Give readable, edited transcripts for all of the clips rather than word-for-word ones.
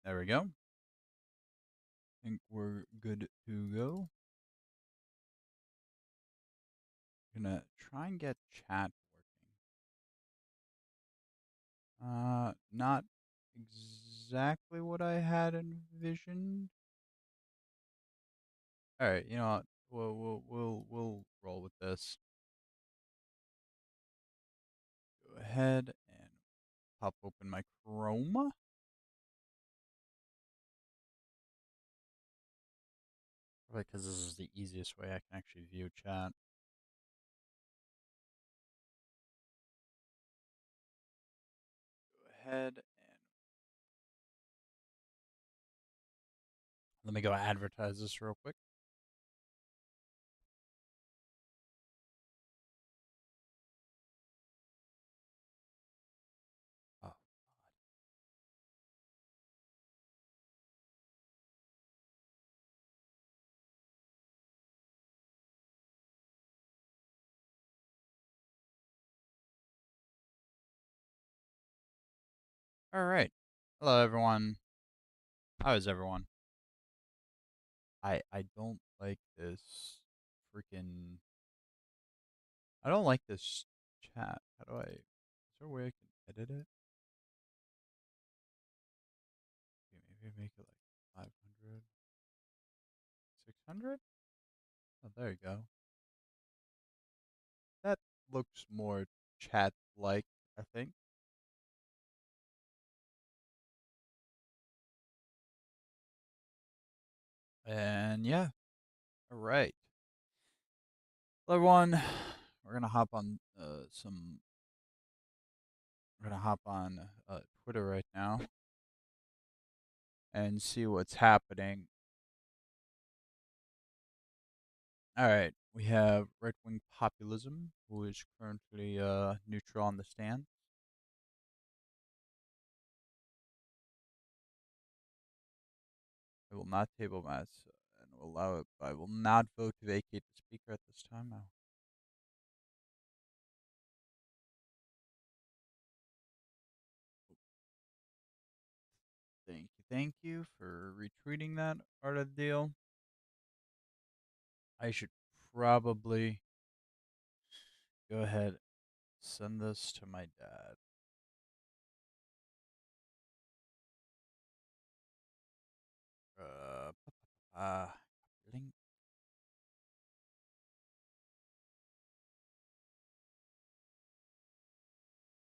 There we go. Think we're good to go. Gonna try and get chat working. Not exactly what I had envisioned. All right, you know what? We'll roll with this. Go ahead and pop open my Chrome. Probably because this is the easiest way I can actually view chat. Go ahead and let me go advertise this real quick. Oh, all right. Hello, everyone. How is everyone? I don't like this freaking. I don't like this chat. How do I? Is there a way I can edit it? Okay, maybe make it like 500, 600. Oh, there you go. That looks more chat-like, I think. And yeah, all right. Hello, everyone. We're gonna hop on some. We're gonna hop on Twitter right now and see what's happening. All right, we have right-wing populism, who is currently neutral on the stand. I will not table Matt's and will allow it, but I will not vote to vacate the speaker at this time. Now. Thank you for retweeting that part of the deal. I should probably go ahead send this to my dad. Link.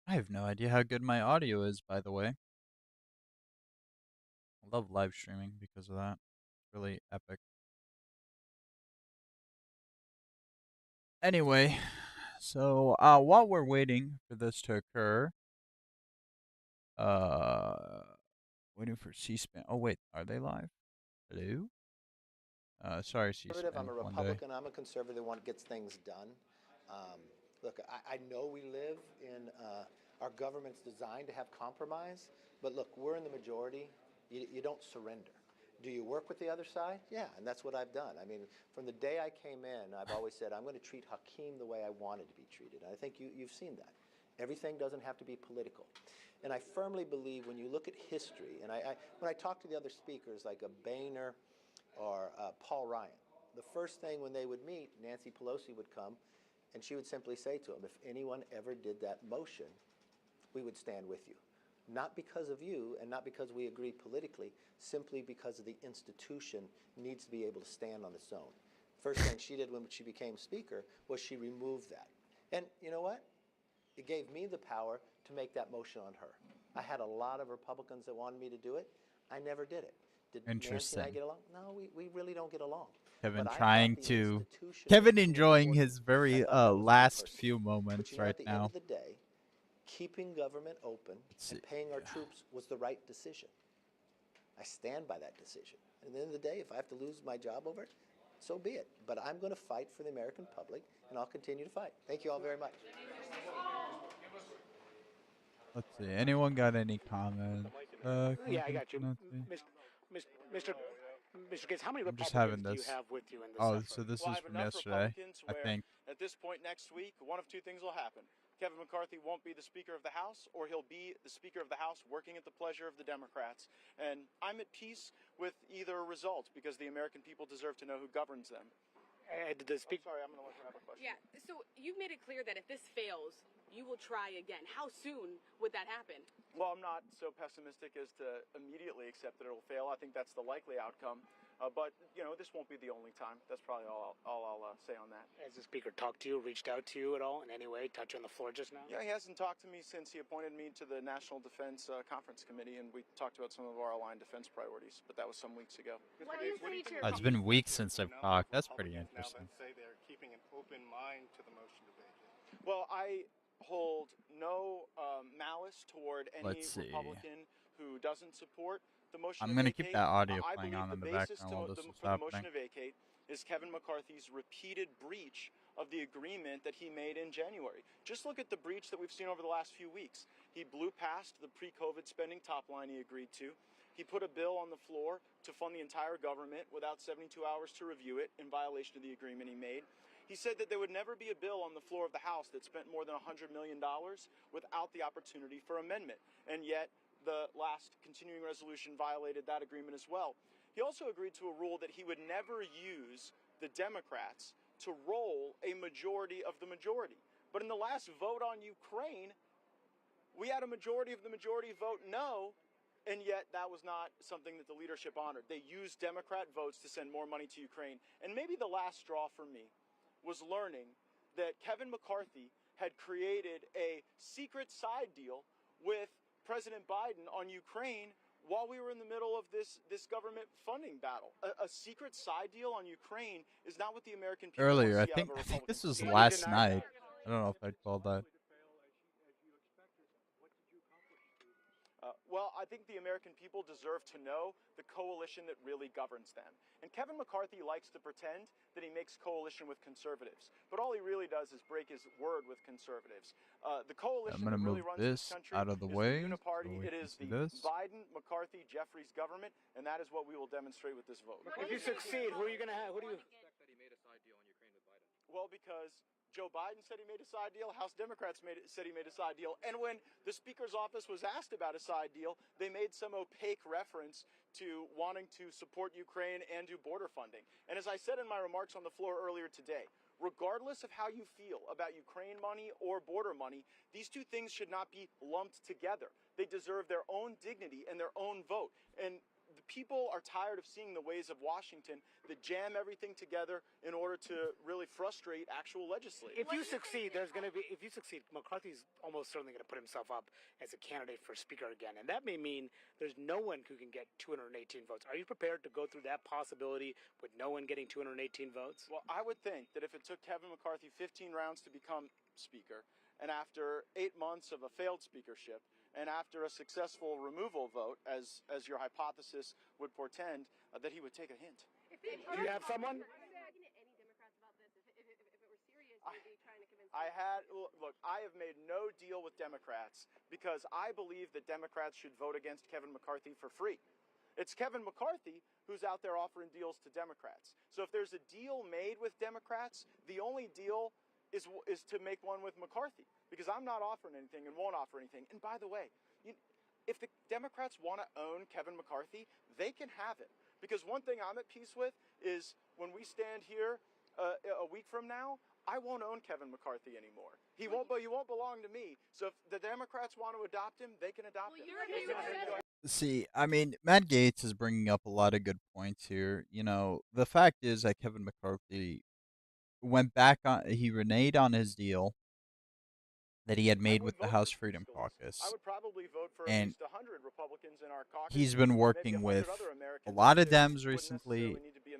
I have no idea how good my audio is, by the way. I love live streaming because of that. It's really epic. Anyway, so while we're waiting for this to occur, waiting for C-SPAN. Oh wait, are they live? Hello? Sorry, C-SPAN. I'm a One day. Republican. I'm a conservative. One gets things done. Look, I know we live in our government's designed to have compromise, but look, we're in the majority. You don't surrender. Do you work with the other side? Yeah, and that's what I've done. I mean, from the day I came in, I've always said I'm going to treat Hakeem the way I wanted to be treated. And I think you've seen that. Everything doesn't have to be political. And I firmly believe when you look at history, and when I talk to the other speakers like a Boehner or Paul Ryan, the first thing when they would meet, Nancy Pelosi would come and she would simply say to him, if anyone ever did that motion, we would stand with you. Not because of you and not because we agree politically, simply because of the institution needs to be able to stand on its own. First thing she did when she became speaker was she removed that. And you know what? It gave me the power to make that motion on her. I had a lot of Republicans that wanted me to do it. I never did it. Did Nancy and I Interesting. get along? No, we really don't get along. Kevin But I thought trying the to. institution was Kevin too enjoying important. his I very thought that was too last personal. few But moments you know, right at the end now. of the day, keeping government open Let's see. and paying our troops was the right decision. I stand by that decision. And at the end of the day, if I have to lose my job over it, so be it. But I'm going to fight for the American public, and I'll continue to fight. Thank you all very much. Let's see. Anyone got any comments? Yeah, I got you. Nothing. Mr. Gates, how many I'm just Republicans having do you this. have with you in this Oh, effort? so this Well, I is have from enough yesterday, Republicans I where think. at this point next week, one of two things will happen. Kevin McCarthy won't be the Speaker of the House, or he'll be the Speaker of the House working at the pleasure of the Democrats. And I'm at peace with either result because the American people deserve to know who governs them. Sorry, I'm going to let her have a question. Yeah, so you've made it clear that if this fails, you will try again. How soon would that happen? Well, I'm not so pessimistic as to immediately accept that it'll fail. I think that's the likely outcome. But, this won't be the only time. That's probably all I'll say on that. Has the speaker talked to you, reached out to you at all in any way, touch you on the floor just now? Yeah, he hasn't talked to me since he appointed me to the National Defense Conference Committee, and we talked about some of our aligned defense priorities, but that was some weeks ago. What do you say to your It's been weeks since I've talked. That's pretty interesting. Now that say they're keeping an open mind to the motion to vacate. Well, I hold no malice toward any Let's see. Republican who doesn't support the motion I'm to gonna vacate. keep that audio I playing believe on in the basis background while this is for the motion happening. to vacate is Kevin McCarthy's repeated breach of the agreement that he made in January. Just look at the breach that we've seen over the last few weeks. He blew past the pre-COVID spending top line he agreed to. He put a bill on the floor to fund the entire government without 72 hours to review it in violation of the agreement he made. He said that there would never be a bill on the floor of the House that spent more than $100 million without the opportunity for amendment. And yet, the last continuing resolution violated that agreement as well. He also agreed to a rule that he would never use the Democrats to roll a majority of the majority. But in the last vote on Ukraine, we had a majority of the majority vote no, and yet that was not something that the leadership honored. They used Democrat votes to send more money to Ukraine. And maybe the last straw for me was learning that Kevin McCarthy had created a secret side deal with President Biden on Ukraine while we were in the middle of this government funding battle. A secret side deal on Ukraine is not what the American people Earlier, want I to see out of think a I think Republican this was president. last night. I don't know if I'd call that. Well, I think the American people deserve to know the coalition that really governs them. And Kevin McCarthy likes to pretend that he makes coalition with conservatives, but all he really does is break his word with conservatives. The coalition I'm gonna that really move runs this this country out of the is way the so uniparty. we It can is see the this. Biden, McCarthy, Jeffries government, and that is what we will demonstrate with this vote. If you succeed, who are you going to have? Who do you? Well, because Joe Biden said he made a side deal, House Democrats said he made a side deal, and when the Speaker's office was asked about a side deal, they made some opaque reference to wanting to support Ukraine and do border funding. And as I said in my remarks on the floor earlier today, regardless of how you feel about Ukraine money or border money, these two things should not be lumped together. They deserve their own dignity and their own vote. And the people are tired of seeing the ways of Washington that jam everything together in order to really frustrate actual legislators. If you succeed, if you succeed, McCarthy's almost certainly going to put himself up as a candidate for Speaker again. And that may mean there's no one who can get 218 votes. Are you prepared to go through that possibility with no one getting 218 votes? Well, I would think that if it took Kevin McCarthy 15 rounds to become Speaker, and after 8 months of a failed speakership, and after a successful removal vote, as your hypothesis would portend, that he would take a hint. Do you have someone? Look, I have made no deal with Democrats because I believe that Democrats should vote against Kevin McCarthy for free. It's Kevin McCarthy who's out there offering deals to Democrats. So if there's a deal made with Democrats, the only deal is to make one with McCarthy, because I'm not offering anything and won't offer anything. And by the way, if the Democrats want to own Kevin McCarthy, they can have it. Because one thing I'm at peace with is when we stand here a week from now, I won't own Kevin McCarthy anymore. He won't belong to me. So if the Democrats want to adopt him, they can adopt him. See, I mean, Matt Gaetz is bringing up a lot of good points here. The fact is that Kevin McCarthy went back on, he reneged on his deal that he had made with the House Freedom Caucus. I would probably vote for And at least 100 Republicans in our caucus. he's been working with a lot of Dems recently,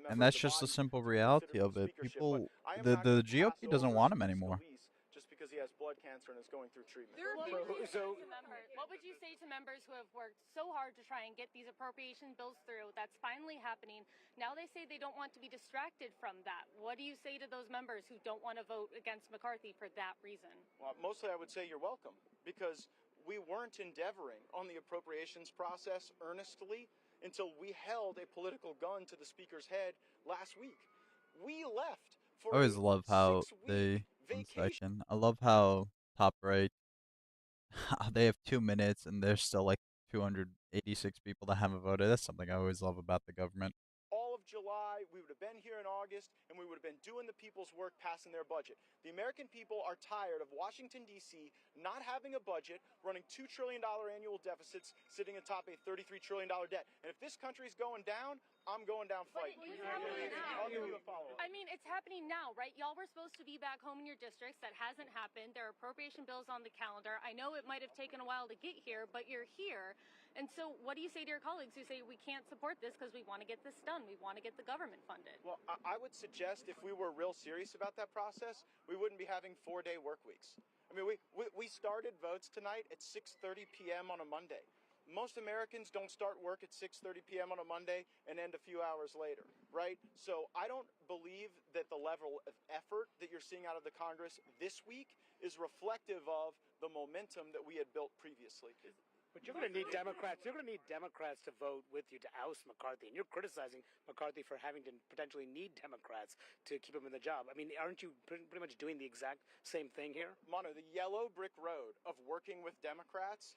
and that's just the simple reality of it. People, the GOP doesn't want him anymore. Just because he has blood cancer and is going through treatment. What would you say to members who have worked so hard to try and get these appropriation bills through? That's finally happening. Now they say they don't want to be distracted from that. What do you say to those members who don't want to vote against McCarthy for that reason? Well, mostly I would say you're welcome, because we weren't endeavoring on the appropriations process earnestly until we held a political gun to the Speaker's head last week. We left for I always love how a 6-week one vacation. second. I love how top right. They have 2 minutes, and there's still like 286 people that haven't voted. That's something I always love about the government. All of July, we would have been here in August, and we would have been doing the people's work, passing their budget. The American people are tired of Washington, D.C. not having a budget, running $2 trillion annual deficits, sitting atop a $33 trillion debt. And if this country's going down, I'm going down fighting. But it's happening now. I'll give you a follow-up. I mean, it's happening now, right? Y'all were supposed to be back home in your districts. That hasn't happened. There are appropriation bills on the calendar. I know it might have taken a while to get here, but you're here. And so what do you say to your colleagues who say we can't support this because we want to get this done? We want to get the government funded. Well, I would suggest if we were real serious about that process, we wouldn't be having 4-day work weeks. I mean, we started votes tonight at 6:30 p.m. on a Monday. Most Americans don't start work at 6:30 p.m. on a Monday and end a few hours later, right? So I don't believe that the level of effort that you're seeing out of the Congress this week is reflective of the momentum that we had built previously. But you're going to need Democrats. You're going to need Democrats to vote with you to oust McCarthy, and you're criticizing McCarthy for having to potentially need Democrats to keep him in the job. I mean, aren't you pretty much doing the exact same thing here? Mono, the yellow brick road of working with Democrats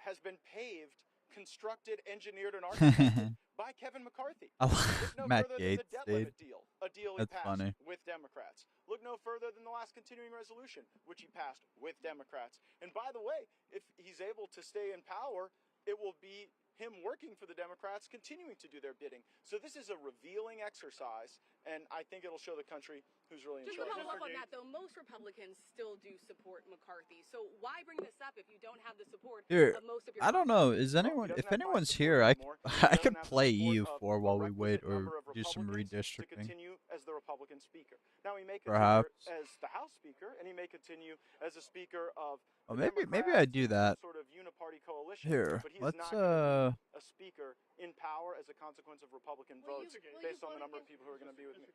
has been paved, constructed, engineered, and architected by Kevin McCarthy. I Look love no Matt further Gaetz, than the debt dude. limit deal, a deal he That's passed funny. with Democrats. Look no further than the last continuing resolution, which he passed with Democrats. And by the way, if he's able to stay in power, it will be him working for the Democrats, continuing to do their bidding. So this is a revealing exercise, and I think it'll show the country who's really in Just to charge. follow up on that, though, most Republicans still do support McCarthy. So why bring this up if you don't have the support Here, of most of your I don't know. Is Well, he anyone? doesn't If have my anyone's support here, anymore. He I doesn't could have the play support EU4 of while a we wait, requisite or number of do some Republicans to redistricting. continue as the Republican Speaker. Now he may continue Perhaps. as the House Speaker, and he may continue as a Speaker of Oh, the maybe I Democrats do and some that. sort of uniparty coalition. Here, But he is let's not going to be a Speaker in power as a consequence of Republican Will you- votes will you based on vote the number of against- people who are going to be with me.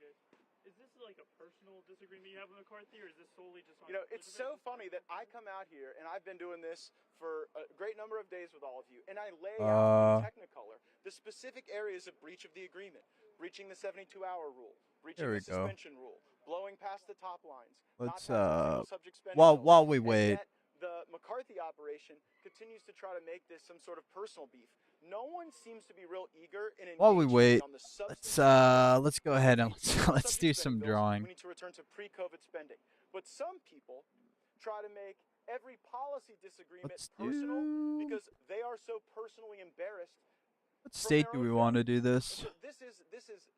Is this like a personal disagreement you have with McCarthy, or is this solely just on? You know, it's so funny that I come out here and I've been doing this for a great number of days with all of you, and I lay out in Technicolor the specific areas of breach of the agreement: breaching the 72-hour rule, breaching There we the go. suspension rule, blowing past the top lines, Let's not passing single subject spending while bills. we And wait. yet the McCarthy operation continues to try to make this some sort of personal beef. No one seems to be real eager in While we engaging wait, on the substance. let's go ahead and Single let's do subject some spending bills, drawing. We need to return to pre-COVID spending. But some people try to make every policy disagreement Let's personal do. because they are so personally embarrassed. What from state their do own we want to failures. do this? So this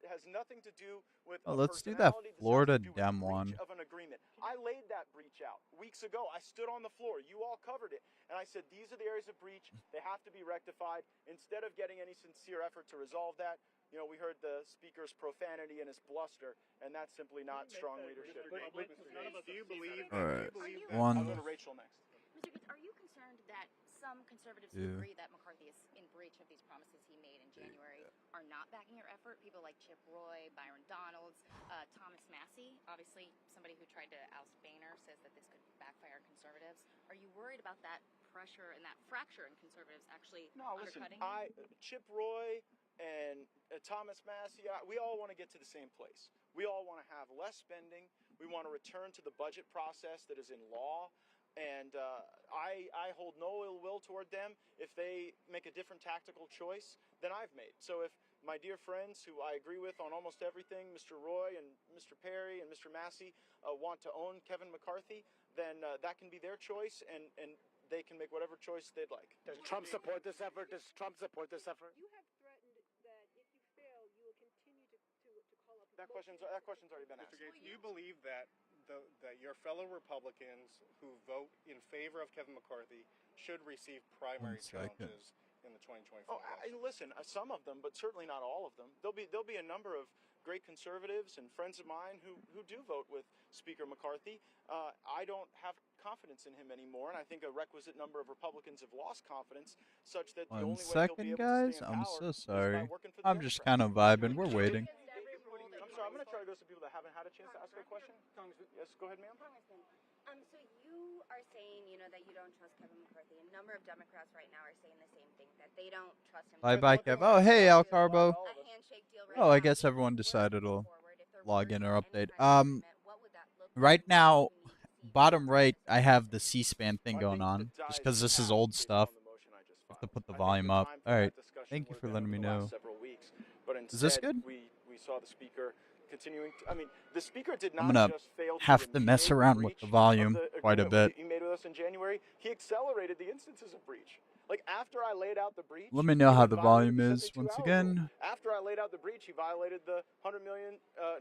has nothing to do with Oh, a let's do that personality. This has Florida to do with Dem breach one. of an agreement. I laid that breach out weeks ago. I stood on the floor. You all covered it. And I said, these are the areas of breach. They have to be rectified. Instead of getting any sincere effort to resolve that, you know, we heard the speaker's profanity and his bluster, and that's simply not strong leadership. Do you believe? All right, Do you believe that? one. I'll go to Rachel next. Mr. Gaetz, are you concerned that some conservatives Two. who agree that McCarthy is in breach of these promises he made in January are not backing your effort? People like Chip Roy, Byron Donalds, Thomas Massey, obviously somebody who tried to oust Boehner, says that this could backfire on conservatives. Are you worried about that pressure and that fracture in conservatives actually No, listen, undercutting you? Chip Roy and Thomas Massey, we all want to get to the same place. We all want to have less spending. We want to return to the budget process that is in law. And I hold no ill will toward them if they make a different tactical choice than I've made. So if my dear friends, who I agree with on almost everything, Mr. Roy and Mr. Perry and Mr. Massey, want to own Kevin McCarthy, then that can be their choice, and they can make whatever choice they'd like. Does Trump support this effort? Does Trump support this effort? You have threatened that if you fail, you will continue to call up. That question's already been Mr. asked. Gaetz, do you believe that that your fellow Republicans who vote in favor of Kevin McCarthy should receive primary 1 second. challenges in the 2024 Oh, election? listen, some of them, but certainly not all of them. There'll be a number of great conservatives and friends of mine who do vote with Speaker McCarthy. I don't have confidence in him anymore, and I think a requisite number of Republicans have lost confidence, such that the 1 only way he'll be second, able to guys. stay in I'm power so is by sorry. working for the I'm just Democrats. kind of vibing. We're waiting. I'm sorry, I'm going to try to go to some people that haven't had a chance to ask a question. Yes, go ahead, ma'am. Congressman, so you are saying, that you don't trust Kevin McCarthy. A number of Democrats right now are saying the same thing, that they don't trust him. Bye, Kev. Oh, hey, Al Carbo. A handshake deal right Oh, I now. guess If everyone you were to decided move to forward, if there log were in to or be any update. kind of agreement, what would that look like? Right What now, do you need to bottom right, I have the C-SPAN thing I going think the on, die just is because this is cast old based stuff. on the motion I just I have to filed. put the I think volume up. time for All right. that discussion Thank you would for have been letting me over the know. last several weeks, but Is this instead good? we saw the speaker continuing. I mean, the speaker did I'm not gonna just fail to have to mess remediate the around with the breach of volume the quite a agreement bit. he made with us in January. He accelerated the instances of breach. Like after I laid out the breach, Let me know he how went the and violated volume the is once 72-hour rule. again. After I laid out the breach, he violated the 100 million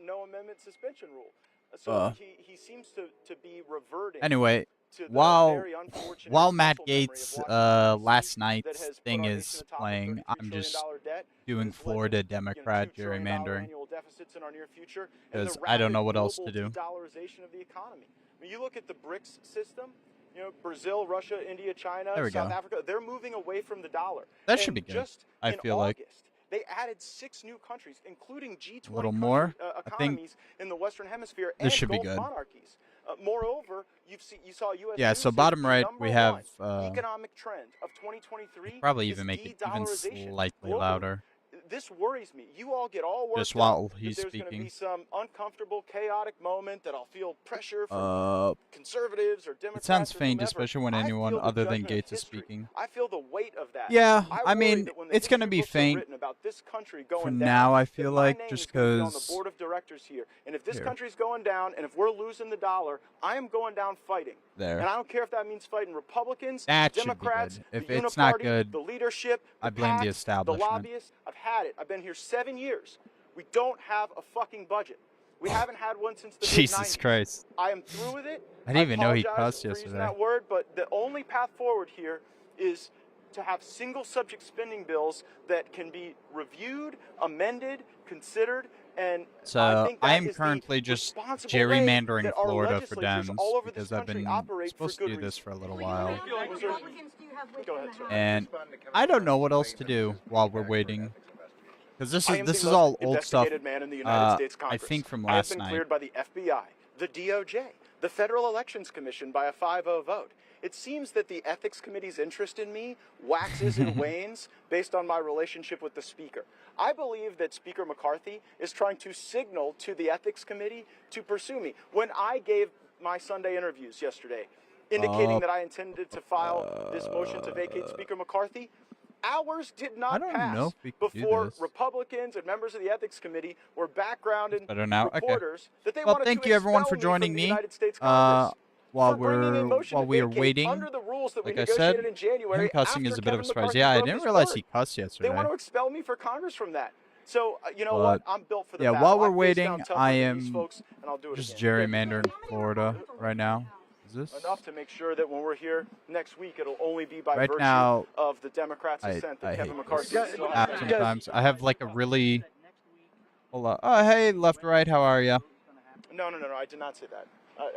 no amendment suspension rule. So he seems to be reverting Anyway, to the while very unfortunate Matt muscle memory of Gaetz Washington D.C. last that night's has put thing our nation is atop a playing, $32 I'm trillion just debt, doing that has led Florida to Democrat $2 trillion gerrymandering annual deficits in our near future, and the because I don't rapid know what else global to do. de-dollarization of the economy. When you look at the BRICS system, you know, Brazil, Russia, India, China, There we South go. Africa, they're moving away from the dollar. That And should be good. just I in feel like August, they added 6 new countries, including a G20 little more. I think economies in the Western Hemisphere this and should be Gulf good. monarchies. Moreover, you saw U.S. Yeah. News So say that bottom the right, number we one have. economic trend of I 2023 probably is even make it even de-dollarization slightly globally. louder, This worries me. You all get all just worked up while that he's there's going to be speaking. some uncomfortable, chaotic moment that I'll feel pressure from conservatives or It Democrats sounds or faint, whomever. especially when I anyone feel the other than judgment of Gates is history. speaking. I feel the weight of that. Yeah, I I worry mean, that when the it's gonna history be books are faint written about this country for going now. down, I that feel my like name just is going to be on the because board of directors here. And if this here, country's going down, and if we're losing the dollar, I am going down fighting. And there, I don't care if that means fighting Republicans, that should be Democrats, good. the If it's not Uniparty, good, the leadership, I the blame the PACs, the establishment. lobbyists. I've had it. I've been here 7 years. We don't have a fucking budget. We haven't had one since the Jesus mid-90s. Christ! I am through with it. I didn't even know he apologize cussed for using yesterday. that word, but the only path forward here is to have single subject spending bills that can be reviewed, amended, considered, and I So think I that am is the currently just responsible way gerrymandering that our Florida for legislatures Dems all over this because I've country been operate for supposed to good do this reason. for a little while. Republicans do you have Go ahead, sir. And I don't know what else to do while we're waiting, because I am the this is most all old stuff. investigated man in the United States I Congress. think from I have last been night. cleared by the FBI, the DOJ, the Federal Elections Commission by a 5-0 vote. It seems that the Ethics Committee's interest in me waxes and wanes based on my relationship with the Speaker. I believe that Speaker McCarthy is trying to signal to the Ethics Committee to pursue me. When I gave my Sunday interviews yesterday, indicating that I intended to file this motion to vacate Speaker McCarthy, hours did I not don't know pass if we can do before this. Republicans and members of the Ethics Committee were backgrounding Better now. Okay. reporters that they Well, wanted thank to you everyone for expel me joining from the me. United States Congress While for bringing a motion to we are vacate waiting, under the rules that we like I said, negotiated in January him cussing after is a bit of Kevin a surprise. McCarthy Yeah, I broke didn't his realize word. he cussed They yesterday. want to expel me for Congress from that. So, you know But what? I'm built for the yeah, battle. while we're I faced down waiting, tougher I than these am folks, and I'll do it just again. gerrymandering Florida right now. Is this Enough to make sure that when we're here next week, it'll only be by right virtue now? of the Democrats' assent that I Kevin hate McCarthy this still app has. sometimes. I have like a really. Hold on. Oh, hey, left, right. How are you? No, I did not say that.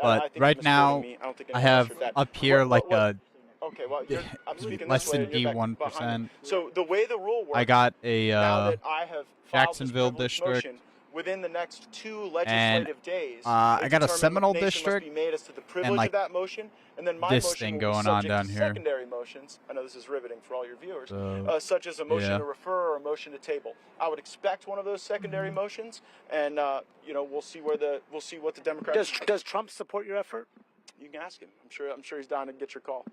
But I think right you're misquoting now, me. I don't think I anyone else have heard that. up here like a Okay, well, I'm speaking less this way, than and you're back D1%. behind me. So the way the rule works, I got a now that I have filed this Jacksonville privileged district, motion, within the next 2 and legislative days, I got a Seminole determination district, must be made as to the privilege and like of that motion, and then my this motion thing will be going on subject down to here. secondary motions. I know this is riveting for all your viewers, So such as a motion yeah. to refer or a motion to table. I would expect one of those secondary motions, and you know, we'll see what the Democrats. Does Trump support your effort? You can ask him. I'm sure he's down to get your call.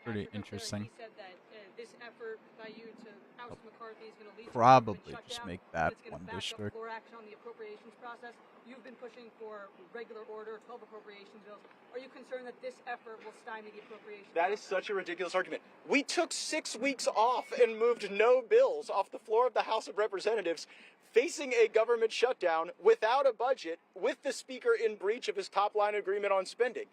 Pretty interesting. He said that this effort by you to oust McCarthy is going to lead Probably to a just shutdown. make that It's going one to back district. up floor action on the appropriations process. You've been pushing for regular order, 12 appropriation bills. Are you concerned that this effort will stymie the appropriation? That is such a ridiculous argument. We took 6 weeks off and moved no bills off the floor of the House of Representatives, facing a government shutdown without a budget, with the Speaker in breach of his top-line agreement on spending.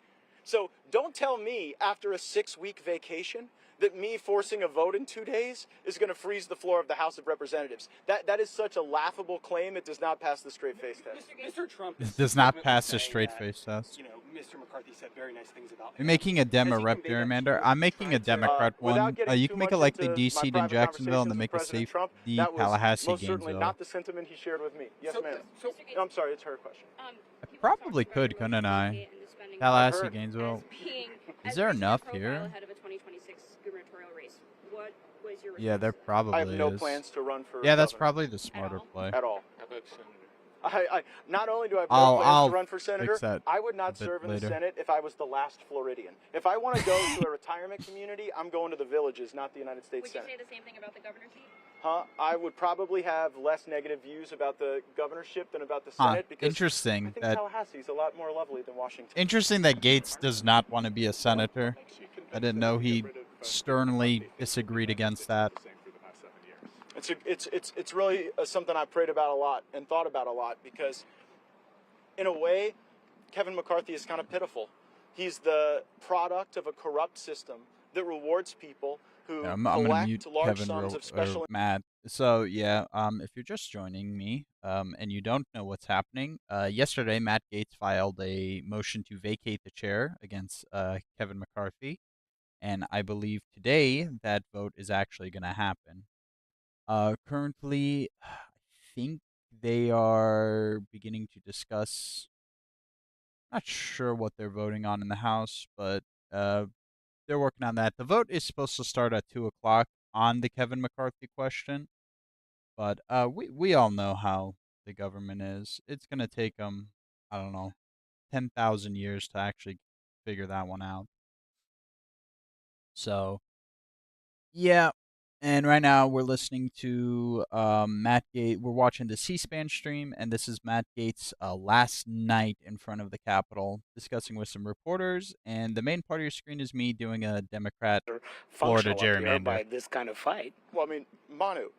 So don't tell me after a 6-week vacation that me forcing a vote in 2 days is going to freeze the floor of the House of Representatives. That is such a laughable claim. It does not pass the straight face test. Mr. Trump It does not pass the straight face test. You know, Mr. McCarthy said very nice things about You're making a Demo Has he rep conveyed that to gerrymander. you? I'm making a Democrat Without one. getting You too can make it much like they into my DC'd in private Jacksonville and conversations then make with a President safe Trump, D that was Tallahassee, most certainly Gainesville. not the sentiment he shared with me. Yes, ma'am. I'm sorry, it's her question. I probably could, couldn't I? Tallahassee, Gainesville. Is there enough here? Yeah, there probably I have no is. plans to run for Yeah, that's governor probably the smarter play. at all. I not only do I have no I'll plans to I'll run for senator, fix that I would a not bit serve in the later. Senate if I was the last Floridian. If I want to go to a retirement community, I'm going to the villages, not the United States Would you Senate. say the same thing about the governor's seat? I would probably have less negative views about the governorship than about the Huh. Senate because I Interesting think that Tallahassee's a lot more lovely than Washington. interesting that Gaetz does not want to be a senator. I didn't know he sternly disagreed against that. It's really something I prayed about a lot and thought about a lot because, in a way, Kevin McCarthy is kind of pitiful. He's the product of a corrupt system that rewards people who I'm gonna collect mute large Kevin sums real, of special. Matt. So yeah, if you're just joining me, and you don't know what's happening, yesterday Matt Gaetz filed a motion to vacate the chair against Kevin McCarthy, and I believe today that vote is actually going to happen. Currently, I think they are beginning to discuss. Not sure what they're voting on in the House, but they're working on that. The vote is supposed to start at 2 o'clock on the Kevin McCarthy question, but we all know how the government is. It's gonna take them, I don't know, 10,000 years to actually figure that one out. So yeah, and right now we're listening to Matt Gaetz. We're watching the C-SPAN stream, and this is Matt Gaetz last night in front of the Capitol discussing with some reporters. And the main part of your screen is me doing a Democrat Florida Functional up here gerrymander. by this kind of fight. Well, I mean, Manu,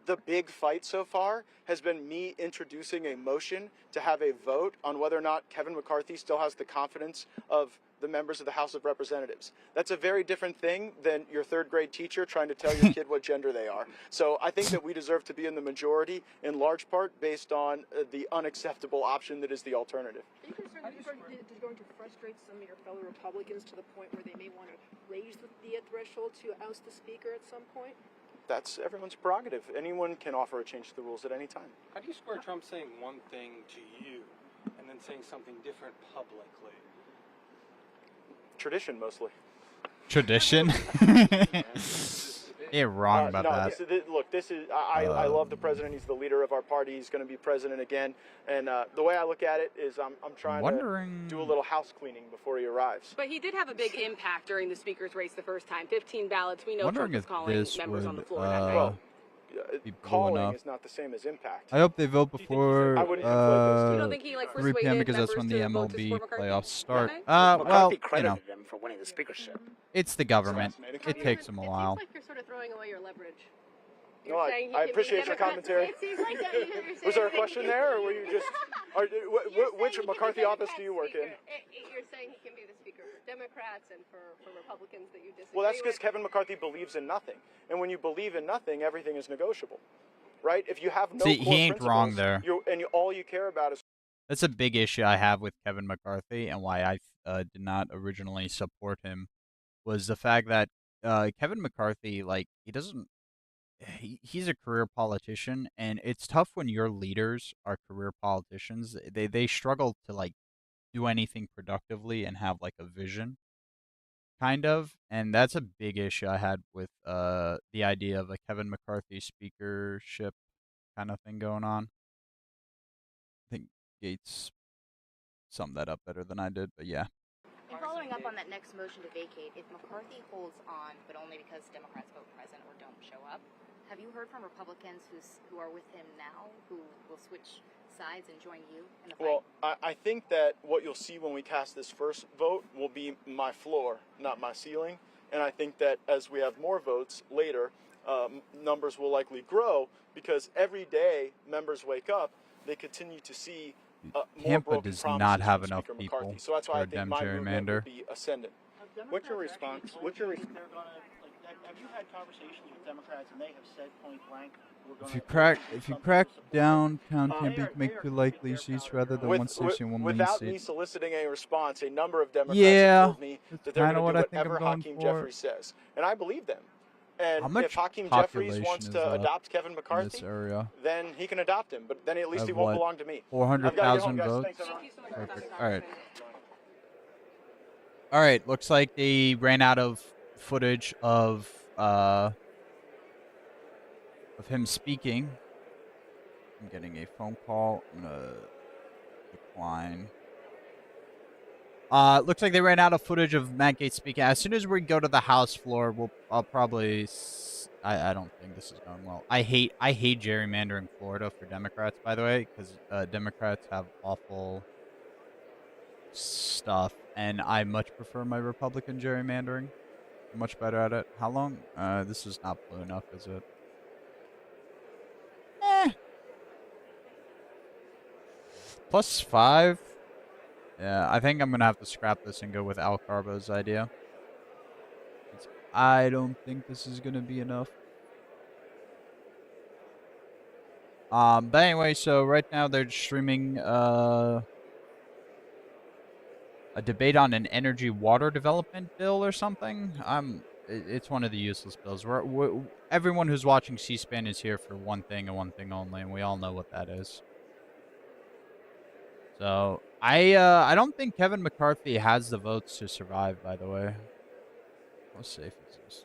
the big fight so far has been me introducing a motion to have a vote on whether or not Kevin McCarthy still has the confidence of the members of the House of Representatives. That's a very different thing than your third grade teacher trying to tell your kid what gender they are. So I think that we deserve to be in the majority in large part based on the unacceptable option that is the alternative. Are you concerned that this is going to frustrate some of your fellow Republicans to the point where they may want to raise the threshold to oust the speaker at some point? That's everyone's prerogative. Anyone can offer a change to the rules at any time. How do you square Trump saying one thing to you and then saying something different publicly? Tradition, mostly. Tradition? You're wrong about that. I love the president. He's the leader of our party. He's going to be president again. And the way I look at it is I'm trying to do a little house cleaning before he arrives. But he did have a big impact during the speaker's race the first time. 15 ballots. We know Wondering Trump was if calling this members would, on the floor that night. Calling is not the same as impact. I hope they vote before You don't think he, 3 p.m. because that's when the members to vote to MLB support McCarthy? playoffs start. Okay. Well, McCarthy you credited know, him for winning the speakership. it's the government. It takes them a It while. seems like you're sort of throwing away your leverage. No, I appreciate your commentary. It seems like that you're saying Was there a question there, or were you just? Which McCarthy office do you work in? You're saying he can be the speaker for Democrats and for Republicans that you disagree Well, that's because with. Kevin McCarthy believes in nothing, and when you believe in nothing, everything is negotiable, right? If you have no See, core he ain't wrong principles, there. all you care about is. That's a big issue I have with Kevin McCarthy and why I did not originally support him was the fact that Kevin McCarthy, like, he's a career politician, and it's tough when your leaders are career politicians. They struggle to, like, do anything productively and have, like, a vision, kind of, and that's a big issue I had with the idea of a Kevin McCarthy speakership kind of thing going on. I think Gaetz summed that up better than I did, but yeah. And following up on that next motion to vacate, if McCarthy holds on, but only because Democrats vote present or don't show up, have you heard from Republicans who are with him now who will switch sides and join you in the fight? Well, I think that what you'll see when we cast this first vote will be my floor, not my ceiling. And I think that as we have more votes later, numbers will likely grow because every day members wake up, they continue to see more Tampa broken does promises not have from enough Speaker people McCarthy. So that's why for I a think Dem my movement will gerrymander. be ascendant. What's your response? Have you had conversations with Democrats and they have said point blank, we're going If you crack down, town can make two likely seats rather than one station, one main Without me seat. soliciting a response, a number of Democrats Yeah, have told me that's that they're kind going of to what do I think I'm whatever going Hakeem for. Jeffries says, and I believe them. How And much if Hakeem Jeffries population wants is to up adopt Kevin in McCarthy, this area? then he can adopt him. But then at least Of he won't what? belong to me. 400,000 guys. votes? Thanks, everyone. Perfect. All right. All right. Looks like they ran out of footage of him speaking. I'm getting a phone call. I'm gonna decline. Looks like they ran out of footage of Matt Gaetz speaking. As soon as we go to the House floor, I'll probably. I don't think this is going well. I hate gerrymandering Florida for Democrats, by the way, because Democrats have awful stuff, and I much prefer my Republican gerrymandering. I'm much better at it. How long? This is not blue enough, is it? +5. Yeah, I think I'm gonna have to scrap this and go with Al Carbo's idea. I don't think this is gonna be enough. But anyway, so right now they're streaming a debate on an energy water development bill or something. It's one of the useless bills. Everyone who's watching C-SPAN is here for one thing and one thing only, and we all know what that is. So I don't think Kevin McCarthy has the votes to survive. By the way, how safe is this?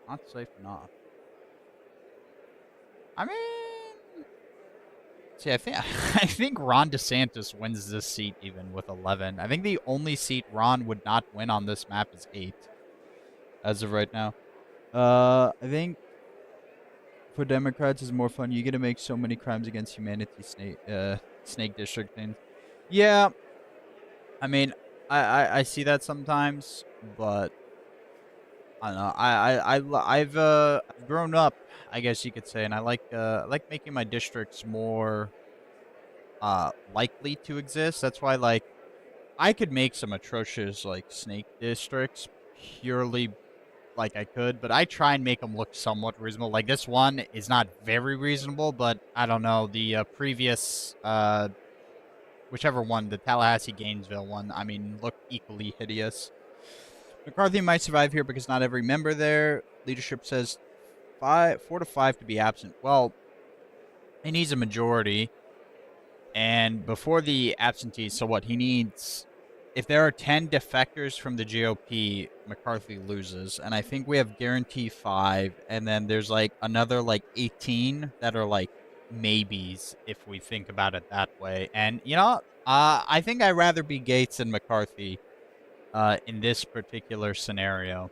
Not safe enough. I mean, see, I think Ron DeSantis wins this seat even with 11. I think the only seat Ron would not win on this map is 8, as of right now. I think for Democrats is more fun. You get to make so many crimes against humanity snake district things. Yeah, I mean, I see that sometimes, but I don't know. I've grown up, I guess you could say, and I like making my districts more likely to exist. That's why, like, I could make some atrocious like snake districts purely like I could, but I try and make them look somewhat reasonable. Like this one is not very reasonable, but I don't know, the previous whichever one, the Tallahassee Gainesville one, I mean, looked equally hideous. McCarthy might survive here because not every member there. Leadership says 4 to 5 to be absent. Well, he needs a majority. And before the absentees, so what? He needs, if there are 10 defectors from the GOP, McCarthy loses. And I think we have guarantee 5. And then there's like another like 18 that are like maybes if we think about it that way. And, you know, I think I'd rather be Gaetz than McCarthy in this particular scenario.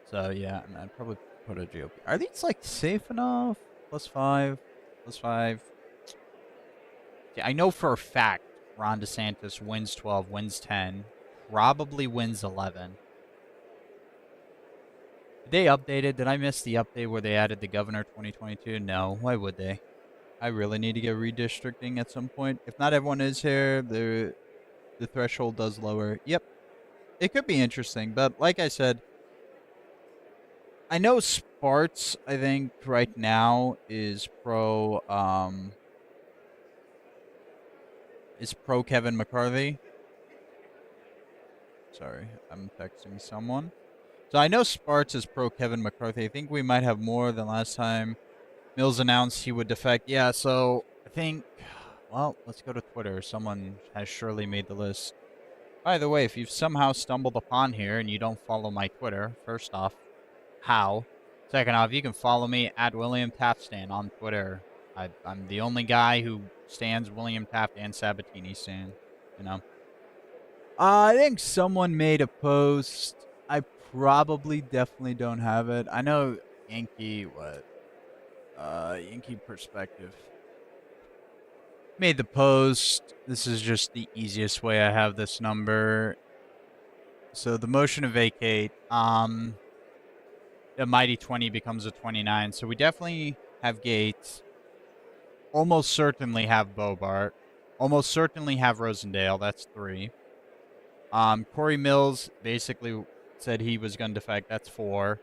So, yeah, and I'd probably put a GOP. Are these, like, safe enough? +5. +5. Yeah, I know for a fact Ron DeSantis wins 12, wins 10, probably wins 11. Did they update it? Did I miss the update where they added the governor 2022? No. Why would they? I really need to get redistricting at some point. If not everyone is here, the threshold does lower. Yep. It could be interesting, but like I said, I know Sparts, I think, right now is pro Kevin McCarthy. Sorry, I'm texting someone. So I know Sparts is pro Kevin McCarthy. I think we might have more than last time. Mills announced he would defect. Yeah, so I think, well, let's go to Twitter. Someone has surely made the list. By the way, if you've somehow stumbled upon here and you don't follow my Twitter, first off, how? Second off, you can follow me at William Taftstan on Twitter. I'm the only guy who stands William Taft and Sabatini stan, you know. I think someone made a post. I probably definitely don't have it. I know Yankee Perspective made the post. This is just the easiest way I have this number. So the motion to vacate, the mighty 20 becomes a 29. So we definitely have Gaetz. Almost certainly have Bobart. Almost certainly have Rosendale. That's 3. Corey Mills basically said he was going to defect. That's 4.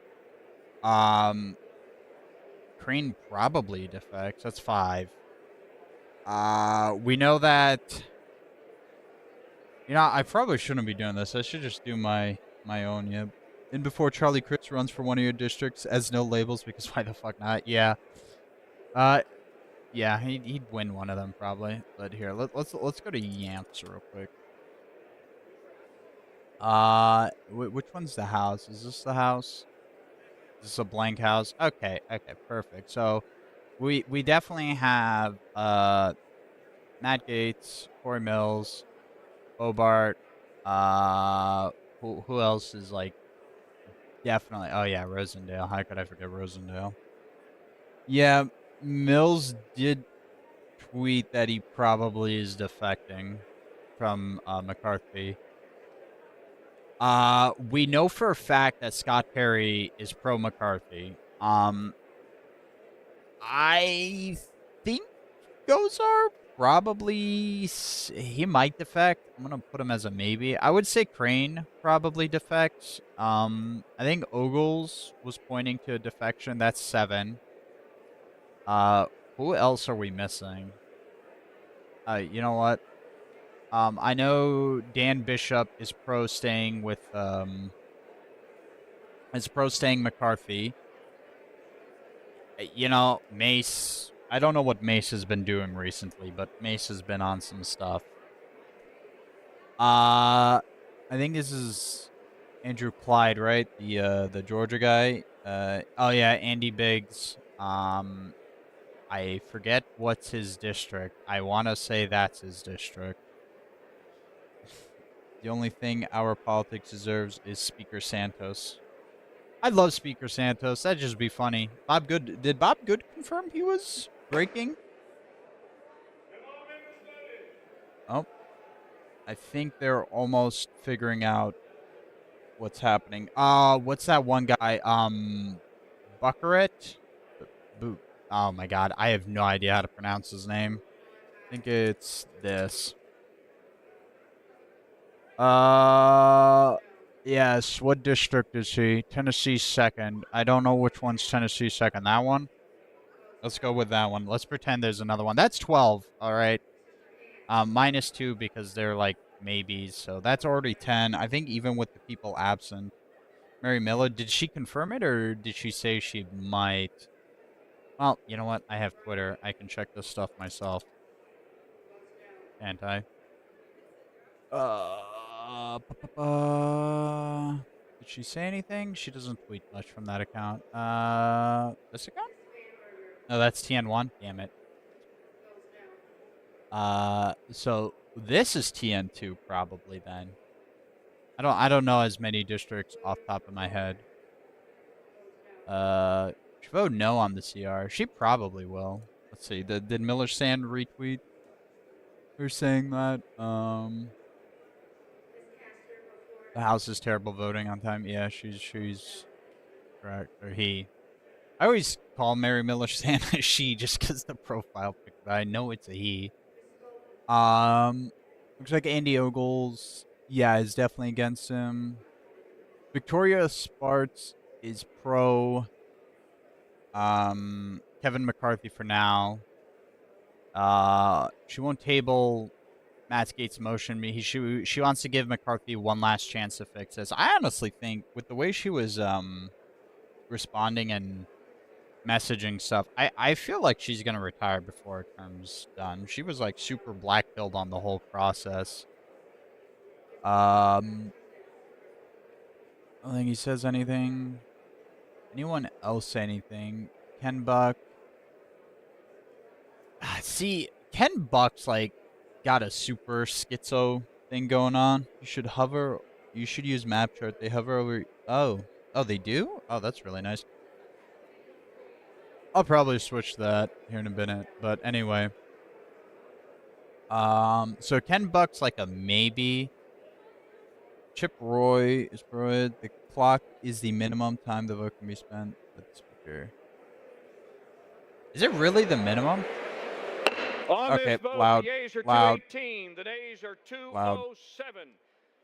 Crane probably defects. That's 5. We know that. You know, I probably shouldn't be doing this. I should just do my own. Yeah. And before Charlie Critz runs for one of your districts as no labels, because why the fuck not? Yeah. Yeah, he'd win one of them probably. But here, let's go to Yamps real quick. Which one's the house? Is this the house? This is a blank house. Okay, perfect. So we definitely have Matt Gaetz, Corey Mills, Hobart. Who else is like definitely? Oh yeah, Rosendale. How could I forget Rosendale? Yeah, Mills did tweet that he probably is defecting from McCarthy. We know for a fact that Scott Perry is pro McCarthy. I think Gozar probably he might defect. I'm gonna put him as a maybe. I would say Crane probably defects. I think Ogles was pointing to a defection. That's 7. Who else are we missing? You know what? I know Dan Bishop is pro staying with is pro staying McCarthy. You know, Mace. I don't know what Mace has been doing recently, but Mace has been on some stuff. I think this is Andrew Clyde, right? The Georgia guy. Oh yeah, Andy Biggs. I forget what's his district. I want to say that's his district. The only thing our politics deserves is Speaker Santos. I love Speaker Santos. That'd just be funny. Bob Good. Did Bob Good confirm he was breaking? Oh. I think they're almost figuring out what's happening. What's that one guy? Buckaret? Oh my god, I have no idea how to pronounce his name. I think it's this. Yes, what district is he? Tennessee 2nd. I don't know which one's Tennessee 2nd. That one? Let's go with that one. Let's pretend there's another one. That's 12, all right. -2 because they're like maybes, so that's already 10. I think even with the people absent. Mary Miller, did she confirm it or did she say she might? Well, you know what? I have Twitter. I can check this stuff myself. Can't I? Did she say anything? She doesn't tweet much from that account. This account? No, that's TN1. Damn it. So this is TN2 probably then. I don't know as many districts off top of my head. She vote no on the CR. She probably will. Let's see. Did Miller Sand retweet her saying that? The House is terrible voting on time. Yeah, she's correct. Or he. I always call Mary Miller Sand a she just because the profile pic, but I know it's a he. Looks like Andy Ogles, yeah, is definitely against him. Victoria Sparts is pro Kevin McCarthy for now. She won't table Matt Gaetz' motion. She wants to give McCarthy one last chance to fix this. I honestly think with the way she was responding and messaging stuff, I feel like she's gonna retire before her term's done. She was like super black-pilled on the whole process. I don't think he says anything. Anyone else say anything? Ken Buck. See, Ken Buck's like got a super schizo thing going on. You should hover. You should use map chart. They hover over. Oh, they do. Oh, that's really nice. I'll probably switch that here in a minute. But anyway, so Ken Buck's like a maybe. Chip Roy is pro. The clock is the minimum time the vote can be spent with the speaker. Is it really the minimum? On okay, this vote, loud, the yeas are loud. 218, the nays are 207. Loud.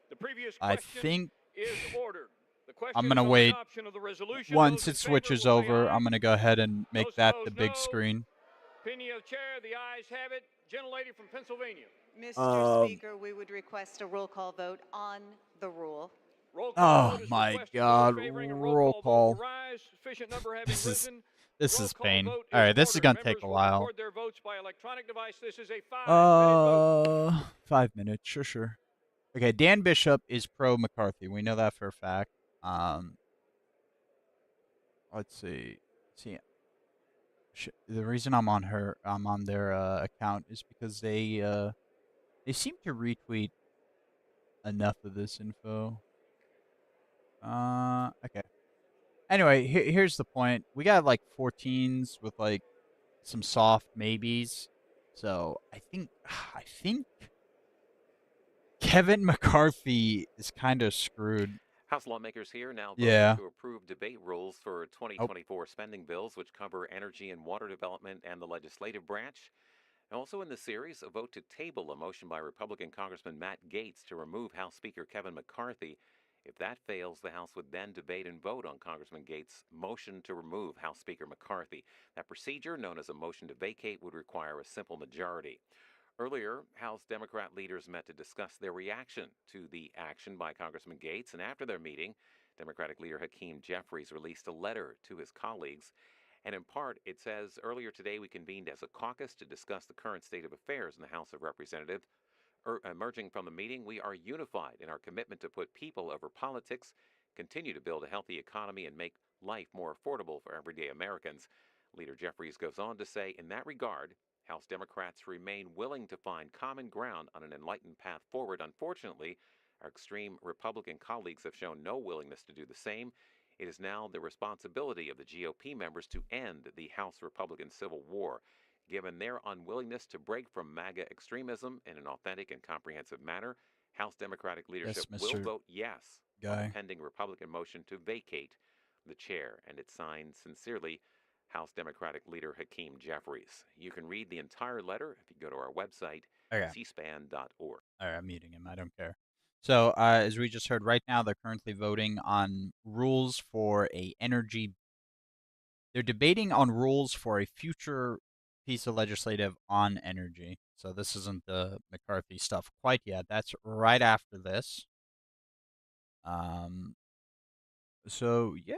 The previous I question think is ordered. The question I'm gonna is on wait. adoption of the resolution. Once Those it in favor switches will say over, aye. I'm gonna go ahead and make Those that opposed, the big no. screen. Opinion of the chair, the ayes have it. Gentlelady from Pennsylvania. Mr. Speaker, we would request a roll call vote on the rule. Roll call Oh vote is my requested. God! Those favoring a Roll vote call. will rise. Sufficient number having risen. This Roll is call pain. vote All right, this is ordered. gonna Members take a will while. record their votes by electronic device. This is a 5-minute vote. 5 minutes. Sure. Okay, Dan Bishop is pro McCarthy. We know that for a fact. let's see. See, the reason I'm on their account is because they seem to retweet enough of this info. Okay. Anyway, here's the point. We got like 14s with like some soft maybes. So I think Kevin McCarthy is kind of screwed. House lawmakers here now voting Yeah. to approve debate rules for Oh, 2024 spending bills, which cover energy and water development and the legislative branch. And also in the series, a vote to table a motion by Republican Congressman Matt Gaetz to remove House Speaker Kevin McCarthy. If that fails, the House would then debate and vote on Congressman Gaetz' motion to remove House Speaker McCarthy. That procedure, known as a motion to vacate, would require a simple majority. Earlier, House Democrat leaders met to discuss their reaction to the action by Congressman Gaetz, and after their meeting, Democratic leader Hakeem Jeffries released a letter to his colleagues. And in part, it says, earlier today we convened as a caucus to discuss the current state of affairs in the House of Representatives. Emerging from the meeting, we are unified in our commitment to put people over politics, continue to build a healthy economy, and make life more affordable for everyday Americans. Leader Jeffries goes on to say, in that regard, House Democrats remain willing to find common ground on an enlightened path forward. Unfortunately, our extreme Republican colleagues have shown no willingness to do the same. It is now the responsibility of the GOP members to end the House Republican Civil War. Given their unwillingness to break from MAGA extremism in an authentic and comprehensive manner, House Democratic yes, leadership will Mr. vote yes on the Guy. pending Republican motion to vacate the chair, and it's signed sincerely House Democratic leader Hakeem Jeffries. You can read the entire letter if you go to our website, Okay. cspan.org. All right, I'm muting him. I don't care. So, as we just heard, right now they're currently voting on rules for a energy. They're debating on rules for a future piece of legislative on energy. So this isn't the McCarthy stuff quite yet. That's right after this. Um. So yeah,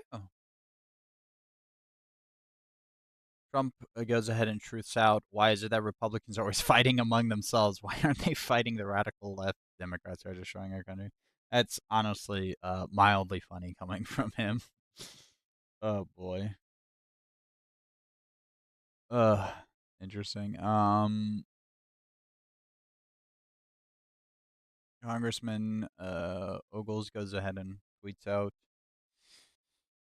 Trump goes ahead and truths out. Why is it that Republicans are always fighting among themselves? Why aren't they fighting the radical left? Democrats are destroying our country. That's honestly mildly funny coming from him. Oh boy. Uh Interesting. Congressman Ogles goes ahead and tweets out,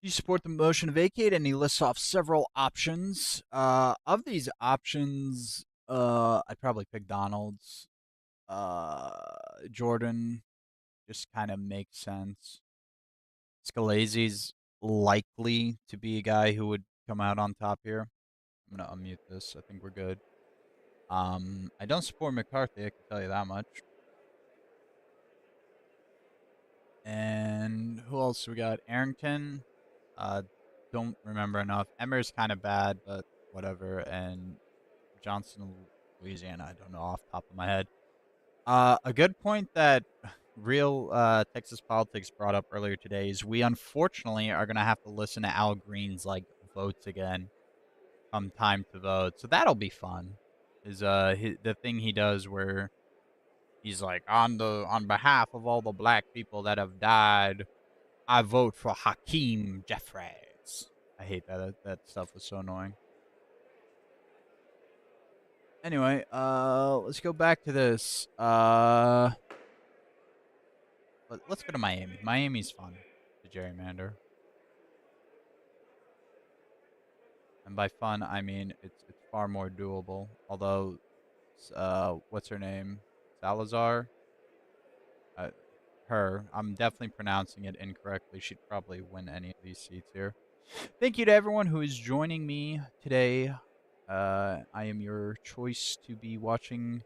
"You support the motion to vacate," and he lists off several options. Of these options, I'd probably pick Donald's. Jordan just kind of makes sense. Scalazi's likely to be a guy who would come out on top here. I'm gonna unmute this. I think we're good. I don't support McCarthy. I can tell you that much. And who else we got? Arrington. Don't remember enough. Emmer's kind of bad, but whatever. And Johnson, Louisiana. I don't know off the top of my head. A good point that real Texas politics brought up earlier today is we unfortunately are gonna have to listen to Al Green's like votes again come time to vote. So that'll be fun. Is the thing he does where he's like on behalf of all the black people that have died, I vote for Hakeem Jeffries. I hate that. That stuff was so annoying. Anyway, let's go back to this. Let's go to Miami. Miami's fun to gerrymander. And by fun, I mean it's far more doable. Although, what's her name? Salazar? Uh, Her. I'm definitely pronouncing it incorrectly. She'd probably win any of these seats here. Thank you to everyone who is joining me today. I am your choice to be watching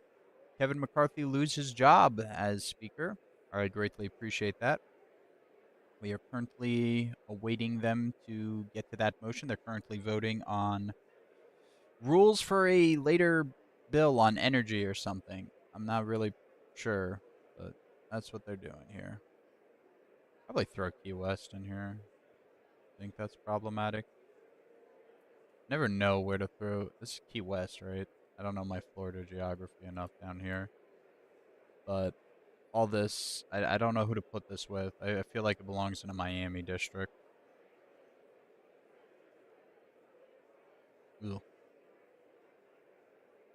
Kevin McCarthy lose his job as Speaker. I greatly appreciate that. We are currently awaiting them to get to that motion. They're currently voting on rules for a later bill on energy or something. I'm not really sure, but that's what they're doing here. Probably throw Key West in here. Think that's problematic. Never know where to throw. This is Key West, right? I don't know my Florida geography enough down here. But all this, I don't know who to put this with. I feel like it belongs in a Miami district. Ugh.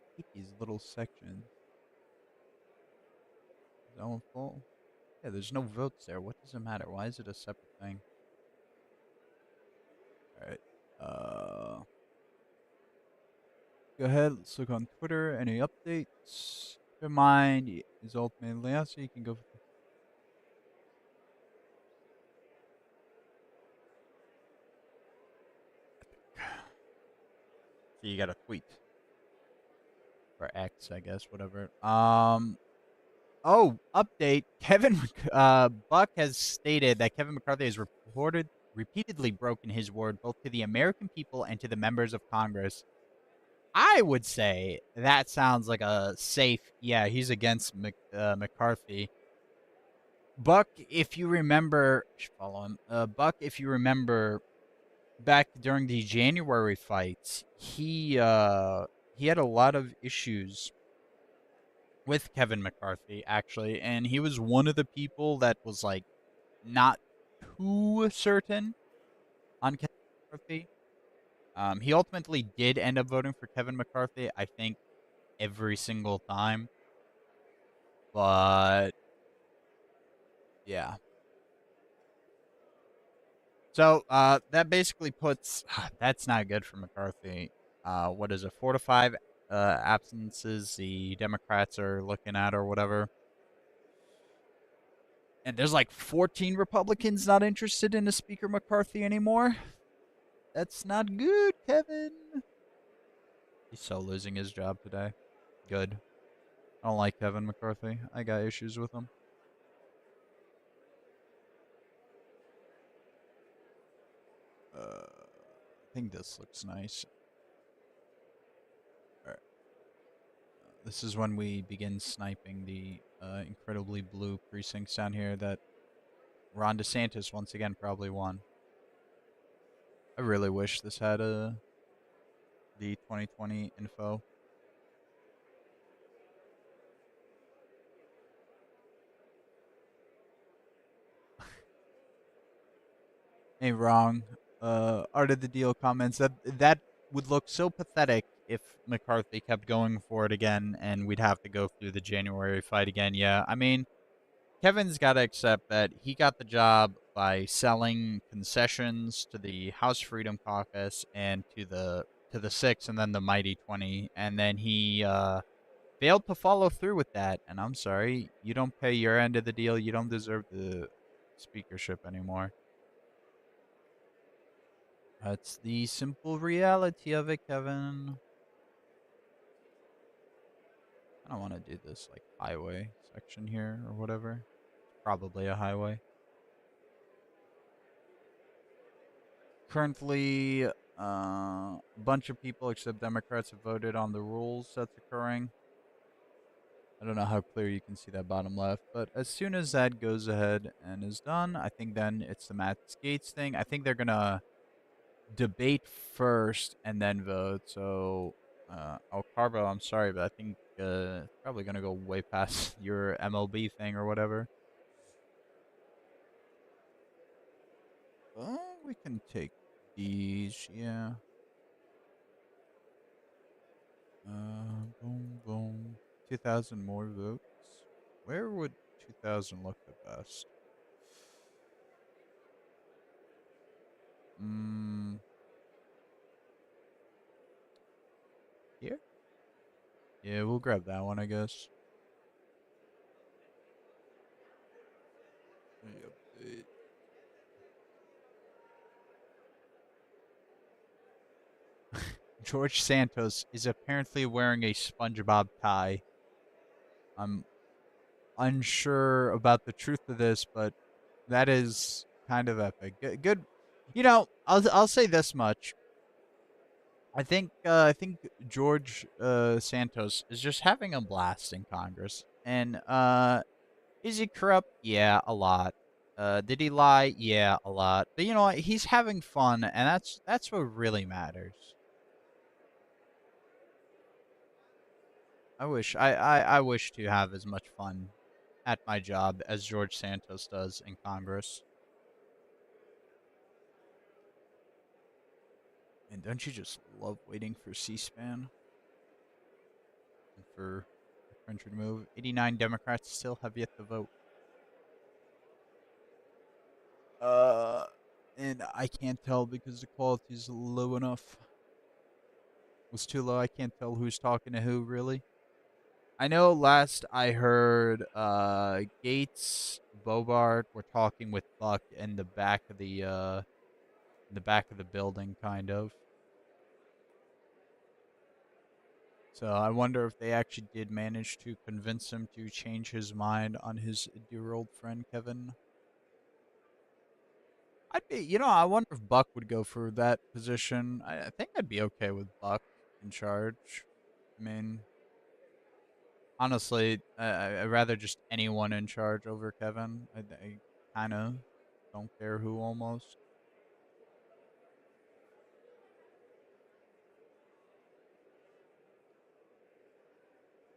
I hate these little sections. Is that one full? Yeah, there's no votes there. What does it matter? Why is it a separate thing? Alright. Go ahead. Let's look on Twitter. Any updates? Remind is ultimately out, so you can go. So you got a tweet. Or X, I guess, whatever. Oh, update. Buck has stated that Kevin McCarthy has repeatedly broken his word both to the American people and to the members of Congress. I would say that sounds like a safe, yeah, he's against McCarthy. Buck, if you remember, follow him. Buck, if you remember, back during the January fights, he had a lot of issues with Kevin McCarthy, actually, and he was one of the people that was like not too certain on Kevin McCarthy. He ultimately did end up voting for Kevin McCarthy, I think, every single time. But yeah. So that basically puts that's not good for McCarthy. What is it, 4 to 5 absences the Democrats are looking at or whatever. And there's like 14 Republicans not interested in the Speaker McCarthy anymore. That's not good, Kevin. He's so losing his job today. Good. I don't like Kevin McCarthy. I got issues with him. I think this looks nice. Alright. This is when we begin sniping the incredibly blue precincts down here that Ron DeSantis once again probably won. I really wish this had the 2020 info. Ain't wrong. Art of the Deal comments that would look so pathetic if McCarthy kept going for it again and we'd have to go through the January fight again. Yeah, I mean, Kevin's got to accept that he got the job by selling concessions to the House Freedom Caucus and to the Six and then the Mighty 20, and then he failed to follow through with that. And I'm sorry, you don't pay your end of the deal. You don't deserve the speakership anymore. That's the simple reality of it, Kevin. I don't want to do this like highway section here or whatever. It's probably a highway. Currently, a bunch of people except Democrats have voted on the rules that's occurring. I don't know how clear you can see that bottom left, but as soon as that goes ahead and is done, I think then it's the Matt Gaetz thing. I think they're gonna debate first and then vote. So, Carbo, I'm sorry, but I think it's probably gonna go way past your MLB thing or whatever. We can take these, yeah. Boom, boom. 2,000 more votes. Where would 2,000 look the best? Here? Yeah, we'll grab that one, I guess. George Santos is apparently wearing a SpongeBob tie. I'm unsure about the truth of this, but that is kind of epic. Good. You know, I'll say this much. I think George Santos is just having a blast in Congress. And is he corrupt? Yeah, a lot. Did he lie? Yeah, a lot. But you know what? He's having fun, and that's what really matters. I wish to have as much fun at my job as George Santos does in Congress. And don't you just love waiting for C-SPAN and for the country to move? 89 Democrats still have yet to vote. And I can't tell because the quality is low enough. It was too low. I can't tell who's talking to who, really. I know last I heard Gates, Bobart were talking with Buck in the back of the building, kind of. So I wonder if they actually did manage to convince him to change his mind on his dear old friend Kevin. I wonder if Buck would go for that position. I think I'd be okay with Buck in charge. I mean, honestly, I'd rather just anyone in charge over Kevin. I kind of don't care who almost.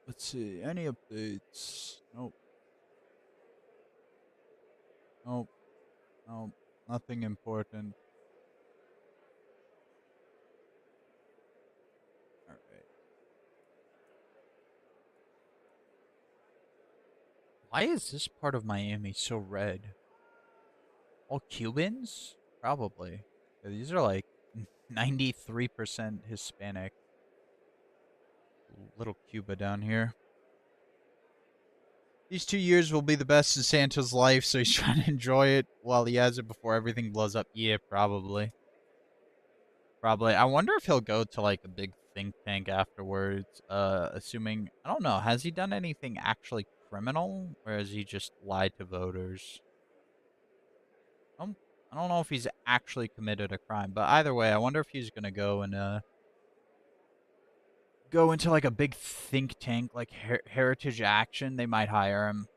Let's see. Any updates? Nope. Nope. Nope. Nothing important. All right. Why is this part of Miami so red? All Cubans? Probably. These are like 93% Hispanic. Little Cuba down here. These 2 years will be the best in Santa's life, so he's trying to enjoy it while he has it before everything blows up. Yeah, probably. Probably. I wonder if he'll go to like a big think tank afterwards. Assuming, I don't know, has he done anything actually criminal, or has he just lied to voters? I don't know if he's actually committed a crime, but either way, I wonder if he's gonna go and go into like a big think tank like Heritage Action. They might hire him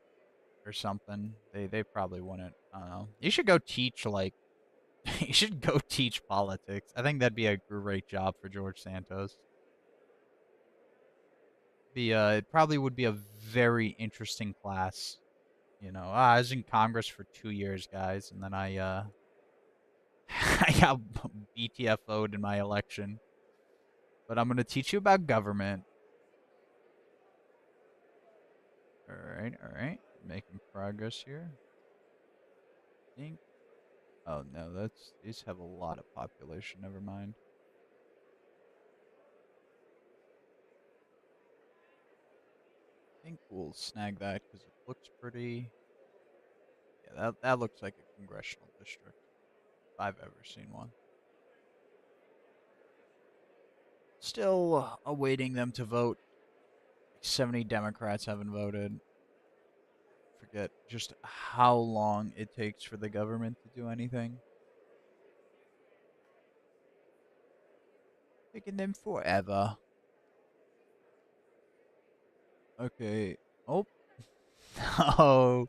or something. They probably wouldn't. I don't know. You should go teach like you should go teach politics. I think that'd be a great job for George Santos. It probably would be a very interesting class. I was in Congress for 2 years, guys, and then I got BTFO'd in my election. But I'm gonna teach you about government. All right. Making progress here. Think. Oh no, these have a lot of population. Never mind. I think we'll snag that because it looks pretty. Yeah, that looks like a congressional district, if I've ever seen one. Still awaiting them to vote. 70 Democrats haven't voted. Forget just how long it takes for the government to do anything. Taking them forever. Okay. Oh. Oh.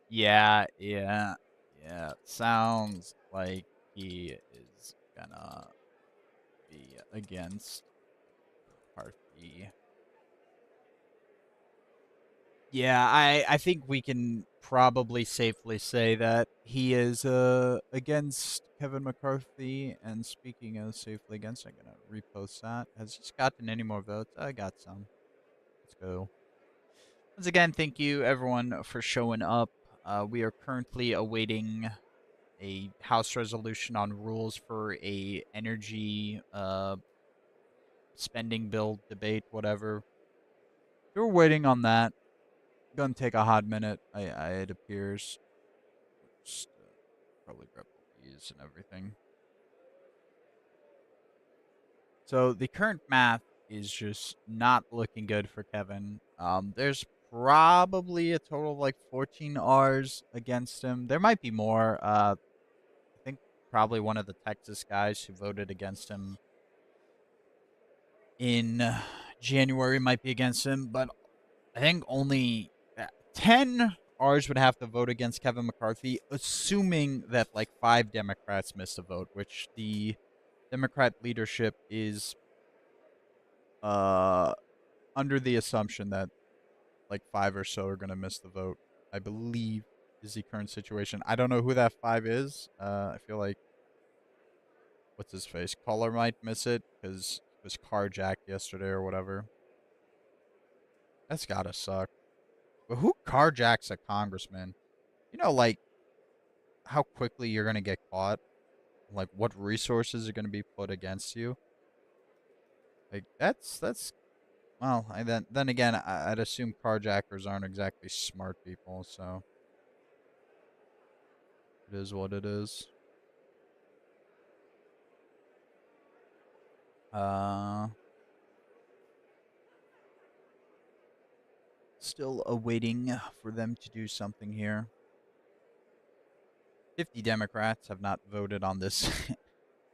Yeah. Sounds like he is gonna be against McCarthy. Yeah, I think we can probably safely say that he is against Kevin McCarthy. And speaking of safely against, I'm gonna repost that. Has he gotten any more votes? I got some. Let's go. Once again, thank you everyone for showing up. We are currently awaiting a House resolution on rules for a energy spending bill debate, whatever. We're waiting on that. Gonna take a hot minute. It appears. Just probably grab all these and everything. So the current math is just not looking good for Kevin. There's probably a total of like 14 R's against him. There might be more. I think probably one of the Texas guys who voted against him in January might be against him, but I think only 10 R's would have to vote against Kevin McCarthy, assuming that like 5 Democrats missed a vote, which the Democrat leadership is uh under the assumption that like 5 or so are going to miss the vote. I believe is the current situation. I don't know who that 5 is. I feel like what's his face? Caller might miss it because it was carjacked yesterday or whatever. That's gotta suck. But who carjacks a congressman? You know, like how quickly you're gonna get caught. Like what resources are gonna be put against you. Like that's well. Then again, I'd assume carjackers aren't exactly smart people, so it is what it is. Still awaiting for them to do something here. 50 Democrats have not voted on this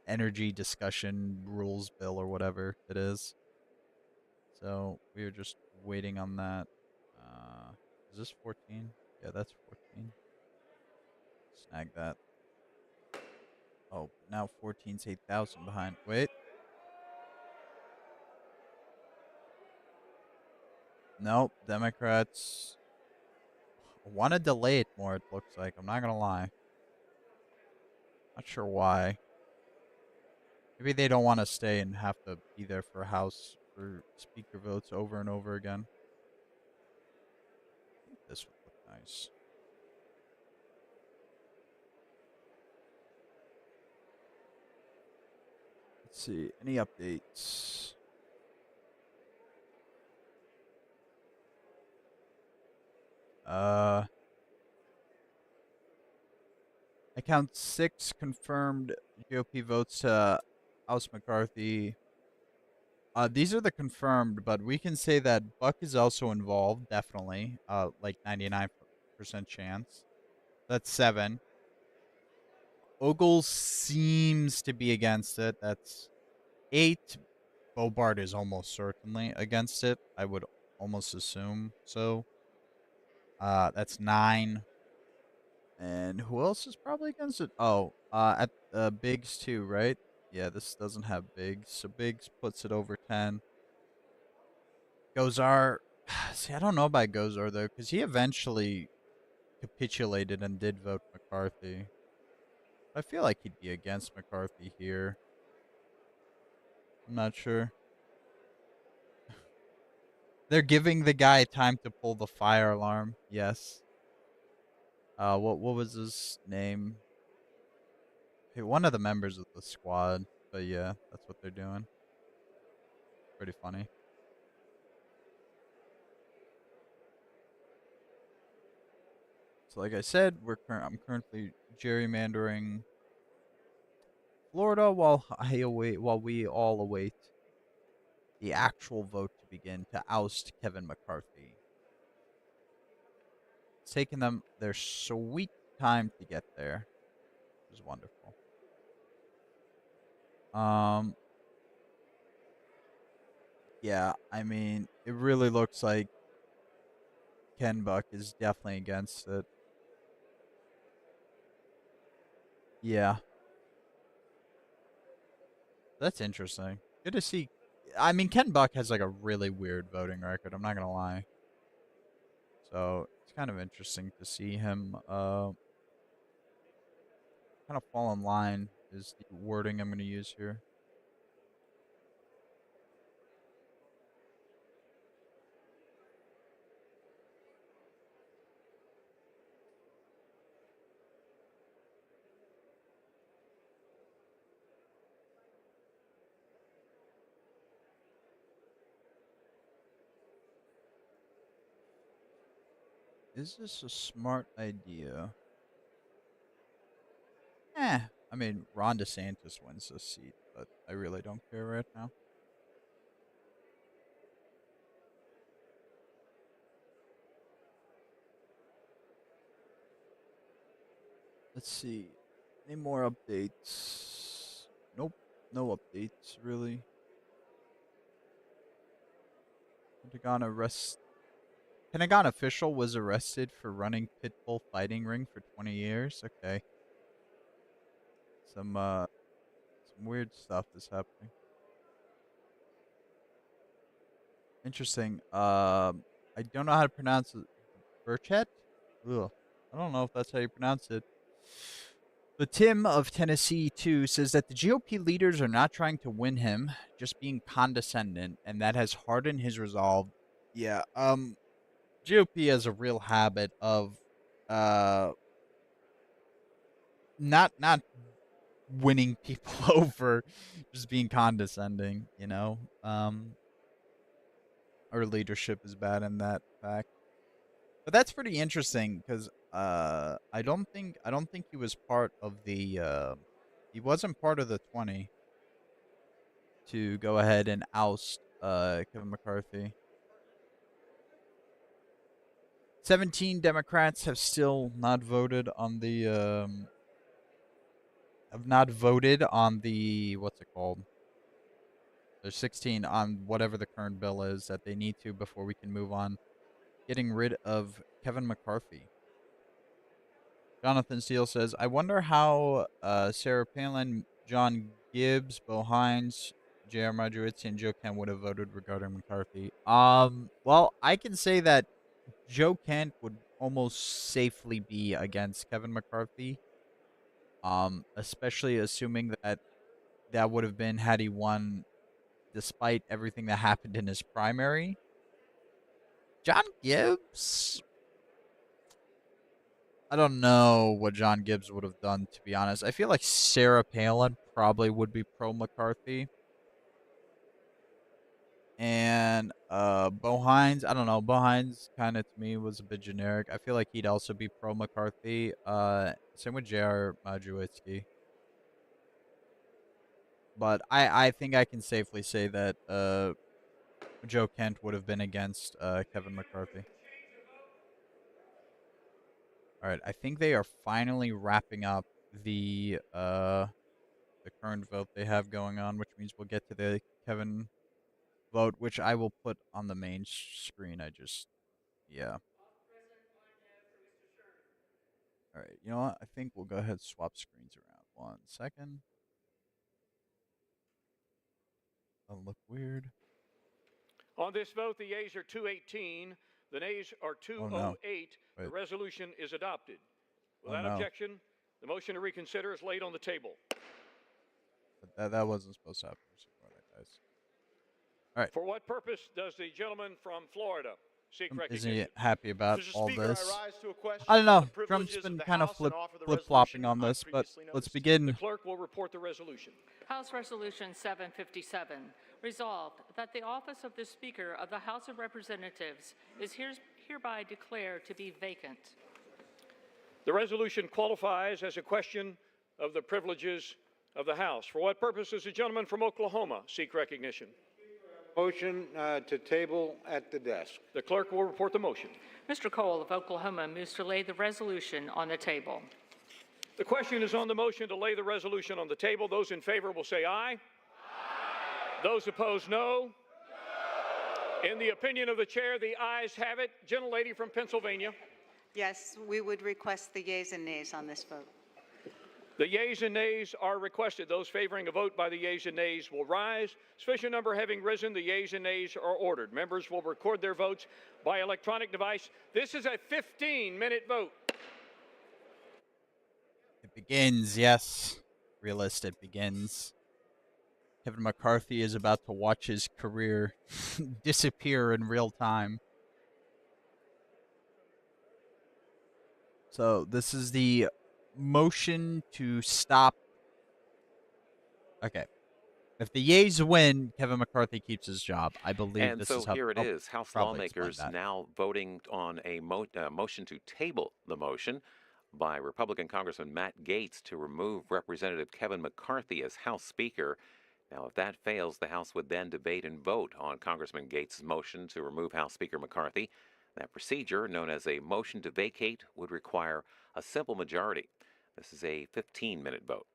energy discussion rules bill or whatever it is. So we are just waiting on that. Is this 14? Yeah, that's 14. Snag that. Oh, now 14's 8,000 behind. Wait. Nope. Democrats want to delay it more, it looks like. I'm not going to lie. Not sure why. Maybe they don't want to stay and have to be there for House for speaker votes over and over again. I think this would look nice. Let's see. Any updates? I count 6 confirmed GOP votes to House McCarthy. These are the confirmed, but we can say that Buck is also involved, definitely. Like 99% chance. That's 7. Ogle seems to be against it. That's 8. Bobart is almost certainly against it. I would almost assume so. That's 9. And who else is probably against it? Oh, at Biggs too, right? Yeah, this doesn't have Biggs, so Biggs puts it over 10. Gozar, see, I don't know about Gozar though, because he eventually capitulated and did vote McCarthy. I feel like he'd be against McCarthy here. I'm not sure. They're giving the guy time to pull the fire alarm. Yes. What was his name? Hey, one of the members of the squad. But yeah, that's what they're doing. Pretty funny. So like I said, I'm currently gerrymandering Florida while we all await the actual vote to begin to oust Kevin McCarthy. It's taken them their sweet time to get there. It was wonderful. Yeah, I mean, it really looks like Ken Buck is definitely against it. Yeah. That's interesting. Good to see. I mean, Ken Buck has like a really weird voting record. I'm not gonna lie. So it's kind of interesting to see him kind of fall in line is the wording I'm gonna use here. Is this a smart idea? I mean, Ron DeSantis wins this seat, but I really don't care right now. Let's see. Any more updates? Nope. No updates, really. Pentagon official was arrested for running pit bull fighting ring for 20 years. Okay. Some weird stuff is happening. Interesting. I don't know how to pronounce it. Burchett? Ugh. I don't know if that's how you pronounce it. The Tim of Tennessee, too, says that the GOP leaders are not trying to win him, just being condescending, and that has hardened his resolve. Yeah, GOP has a real habit of uh not winning people over, just being condescending, you know. Our leadership is bad in that fact. But that's pretty interesting because I don't think he was part of the he wasn't part of the 20 to go ahead and oust Kevin McCarthy. 17 Democrats have still not voted on the what's it called? There's 16 on whatever the current bill is that they need to before we can move on getting rid of Kevin McCarthy. Jonathan Steele says, I wonder how Sarah Palin, John Gibbs, Bo Hines, J.R. Majuitz, and Joe Kent would have voted regarding McCarthy. Well, I can say that Joe Kent would almost safely be against Kevin McCarthy. Especially assuming that that would have been had he won despite everything that happened in his primary. John Gibbs, I don't know what John Gibbs would have done, to be honest. I feel like Sarah Palin probably would be pro McCarthy. And Bo Hines, I don't know. Bo Hines kind of to me was a bit generic. I feel like he'd also be pro McCarthy. Same with J.R. Majuitsky. But I think I can safely say that Joe Kent would have been against Kevin McCarthy. All right, I think they are finally wrapping up the current vote they have going on, which means we'll get to the Kevin vote, which I will put on the main screen. Yeah. All right, you know what? I think we'll go ahead and swap screens around. 1 second. That'll look weird. On this vote, the yeas are 218, the nays are 208. no. The resolution is adopted. Oh, Without no. objection, the motion to reconsider is laid on the table. But that wasn't supposed to happen. Guys. All right. For what purpose does the gentleman from Florida seek Isn't recognition? he happy about Mr. all Speaker, this? I rise to a question I don't know. on the Trump's privileges been of the kind of House and offer the flip-flopping resolution on I this, but previously let's noticed. begin. The clerk will report the resolution. House Resolution 757, resolved that the office of the Speaker of the House of Representatives is hereby declared to be vacant. The resolution qualifies as a question of the privileges of the House. For what purpose does the gentleman from Oklahoma seek recognition? Motion to table at the desk. The clerk will report the motion. Mr. Cole of Oklahoma moves to lay the resolution on the table. The question is on the motion to lay the resolution on the table. Those in favor will say aye. Aye. Those opposed, no. No. In the opinion of the chair, the ayes have it. Gentlelady from Pennsylvania. Yes, we would request the yeas and nays on this vote. The yeas and nays are requested. Those favoring a vote by the yeas and nays will rise. Sufficient number having risen, the yeas and nays are ordered. Members will record their votes by electronic device. This is a 15-minute vote. It begins, yes. Realist, it begins. Kevin McCarthy is about to watch his career disappear in real time. So this is the motion to stop. Okay. If the yeas win, Kevin McCarthy keeps his job. I believe And this so is how. here it is. House probably explain lawmakers that. now voting on a motion to table the motion by Republican Congressman Matt Gaetz to remove Representative Kevin McCarthy as House Speaker. Now, if that fails, the House would then debate and vote on Congressman Gaetz' motion to remove House Speaker McCarthy. That procedure, known as a motion to vacate, would require a simple majority. This is a 15-minute vote.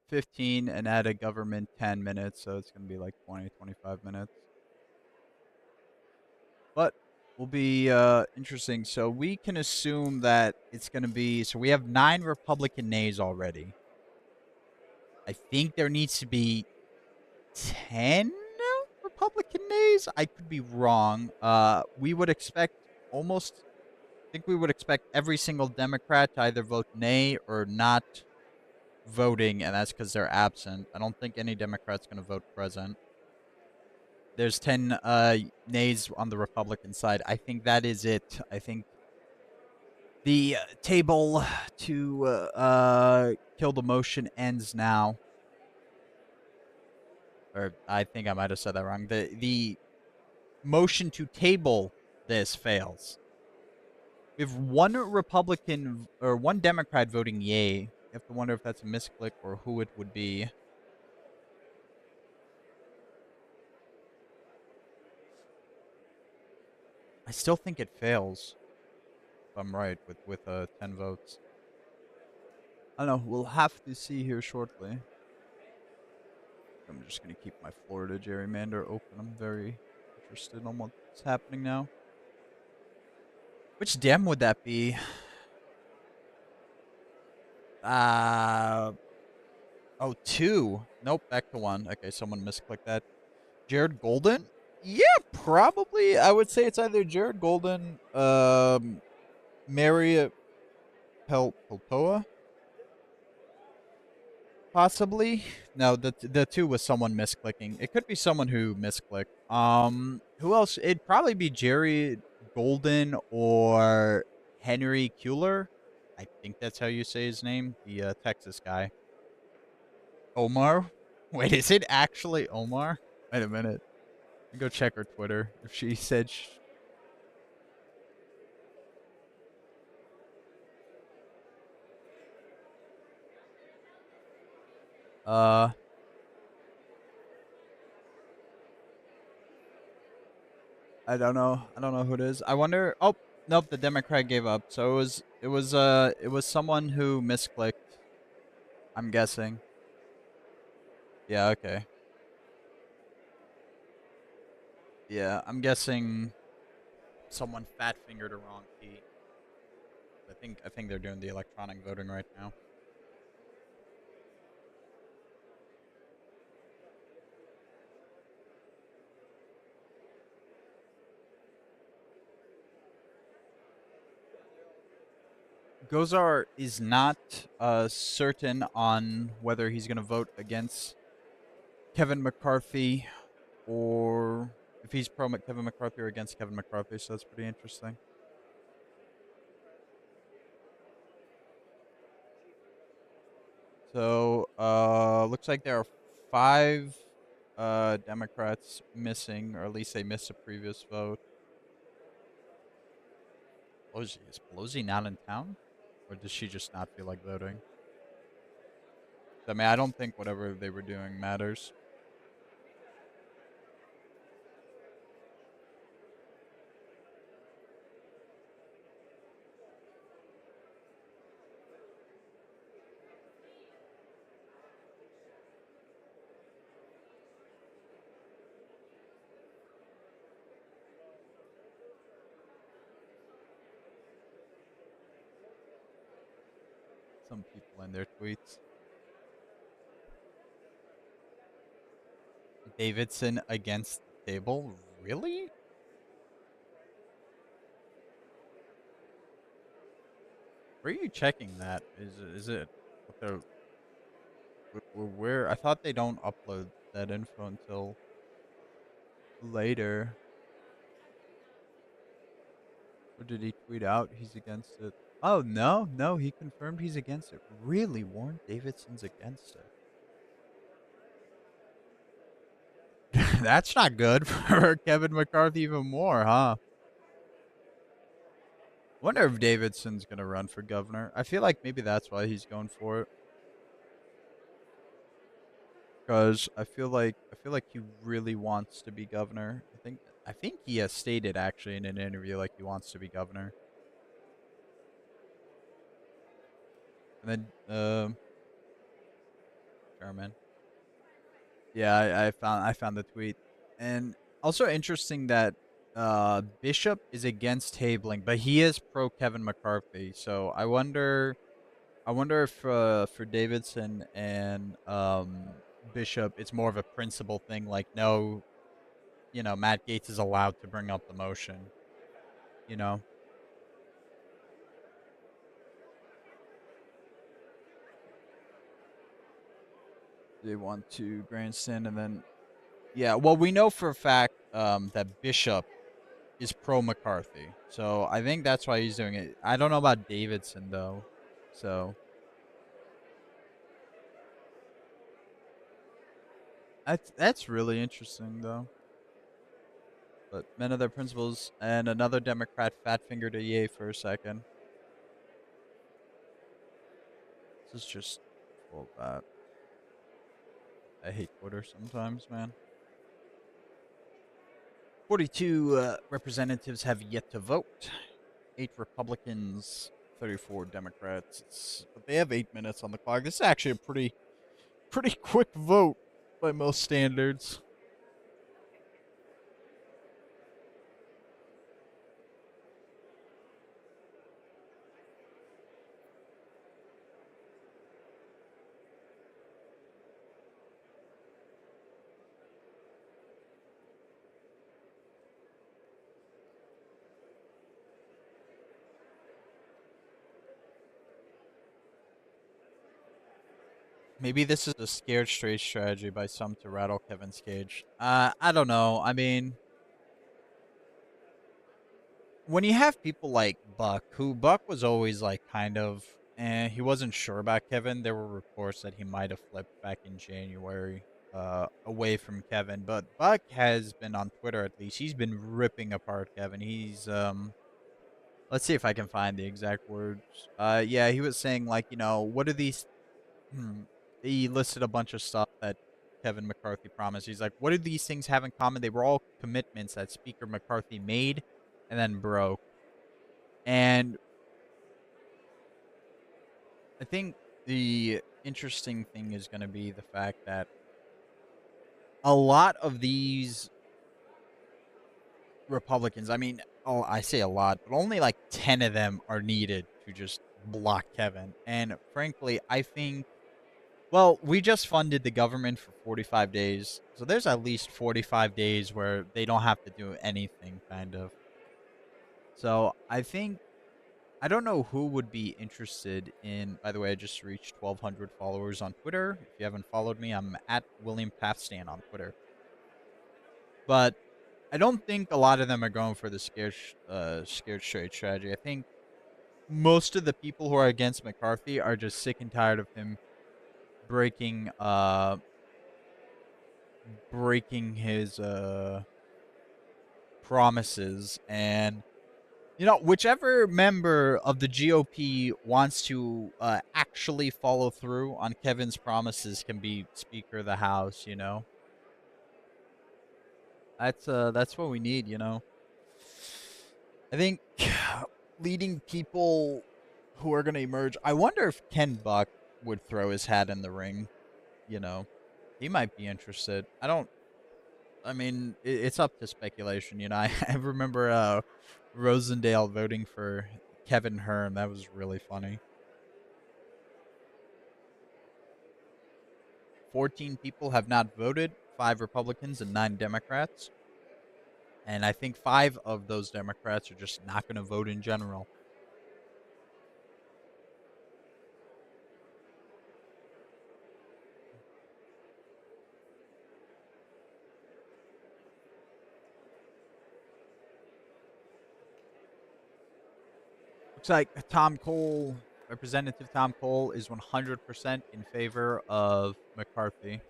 15 and add a government 10 minutes, so it's going to be like 20, 25 minutes. But will be interesting. So we can assume that it's going to be, so we have 9 Republican nays already. I think there needs to be 10 Republican nays. I could be wrong. We would expect almost think we would expect every single Democrat to either vote nay or not voting, and that's because they're absent. I don't think any Democrat's going to vote present. There's 10 nays on the Republican side. I think that is it. I think the table to kill the motion ends now. Or I think I might have said that wrong. The motion to table this fails. We have one Republican or one Democrat voting yay. You have to wonder if that's a misclick or who it would be. I still think it fails. If I'm right with 10 votes. I don't know. We'll have to see here shortly. I'm just gonna keep my Florida gerrymander open. I'm very interested on what's happening now. Which Dem would that be? Oh, 2. Nope, back to 1. Okay, someone misclicked that. Jared Golden? Yeah, probably. I would say it's either Jared Golden, Mary Peltoa, possibly. No, the 2 was someone misclicking. It could be someone who misclicked. Who else? It'd probably be Jerry Golden or Henry Kuehler. I think that's how you say his name. The Texas guy. Omar? Wait, is it actually Omar? Wait a minute. Go check her Twitter. If she said uh I don't know. I don't know who it is. I wonder. Oh, nope, the Democrat gave up. So it was someone who misclicked, I'm guessing. Yeah, okay. Yeah, I'm guessing someone fat fingered a wrong key. I think they're doing the electronic voting right now. Gozar is not certain on whether he's going to vote against Kevin McCarthy or if he's pro Kevin McCarthy or against Kevin McCarthy, so that's pretty interesting. So, looks like there are 5 Democrats missing, or at least they missed a previous vote. Is Pelosi not in town? Or does she just not feel like voting? I mean, I don't think whatever they were doing matters. Some people in their tweets. Davidson against the table? Really? Where are you checking that? Is it what they're where? I thought they don't upload that info until later. Or did he tweet out he's against it? Oh, no, he confirmed he's against it. Really, Warren Davidson's against it. That's not good for Kevin McCarthy even more, huh? Wonder if Davidson's gonna run for governor. I feel like maybe that's why he's going for it. Because I feel like he really wants to be governor. I think he has stated actually in an interview like he wants to be governor. And then Chairman. Yeah, I found the tweet. And also interesting that Bishop is against tabling, but he is pro Kevin McCarthy. So I wonder if for Davidson and Bishop it's more of a principle thing, like no, Matt Gaetz is allowed to bring up the motion, you know. they want to grandstand, and then yeah. Well, we know for a fact that Bishop is pro McCarthy, so I think that's why he's doing it. I don't know about Davidson though, so that's really interesting though. But men of their principles, and another Democrat fat fingered a yay for a second. This is just full of that. I hate Twitter sometimes, man. 42 representatives have yet to vote. 8 Republicans, 34 Democrats. But they have 8 minutes on the clock. This is actually a pretty quick vote by most standards. Maybe this is a scared straight strategy by some to rattle Kevin's cage. I don't know. I mean, when you have people like Buck, who Buck was always like kind of, he wasn't sure about Kevin. There were reports that he might have flipped back in January, away from Kevin. But Buck has been on Twitter at least. He's been ripping apart Kevin. He's let's see if I can find the exact words. Yeah, he was saying like, what are these? He listed a bunch of stuff that Kevin McCarthy promised. He's like, what do these things have in common? They were all commitments that Speaker McCarthy made and then broke. And I think the interesting thing is going to be the fact that a lot of these Republicans, I mean, oh, I say a lot, but only like 10 of them are needed to just block Kevin. And frankly, I think, well, we just funded the government for 45 days. So there's at least 45 days where they don't have to do anything, kind of. So I think I don't know who would be interested in. By the way, I just reached 1,200 followers on Twitter. If you haven't followed me, I'm at William Pathstan on Twitter. But I don't think a lot of them are going for the scared straight strategy. I think most of the people who are against McCarthy are just sick and tired of him breaking his promises, and whichever member of the GOP wants to actually follow through on Kevin's promises can be Speaker of the House. That's what we need. I think leading people who are going to emerge. I wonder if Ken Buck would throw his hat in the ring. He might be interested. I mean, it's up to speculation. I remember Rosendale voting for Kevin Hearn. That was really funny. 14 people have not voted, 5 Republicans and 9 Democrats. And I think 5 of those Democrats are just not going to vote in general. Looks like Representative Tom Cole is 100% in favor of McCarthy.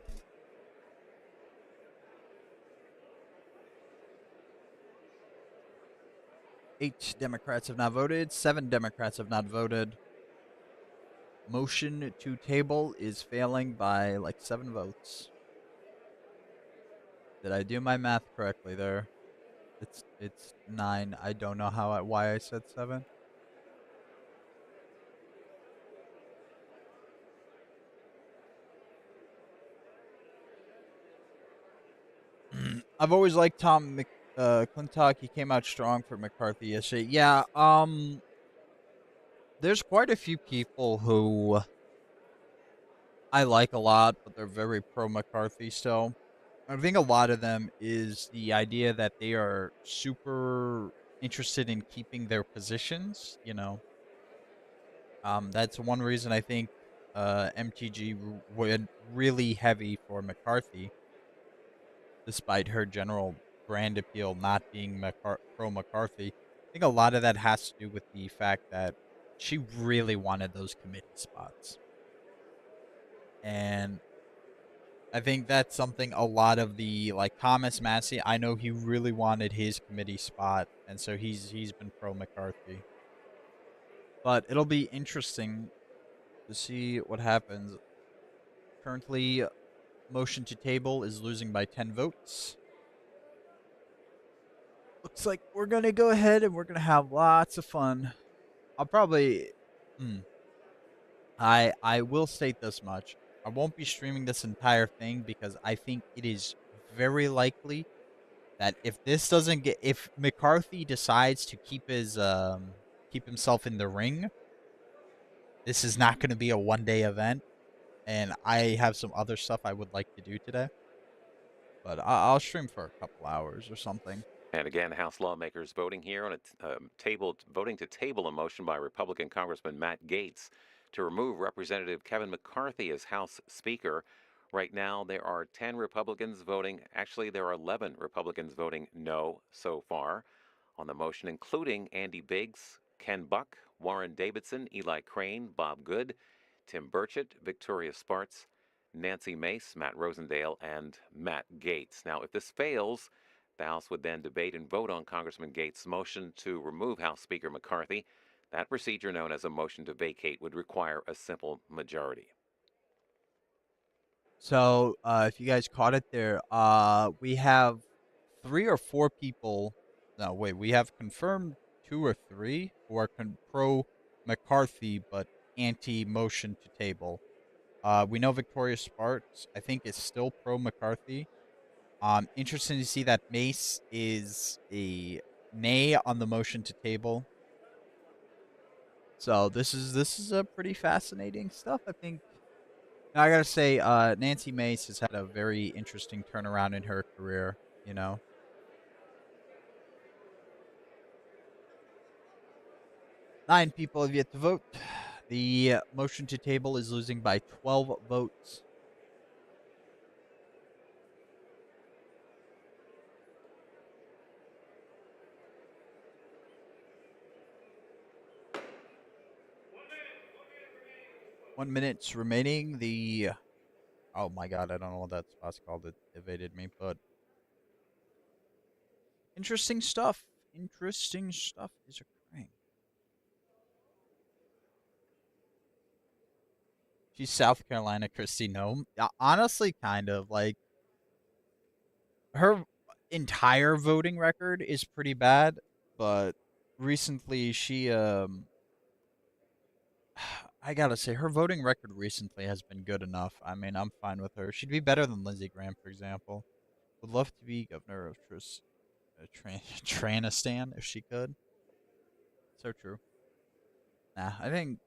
Eight Democrats have not voted. 7 Democrats have not voted. Motion to table is failing by like 7 votes. Did I do my math correctly there? It's 9. I don't know why I said 7. I've always liked Tom McClintock. He came out strong for McCarthy yesterday. Yeah, there's quite a few people who I like a lot, but they're very pro McCarthy still. I think a lot of them is the idea that they are super interested in keeping their positions. That's one reason I think MTG went really heavy for McCarthy, despite her general brand appeal not being pro McCarthy. I think a lot of that has to do with the fact that she really wanted those committee spots. And I think that's something a lot of the, like, Thomas Massey, I know he really wanted his committee spot, and so he's been pro McCarthy. But it'll be interesting to see what happens. Currently, motion to table is losing by 10 votes. Looks like we're going to go ahead and we're going to have lots of fun. I'll probably... I will state this much. I won't be streaming this entire thing because I think it is very likely that if McCarthy decides to keep himself in the ring, this is not going to be a one-day event, and I have some other stuff I would like to do today. But I'll stream for a couple hours or something. And again, House lawmakers voting here on voting to table a motion by Republican Congressman Matt Gaetz to remove Representative Kevin McCarthy as House Speaker. Right now, there are 10 Republicans voting. Actually, there are 11 Republicans voting no so far on the motion, including Andy Biggs, Ken Buck, Warren Davidson, Eli Crane, Bob Good, Tim Burchett, Victoria Spartz, Nancy Mace, Matt Rosendale, and Matt Gaetz. Now, if this fails, the House would then debate and vote on Congressman Gaetz' motion to remove House Speaker McCarthy. That procedure, known as a motion to vacate, would require a simple majority. So, if you guys caught it there, we have 3 or 4 people. No, wait, we have confirmed 2 or 3 who are pro McCarthy but anti motion to table. We know Victoria Sparks, I think, is still pro McCarthy. Interesting to see that Mace is a nay on the motion to table. So this is a pretty fascinating stuff, I think. Now, I gotta say, Nancy Mace has had a very interesting turnaround in her career, you know. 9 people have yet to vote. The motion to table is losing by 12 votes. One minute's remaining. Oh my god, I don't know what that spot's called. It evaded me, but interesting stuff. Interesting stuff is occurring. She's South Carolina Kristi Noem. Honestly, kind of. Like, her entire voting record is pretty bad, but recently she I gotta say, her voting record recently has been good enough. I mean, I'm fine with her. She'd be better than Lindsey Graham, for example. Would love to be governor of Tranistan if she could. So true. Nah, I think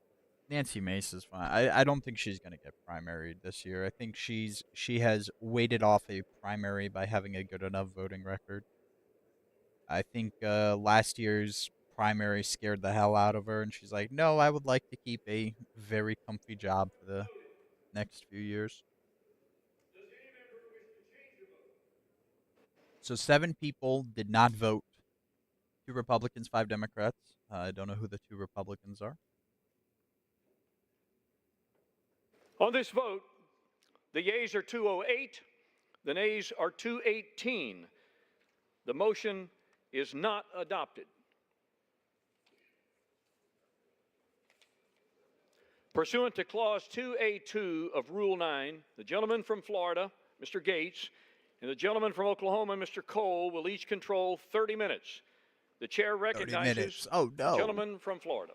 Nancy Mace is fine. I don't think she's gonna get primaried this year. I think she has waited off a primary by having a good enough voting record. I think last year's primary scared the hell out of her, and she's like, no, I would like to keep a very comfy job for the next few years. So 7 people did not vote. 2 Republicans, 5 Democrats. I don't know who the 2 Republicans are. On this vote, the yeas are 208, the nays are 218. The motion is not adopted. Pursuant to Clause 2A2 of Rule 9, the gentleman from Florida, Mr. Gaetz, and the gentleman from Oklahoma, Mr. Cole, will each control 30 minutes. The chair recognizes the gentleman from Florida.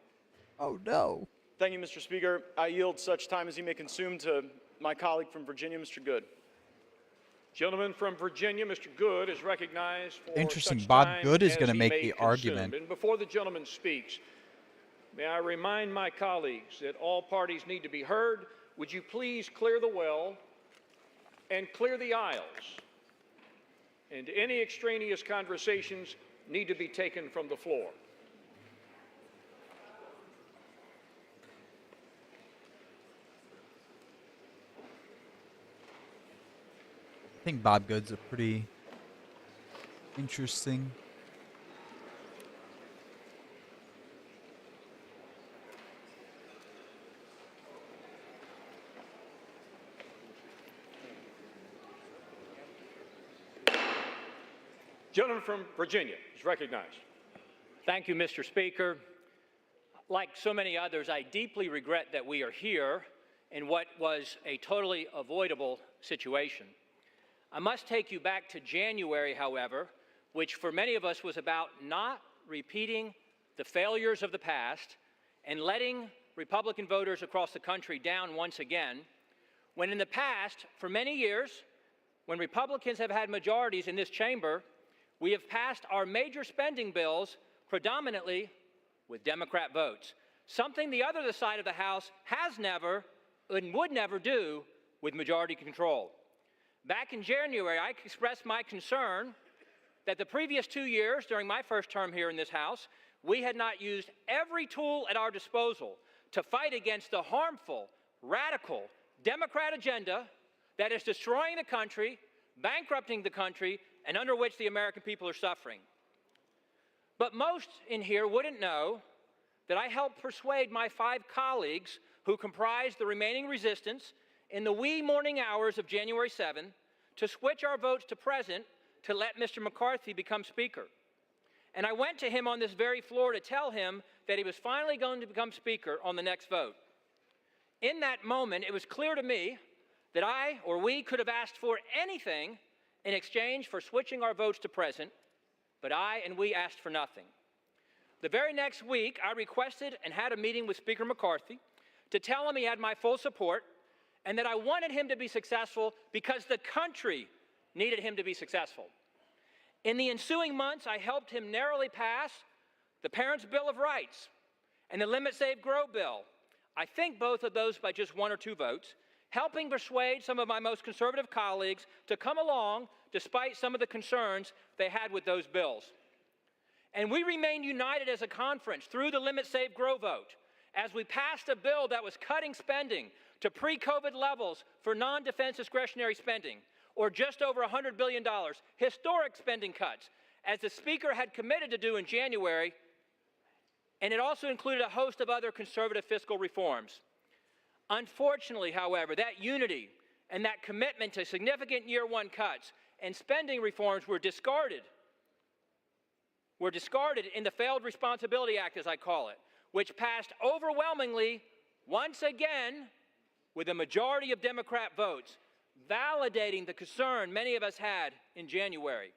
Oh, no. Thank you, Mr. Speaker. I yield such time as he may consume to my colleague from Virginia, Mr. Good. Gentleman from Virginia, Mr. Good, is recognized for interesting. Such Bob time Good is as going to he make may the consume. argument. And before the gentleman speaks, may I remind my colleagues that all parties need to be heard. Would you please clear the well and clear the aisles? And any extraneous conversations need to be taken from the floor. think Bob Good's a pretty interesting Gentleman from Virginia is recognized. Thank you, Mr. Speaker. Like so many others, I deeply regret that we are here in what was a totally avoidable situation. I must take you back to January, however, which for many of us was about not repeating the failures of the past and letting Republican voters across the country down once again, when in the past, for many years, when Republicans have had majorities in this chamber, we have passed our major spending bills predominantly with Democrat votes, something the other side of the House has never and would never do with majority control. Back in January, I expressed my concern that the previous 2 years, during my first term here in this House, we had not used every tool at our disposal to fight against the harmful, radical Democrat agenda that is destroying the country, bankrupting the country, and under which the American people are suffering. But most in here wouldn't know that I helped persuade my 5 colleagues who comprised the remaining resistance in the wee morning hours of January 7 to switch our votes to present to let Mr. McCarthy become Speaker. And I went to him on this very floor to tell him that he was finally going to become Speaker on the next vote. In that moment, it was clear to me that I or we could have asked for anything in exchange for switching our votes to present, but I and we asked for nothing. The very next week, I requested and had a meeting with Speaker McCarthy to tell him he had my full support and that I wanted him to be successful because the country needed him to be successful. In the ensuing months, I helped him narrowly pass the Parents' Bill of Rights and the Limit, Save, Grow bill. I think both of those by just 1 or 2 votes, helping persuade some of my most conservative colleagues to come along despite some of the concerns they had with those bills. And we remained united as a conference through the Limit, Save, Grow vote as we passed a bill that was cutting spending to pre-COVID levels for non-defense discretionary spending, or just over $100 billion, historic spending cuts, as the Speaker had committed to do in January, and it also included a host of other conservative fiscal reforms. Unfortunately, however, that unity and that commitment to significant year 1 cuts and spending reforms were discarded in the Failed Responsibility Act, as I call it, which passed overwhelmingly, once again, with a majority of Democrat votes, validating the concern many of us had in January.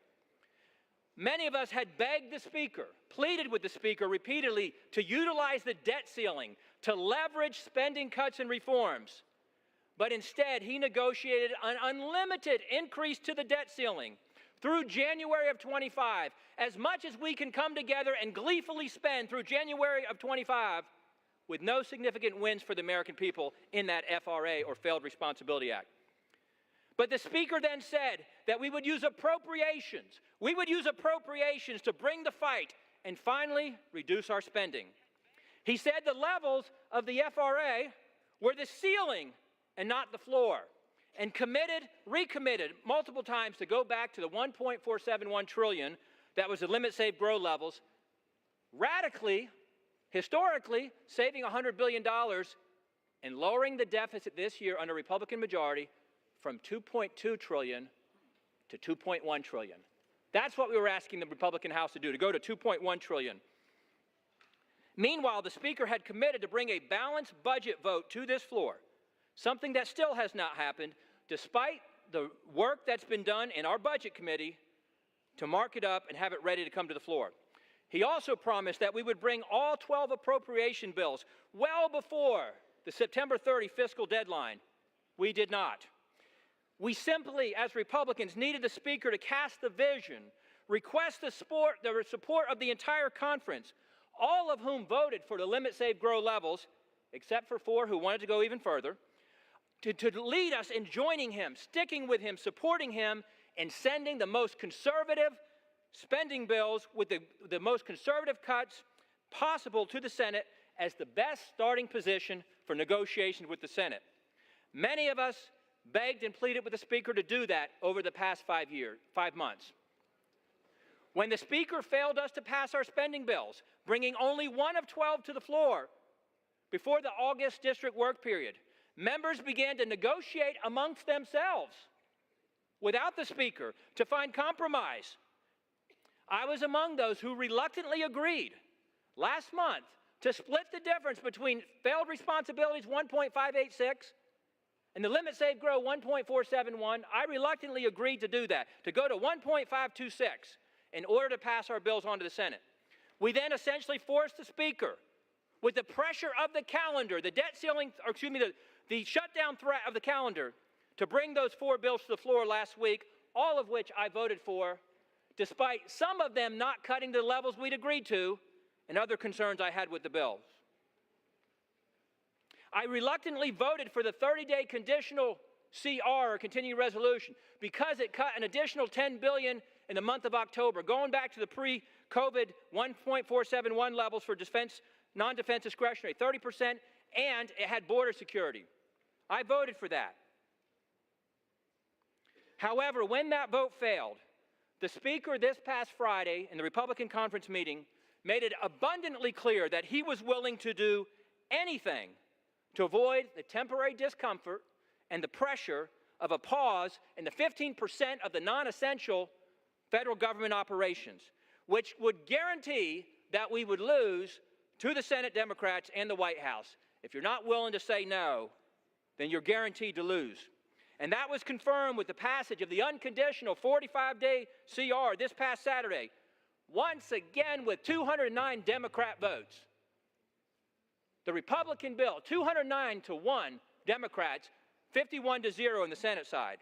Many of us had begged the Speaker, pleaded with the Speaker repeatedly to utilize the debt ceiling to leverage spending cuts and reforms. But instead, he negotiated an unlimited increase to the debt ceiling through January of 25, as much as we can come together and gleefully spend through January of 25, with no significant wins for the American people in that FRA, or Failed Responsibility Act. But the Speaker then said that we would use appropriations. We would use appropriations to bring the fight and finally reduce our spending. He said the levels of the FRA were the ceiling and not the floor, and recommitted multiple times to go back to the $1.471 trillion that was the Limit, Save, Grow levels, radically, historically, saving $100 billion and lowering the deficit this year under Republican majority from $2.2 trillion to $2.1 trillion. That's what we were asking the Republican House to do, to go to $2.1 trillion. Meanwhile, the Speaker had committed to bring a balanced budget vote to this floor, something that still has not happened, despite the work that's been done in our Budget Committee to mark it up and have it ready to come to the floor. He also promised that we would bring all 12 appropriation bills well before the September 30 fiscal deadline. We did not. We simply, as Republicans, needed the Speaker to cast the vision, request the support of the entire conference, all of whom voted for the Limit, Save, Grow levels, except for 4 who wanted to go even further, to lead us in joining him, sticking with him, supporting him, and sending the most conservative spending bills with the most conservative cuts possible to the Senate as the best starting position for negotiations with the Senate. Many of us begged and pleaded with the Speaker to do that over the past 5 months. When the Speaker failed us to pass our spending bills, bringing only one of 12 to the floor before the August district work period, members began to negotiate amongst themselves without the Speaker to find compromise. I was among those who reluctantly agreed last month to split the difference between failed responsibilities 1.586 and the limit save grow 1.471. I reluctantly agreed to do that, to go to 1.526 in order to pass our bills on to the Senate. We then essentially forced the Speaker, with the pressure of the calendar, the debt ceiling, or excuse me, the shutdown threat of the calendar, to bring those 4 bills to the floor last week, all of which I voted for, despite some of them not cutting to the levels we'd agreed to and other concerns I had with the bills. I reluctantly voted for the 30-day conditional CR, or continuing resolution, because it cut an additional $10 billion in the month of October, going back to the pre-COVID 1.471 levels for defense, non-defense discretionary, 30%, and it had border security. I voted for that. However, when that vote failed, the Speaker this past Friday in the Republican conference meeting made it abundantly clear that he was willing to do anything to avoid the temporary discomfort and the pressure of a pause in the 15% of the non-essential federal government operations, which would guarantee that we would lose to the Senate Democrats and the White House. If you're not willing to say no, then you're guaranteed to lose. And that was confirmed with the passage of the unconditional 45-day CR this past Saturday, once again with 209 Democrat votes. The Republican bill, 209 to 1 Democrats, 51 to 0 on the Senate side.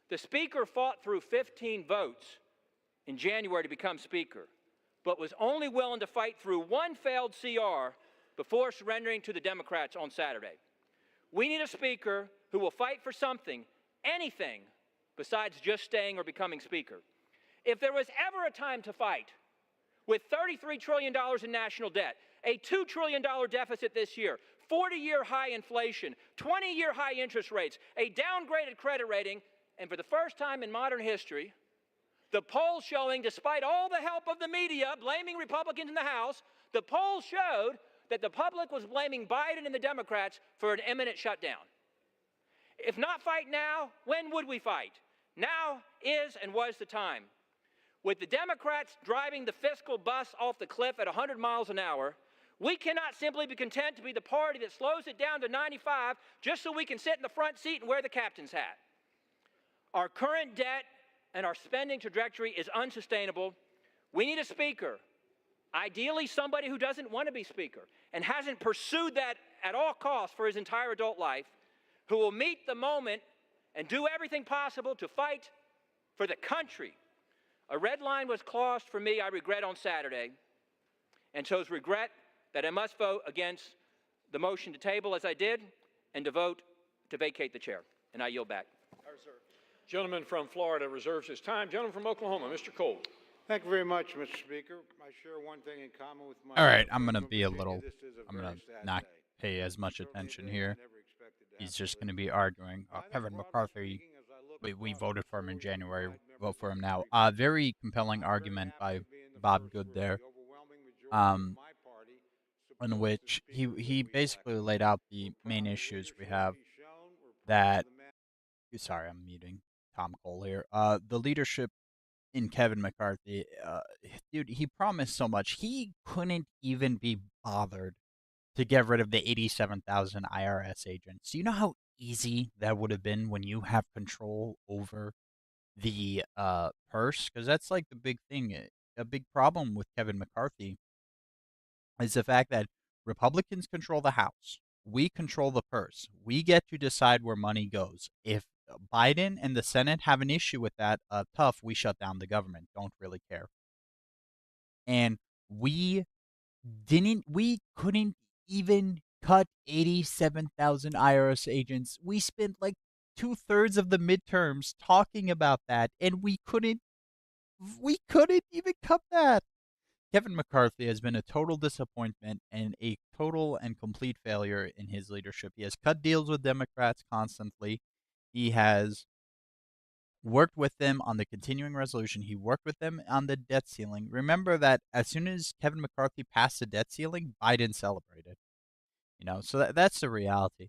The Speaker fought through 15 votes in January to become Speaker, but was only willing to fight through one failed CR before surrendering to the Democrats on Saturday. We need a Speaker who will fight for something, anything, besides just staying or becoming Speaker. If there was ever a time to fight, with $33 trillion in national debt, a $2 trillion deficit this year, 40-year high inflation, 20-year high interest rates, a downgraded credit rating, and for the first time in modern history, the polls showing, despite all the help of the media blaming Republicans in the House, the polls showed that the public was blaming Biden and the Democrats for an imminent shutdown. If not fight now, when would we fight? Now is and was the time. With the Democrats driving the fiscal bus off the cliff at 100 miles an hour, we cannot simply be content to be the party that slows it down to 95 just so we can sit in the front seat and wear the captain's hat. Our current debt and our spending trajectory is unsustainable. We need a Speaker, ideally somebody who doesn't want to be Speaker and hasn't pursued that at all costs for his entire adult life, who will meet the moment and do everything possible to fight for the country. A red line was crossed for me, I regret, on Saturday, and chose regret that I must vote against the motion to table as I did and to vote to vacate the chair. And I yield back. Gentleman from Florida reserves his time. Gentleman from Oklahoma, Mr. Cole. Thank you very much, Mr. Speaker. I share one thing in common with my... All right, I'm going to be a little, I'm going to not pay as much attention here. He's just going to be arguing. Kevin McCarthy, we voted for him in January, vote for him now. Very compelling argument by Bob Good there, in which he basically laid out the main issues we have that, sorry, I'm muting Tom Cole here. The leadership in Kevin McCarthy, dude, he promised so much. He couldn't even be bothered to get rid of the 87,000 IRS agents. Do you know how easy that would have been when you have control over the purse? Because that's like the big thing. A big problem with Kevin McCarthy is the fact that Republicans control the House. We control the purse. We get to decide where money goes. If Biden and the Senate have an issue with that, tough, we shut down the government. Don't really care. And we couldn't even cut 87,000 IRS agents. We spent like 2/3 of the midterms talking about that, and we couldn't even cut that. Kevin McCarthy has been a total disappointment and a total and complete failure in his leadership. He has cut deals with Democrats constantly. He has worked with them on the continuing resolution. He worked with them on the debt ceiling. Remember that as soon as Kevin McCarthy passed the debt ceiling, Biden celebrated. So that's the reality.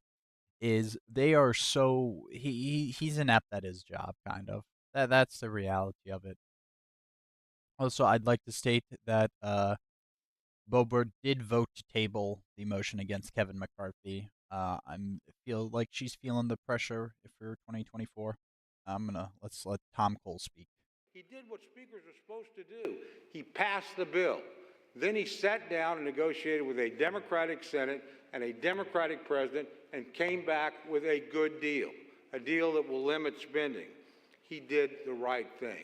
Is they are so he's inept at his job, kind of. That's the reality of it. Also, I'd like to state that Boebert did vote to table the motion against Kevin McCarthy. I feel like she's feeling the pressure for 2024. Let's let Tom Cole speak. He did what speakers are supposed to do. He passed the bill. Then he sat down and negotiated with a Democratic Senate and a Democratic president and came back with a good deal, a deal that will limit spending. He did the right thing.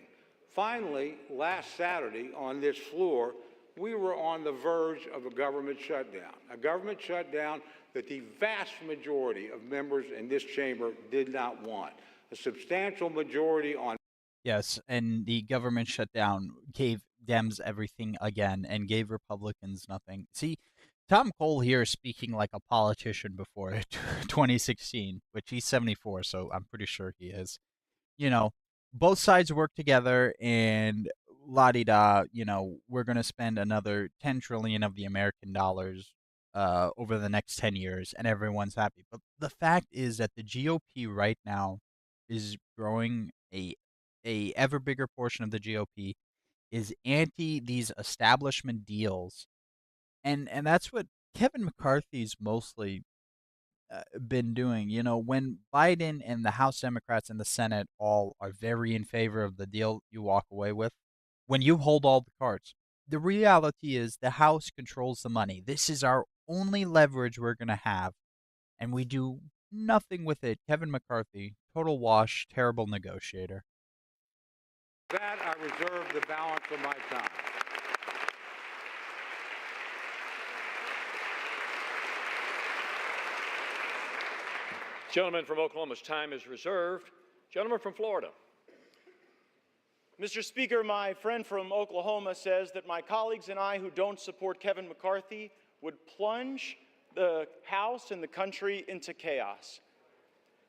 Finally, last Saturday on this floor, we were on the verge of a government shutdown that the vast majority of members in this chamber did not want. A substantial majority on. Yes, and the government shutdown gave Dems everything again and gave Republicans nothing. See, Tom Cole here is speaking like a politician before 2016, which he's 74, so I'm pretty sure he is. Both sides work together and la-di-da, we're going to spend another 10 trillion of the American dollars over the next 10 years and everyone's happy. But the fact is that the GOP right now is growing a ever bigger portion of the GOP is anti these establishment deals. And that's what Kevin McCarthy's mostly been doing. When Biden and the House Democrats and the Senate all are very in favor of the deal you walk away with, when you hold all the cards, the reality is the House controls the money. This is our only leverage we're going to have, and we do nothing with it. Kevin McCarthy, total wash, terrible negotiator. That I reserve the balance of my time. Gentleman from Oklahoma's time is reserved. Gentleman from Florida. Mr. Speaker, my friend from Oklahoma says that my colleagues and I who don't support Kevin McCarthy would plunge the House and the country into chaos.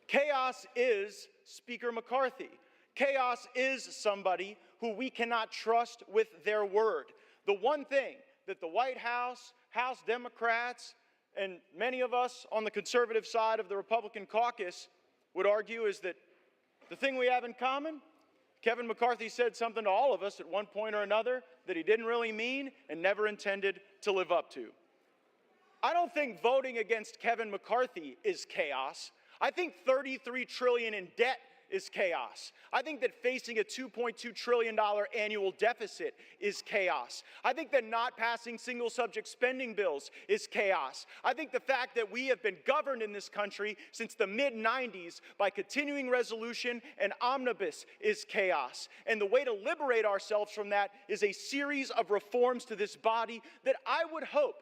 Chaos is Speaker McCarthy. Chaos is somebody who we cannot trust with their word. The one thing that the White House, House Democrats, and many of us on the conservative side of the Republican caucus would argue is that the thing we have in common, Kevin McCarthy said something to all of us at one point or another that he didn't really mean and never intended to live up to. I don't think voting against Kevin McCarthy is chaos. I think $33 trillion in debt is chaos. I think that facing a $2.2 trillion annual deficit is chaos. I think that not passing single subject spending bills is chaos. I think the fact that we have been governed in this country since the mid-90s by continuing resolution and omnibus is chaos. And the way to liberate ourselves from that is a series of reforms to this body that I would hope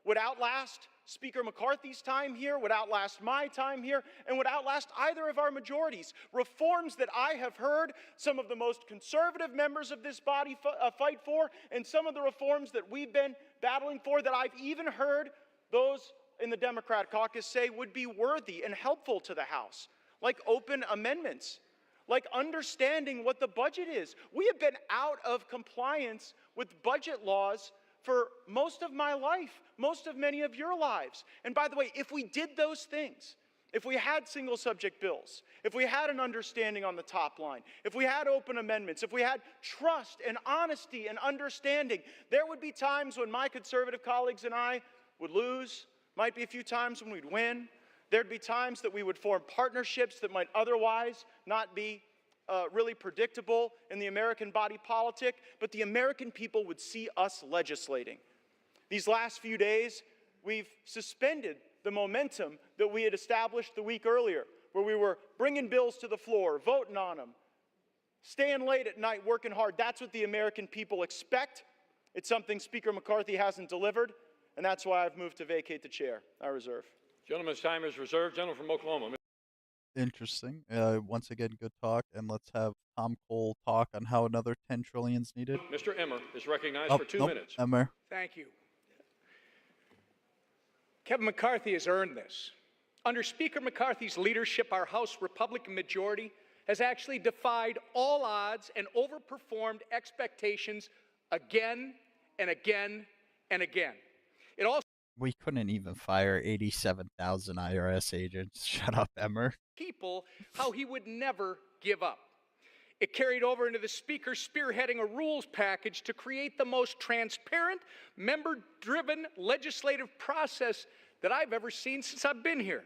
would outlast Speaker McCarthy's time here, would outlast my time here, and would outlast either of our majorities. Reforms that I have heard some of the most conservative members of this body fight for, and some of the reforms that we've been battling for that I've even heard those in the Democrat caucus say would be worthy and helpful to the House, like open amendments, like understanding what the budget is. We have been out of compliance with budget laws for most of my life, most of many of your lives. And by the way, if we did those things, if we had single subject bills, if we had an understanding on the top line, if we had open amendments, if we had trust and honesty and understanding, there would be times when my conservative colleagues and I would lose, might be a few times when we'd win. There'd be times that we would form partnerships that might otherwise not be really predictable in the American body politic, but the American people would see us legislating. These last few days, we've suspended the momentum that we had established the week earlier, where we were bringing bills to the floor, voting on them, staying late at night, working hard. That's what the American people expect. It's something Speaker McCarthy hasn't delivered, and that's why I've moved to vacate the chair. I reserve. Gentleman's time is reserved. Gentleman from Oklahoma. Interesting. Once again, good talk, and let's have Tom Cole talk on how another 10 trillion is needed. Mr. Emmer is recognized for 2 minutes. Emmer. Thank you. Kevin McCarthy has earned this. Under Speaker McCarthy's leadership, our House Republican majority has actually defied all odds and overperformed expectations again and again and again. It also We couldn't even fire 87,000 IRS agents. Shut up, Emmer. people how he would never give up. It carried over into the Speaker spearheading a rules package to create the most transparent, member-driven legislative process that I've ever seen since I've been here.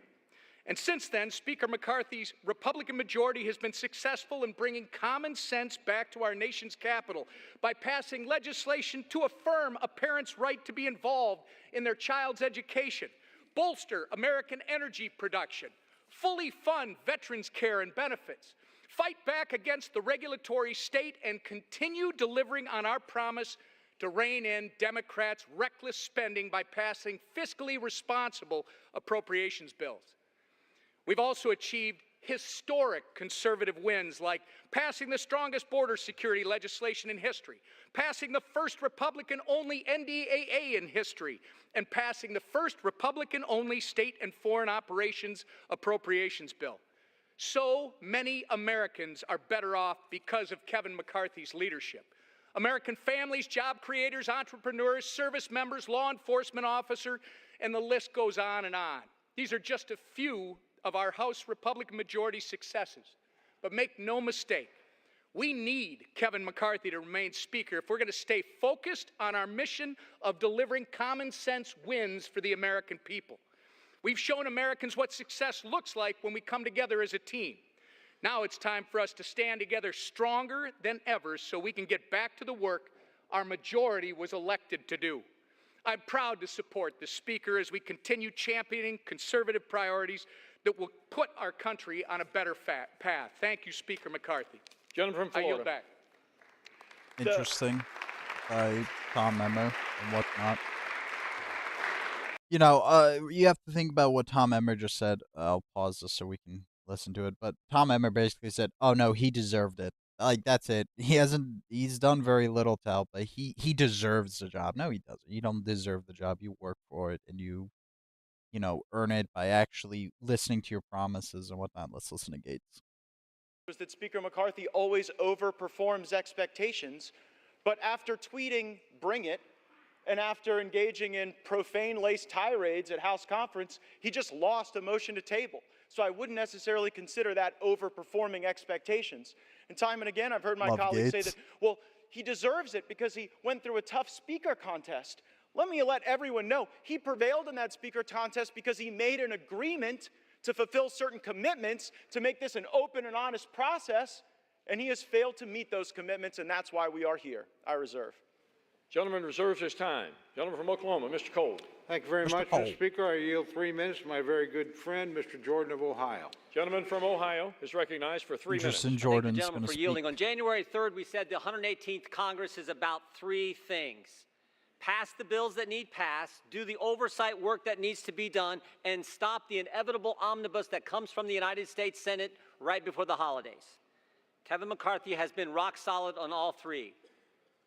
And since then, Speaker McCarthy's Republican majority has been successful in bringing common sense back to our nation's capital by passing legislation to affirm a parent's right to be involved in their child's education, bolster American energy production, fully fund veterans' care and benefits, fight back against the regulatory state, and continue delivering on our promise to rein in Democrats' reckless spending by passing fiscally responsible appropriations bills. We've also achieved historic conservative wins like passing the strongest border security legislation in history, passing the first Republican-only NDAA in history, and passing the first Republican-only state and foreign operations appropriations bill. So many Americans are better off because of Kevin McCarthy's leadership. American families, job creators, entrepreneurs, service members, law enforcement officers, and the list goes on and on. These are just a few of our House Republican majority successes. But make no mistake, we need Kevin McCarthy to remain Speaker if we're going to stay focused on our mission of delivering common sense wins for the American people. We've shown Americans what success looks like when we come together as a team. Now it's time for us to stand together stronger than ever so we can get back to the work our majority was elected to do. I'm proud to support the Speaker as we continue championing conservative priorities that will put our country on a better path. Thank you, Speaker McCarthy. Gentleman from Florida. I yield back. Interesting by Tom Emmer and whatnot. You know, you have to think about what Tom Emmer just said. I'll pause this so we can listen to it. But Tom Emmer basically said, "Oh no, he deserved it. Like that's it. He's done very little to help. But he deserves the job. No, he doesn't. You don't deserve the job. You work for it, and you earn it by actually listening to your promises and whatnot." Let's listen to Gaetz. That Speaker McCarthy always overperforms expectations, but after tweeting "bring it" and after engaging in profane-laced tirades at House conference, he just lost a motion to table. So I wouldn't necessarily consider that overperforming expectations. And time and again, I've heard my colleagues say that, well, he deserves it because he went through a tough speaker contest. Let me let everyone know, he prevailed in that speaker contest because he made an agreement to fulfill certain commitments to make this an open and honest process, and he has failed to meet those commitments, and that's why we are here. I reserve. Gentleman reserves his time. Gentleman from Oklahoma, Mr. Cole. Thank you very much, Mr. Speaker. I yield 3 minutes to my very good friend, Mr. Jordan of Ohio. Gentleman from Ohio is recognized for 3 minutes. Jordan's gentleman for yielding. On January 3rd, we said the 118th Congress is about 3 things. Pass the bills that need passed, do the oversight work that needs to be done, and stop the inevitable omnibus that comes from the United States Senate right before the holidays. Kevin McCarthy has been rock solid on all 3.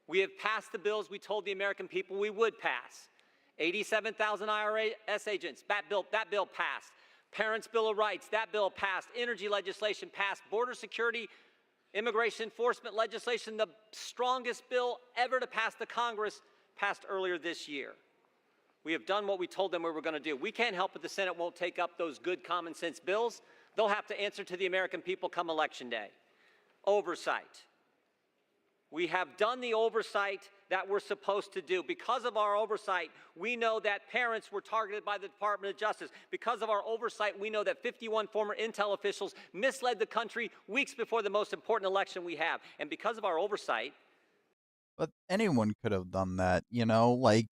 We have passed the bills we told the American people we would pass. 87,000 IRS agents, that bill passed. Parents' Bill of Rights, that bill passed. Energy legislation passed. Border security, immigration enforcement legislation, the strongest bill ever to pass the Congress, passed earlier this year. We have done what we told them we were going to do. We can't help it the Senate won't take up those good common sense bills. They'll have to answer to the American people come Election Day. Oversight. We have done the oversight that we're supposed to do. Because of our oversight, we know that parents were targeted by the Department of Justice. Because of our oversight, we know that 51 former intel officials misled the country weeks before the most important election we have. And because of our oversight... But anyone could have done that, like...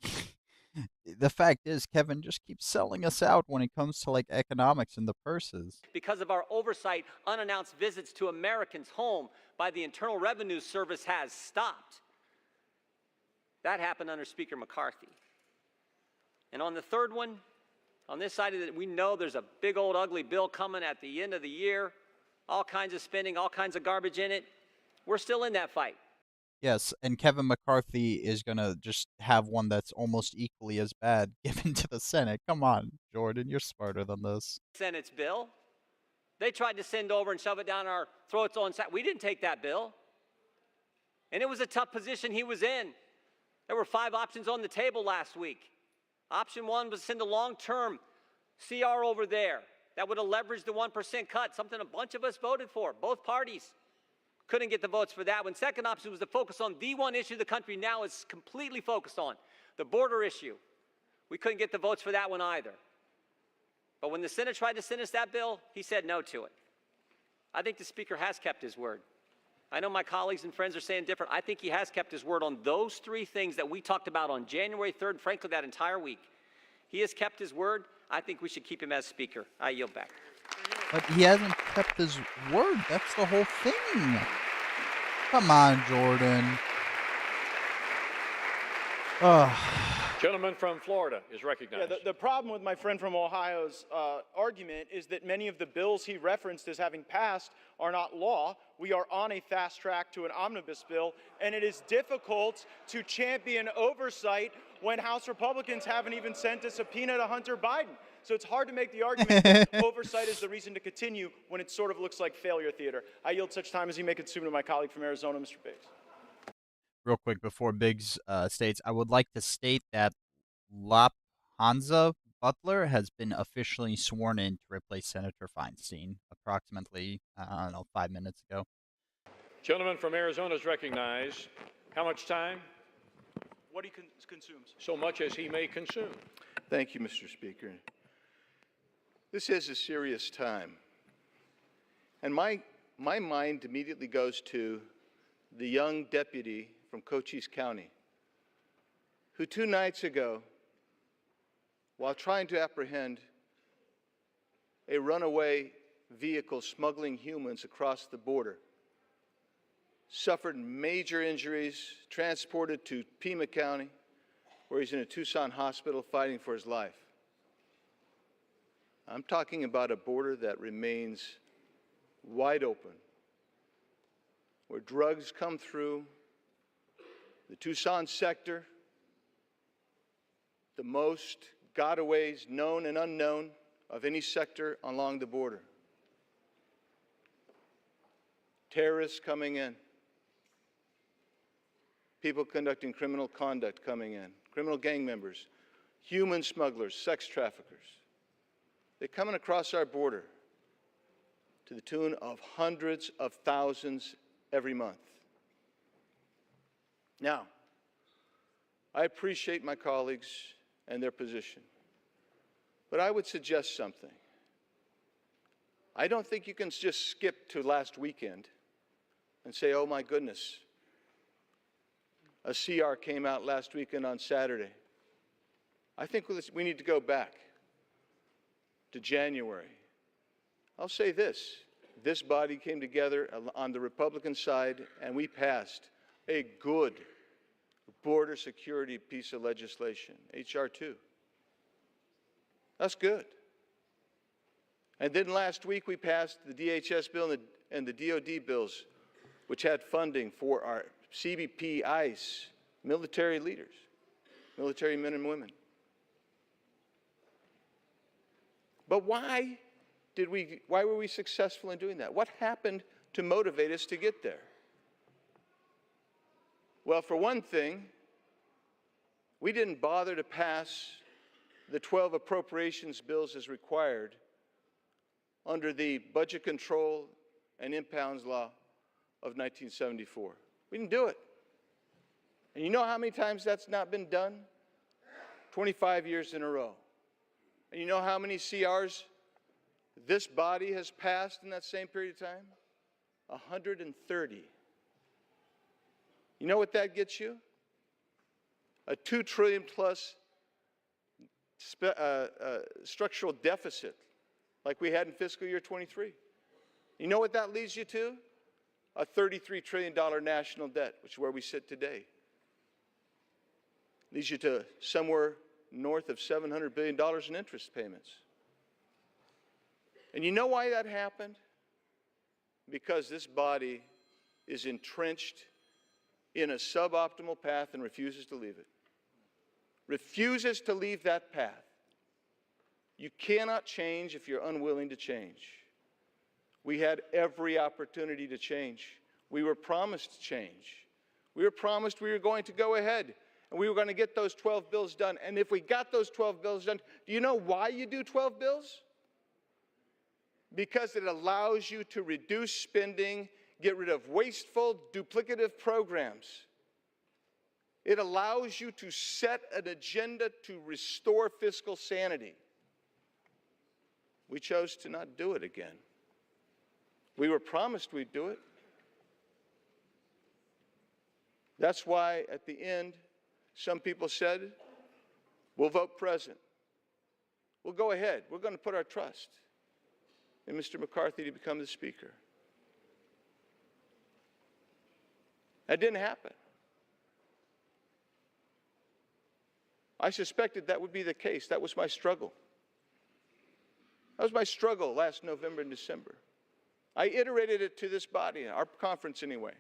The fact is, Kevin just keeps selling us out when it comes to, economics and the purses. Because of our oversight, unannounced visits to Americans' home by the Internal Revenue Service has stopped. That happened under Speaker McCarthy. And on the third one, on this side of it, we know there's a big old ugly bill coming at the end of the year, all kinds of spending, all kinds of garbage in it. We're still in that fight. Yes, and Kevin McCarthy is gonna just have one that's almost equally as bad given to the Senate. Come on, Jordan, you're smarter than this. Senate's bill. They tried to send over and shove it down our throats on Saturday. We didn't take that bill. And it was a tough position he was in. There were 5 options on the table last week. Option 1 was to send a long-term CR over there. That would have leveraged the 1% cut, something a bunch of us voted for, both parties. Couldn't get the votes for that one. Second option was to focus on the one issue the country now is completely focused on, the border issue. We couldn't get the votes for that one either. But when the Senate tried to send us that bill, he said no to it. I think the Speaker has kept his word. I know my colleagues and friends are saying different. I think he has kept his word on those 3 things that we talked about on January 3rd, and frankly, that entire week. He has kept his word. I think we should keep him as Speaker. I yield back. But he hasn't kept his word. That's the whole thing. Come on, Jordan. Ugh. Gentleman from Florida is recognized. Yeah, the problem with my friend from Ohio's argument is that many of the bills he referenced as having passed are not law. We are on a fast track to an omnibus bill, and it is difficult to champion oversight when House Republicans haven't even sent a subpoena to Hunter Biden. So it's hard to make the argument that oversight is the reason to continue when it sort of looks like failure theater. I yield such time as you may consume to my colleague from Arizona, Mr. Bates. Real quick before Biggs states, I would like to state that Hansa Butler has been officially sworn in to replace Senator Feinstein approximately, I don't know, 5 minutes ago. Gentleman from Arizona is recognized. How much time? What he consumes. So much as he may consume. Thank you, Mr. Speaker. This is a serious time. And my mind immediately goes to the young deputy from Cochise County who 2 nights ago, while trying to apprehend a runaway vehicle smuggling humans across the border, suffered major injuries, transported to Pima County, where he's in a Tucson hospital fighting for his life. I'm talking about a border that remains wide open, where drugs come through the Tucson sector, the most gotaways known and unknown of any sector along the border. Terrorists coming in, people conducting criminal conduct coming in, criminal gang members, human smugglers, sex traffickers. They're coming across our border to the tune of hundreds of thousands every month. Now, I appreciate my colleagues and their position, but I would suggest something. I don't think you can just skip to last weekend and say, oh my goodness, a CR came out last weekend on Saturday. I think we need to go back to January. I'll say this body came together on the Republican side and we passed a good border security piece of legislation, H.R. 2. That's good. And then last week we passed the DHS bill and the DOD bills, which had funding for our CBP, ICE, military leaders, military men and women. But why were we successful in doing that? What happened to motivate us to get there? Well, for one thing, we didn't bother to pass the 12 appropriations bills as required under the Budget Control and Impounds Law of 1974. We didn't do it. And you know how many times that's not been done? 25 years in a row. And you know how many CRs this body has passed in that same period of time? 130. You know what that gets you? A $2 trillion plus structural deficit like we had in fiscal year 23. You know what that leads you to? A $33 trillion national debt, which is where we sit today. Leads you to somewhere north of $700 billion in interest payments. And you know why that happened? Because this body is entrenched in a suboptimal path and refuses to leave it. Refuses to leave that path. You cannot change if you're unwilling to change. We had every opportunity to change. We were promised change. We were promised we were going to go ahead and we were going to get those 12 bills done. And if we got those 12 bills done, do you know why you do 12 bills? Because it allows you to reduce spending, get rid of wasteful, duplicative programs. It allows you to set an agenda to restore fiscal sanity. We chose to not do it again. We were promised we'd do it. That's why at the end, some people said, we'll vote present. We'll go ahead. We're going to put our trust in Mr. McCarthy to become the Speaker. That didn't happen. I suspected that would be the case. That was my struggle. That was my struggle last November and December. I iterated it to this body, our conference anyway.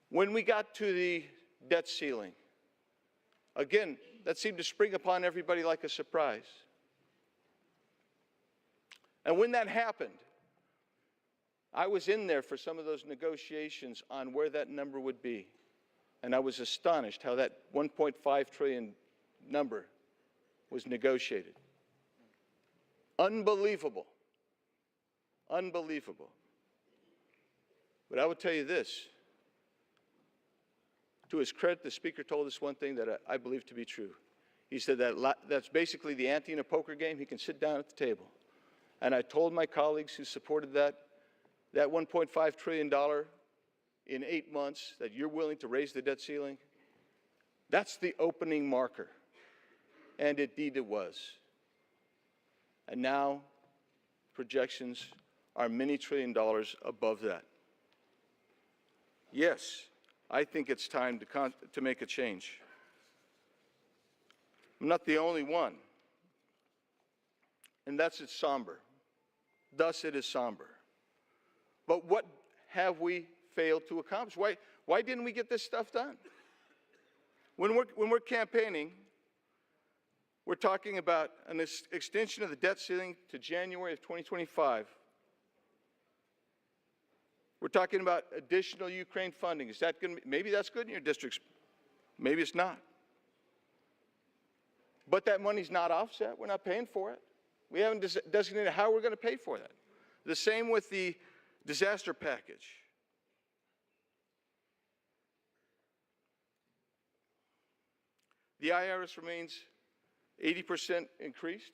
When we got to the debt ceiling, again, that seemed to spring upon everybody like a surprise. And when that happened, I was in there for some of those negotiations on where that number would be. And I was astonished how that 1.5 trillion number was negotiated. Unbelievable. Unbelievable. But I would tell you this. To his credit, the Speaker told us one thing that I believe to be true. He said that that's basically the ante in a poker game. He can sit down at the table. And I told my colleagues who supported that $1.5 trillion in 8 months, that you're willing to raise the debt ceiling, that's the opening marker. And indeed it was. And now projections are many $trillion above that. Yes, I think it's time to make a change. I'm not the only one. And that's it's somber. Thus it is somber. But what have we failed to accomplish? Why didn't we get this stuff done? When we're campaigning, we're talking about an extension of the debt ceiling to January of 2025. We're talking about additional Ukraine funding. Is that going to be, maybe that's good in your districts. Maybe it's not. But that money's not offset. We're not paying for it. We haven't designated how we're going to pay for that. The same with the disaster package. The IRS remains 80% increased.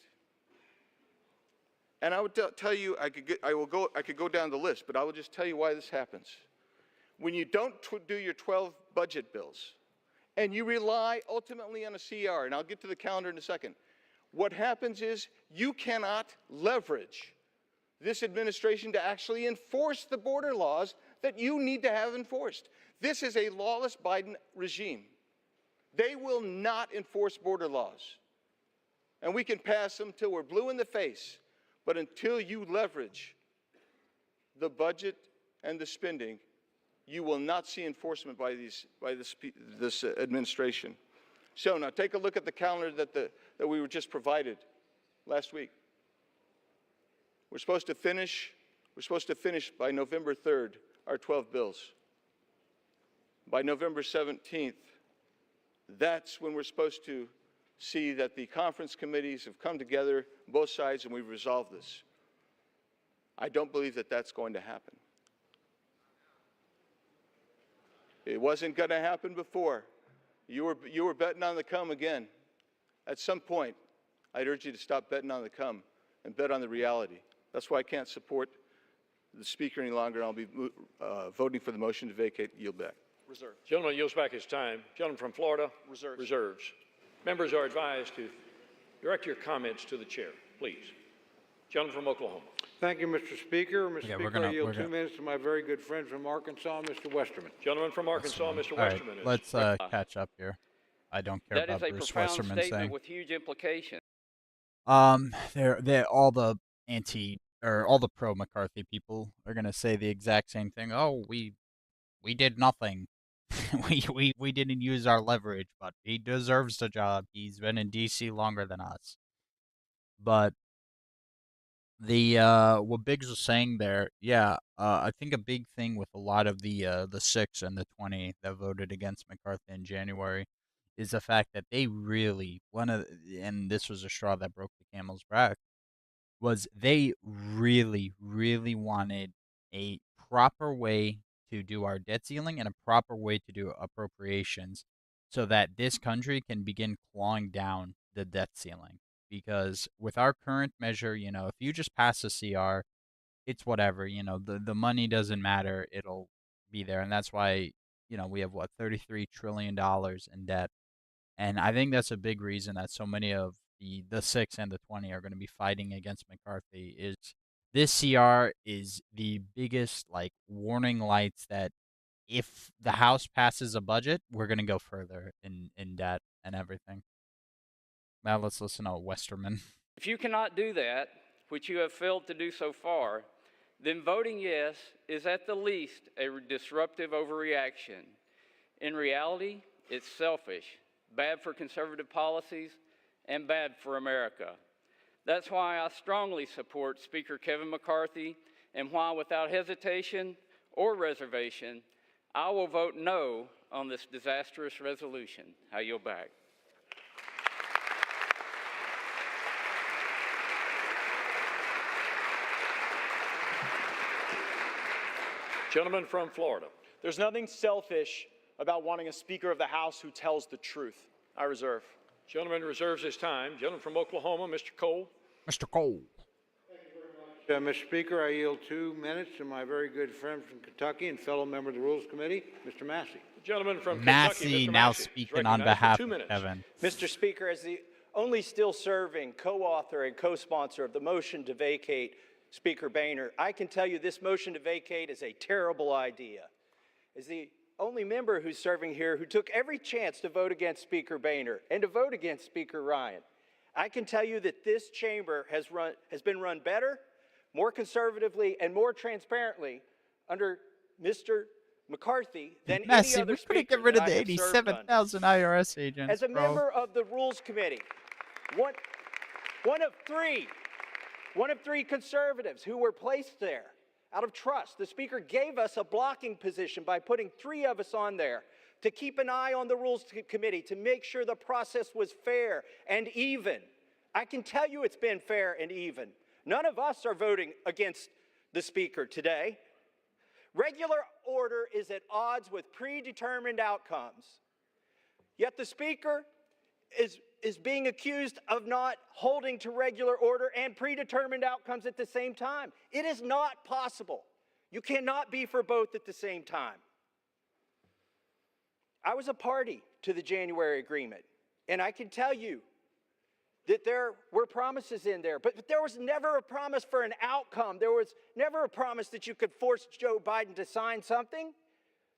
And I would tell you, I could go down the list, but I will just tell you why this happens. When you don't do your 12 budget bills, and you rely ultimately on a CR, and I'll get to the calendar in a second, what happens is you cannot leverage this administration to actually enforce the border laws that you need to have enforced. This is a lawless Biden regime. They will not enforce border laws. And we can pass them till we're blue in the face. But until you leverage the budget and the spending, you will not see enforcement by this administration. So now take a look at the calendar that we were just provided last week. We're supposed to finish by November 3rd our 12 bills. By November 17th, that's when we're supposed to see that the conference committees have come together, both sides, and we've resolved this. I don't believe that that's going to happen. It wasn't going to happen before. You were betting on the come again. At some point, I'd urge you to stop betting on the come and bet on the reality. That's why I can't support the Speaker any longer. I'll be voting for the motion to vacate. Yield back. Reserve. Gentleman yields back his time. Gentleman from Florida. Reserves. Reserves. Members are advised to direct your comments to the chair, please. Gentleman from Oklahoma. Thank you, Mr. Speaker. Mr. Speaker, I yield 2 minutes to my very good friend from Arkansas, Mr. Westerman. Gentleman from Arkansas, Mr. Westerman. Right, let's catch up here. I don't care about Bruce Westerman saying. With huge implications. They're all the anti or all the pro McCarthy people are gonna say the exact same thing. Oh, we did nothing. we didn't use our leverage, but he deserves the job. He's been in DC longer than us. But the what Biggs was saying there, yeah, I think a big thing with a lot of the 6 and the 20 that voted against McCarthy in January is the fact that they really and this was a straw that broke the camel's back, was they really, really wanted a proper way to do our debt ceiling and a proper way to do appropriations so that this country can begin clawing down the debt ceiling. Because with our current measure, if you just pass a CR, it's whatever, the money doesn't matter, it'll be there. And that's why, we have what, $33 trillion in debt. And I think that's a big reason that so many of the 6 and the 20 are going to be fighting against McCarthy is this CR is the biggest like warning lights that if the House passes a budget, we're going to go further in debt and everything. Now let's listen to Westerman. If you cannot do that, which you have failed to do so far, then voting yes is at the least a disruptive overreaction. In reality, it's selfish, bad for conservative policies, and bad for America. That's why I strongly support Speaker Kevin McCarthy, and why without hesitation or reservation, I will vote no on this disastrous resolution. I yield back. Gentleman from Florida. There's nothing selfish about wanting a Speaker of the House who tells the truth. I reserve. Gentleman reserves his time. Gentleman from Oklahoma, Mr. Cole. Mr. Cole. Mr. Speaker, I yield 2 minutes to my very good friend from Kentucky and fellow member of the Rules Committee, Mr. Massey. The gentleman from Massey, Kentucky, Mr. now Massey, speaking on behalf of minutes. Kevin. Mr. Speaker, as the only still serving co-author and co-sponsor of the motion to vacate Speaker Boehner, I can tell you this motion to vacate is a terrible idea. As the only member who's serving here who took every chance to vote against Speaker Boehner and to vote against Speaker Ryan, I can tell you that this chamber has been run better, more conservatively, and more transparently under Mr. McCarthy than Massey, any other we speaker couldn't get rid of that I the have served under. 87,000 IRS agents. As a bro. member of the Rules Committee, one of three conservatives who were placed there out of trust. The Speaker gave us a blocking position by putting 3 of us on there to keep an eye on the Rules Committee, to make sure the process was fair and even. I can tell you it's been fair and even. None of us are voting against the Speaker today. Regular order is at odds with predetermined outcomes. Yet the Speaker is being accused of not holding to regular order and predetermined outcomes at the same time. It is not possible. You cannot be for both at the same time. I was a party to the January agreement, and I can tell you that there were promises in there, but there was never a promise for an outcome. There was never a promise that you could force Joe Biden to sign something.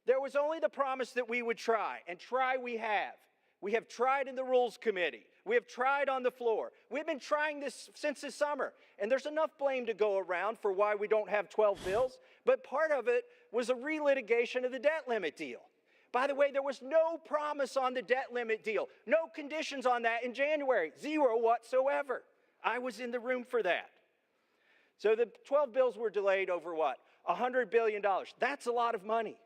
There was only the promise that we would try, and try we have. We have tried in the Rules Committee. We have tried on the floor. We've been trying this since the summer, and there's enough blame to go around for why we don't have 12 bills, but part of it was a relitigation of the debt limit deal. By the way, there was no promise on the debt limit deal, no conditions on that in January, 0 whatsoever. I was in the room for that. So the 12 bills were delayed over what? $100 billion. That's a lot of money.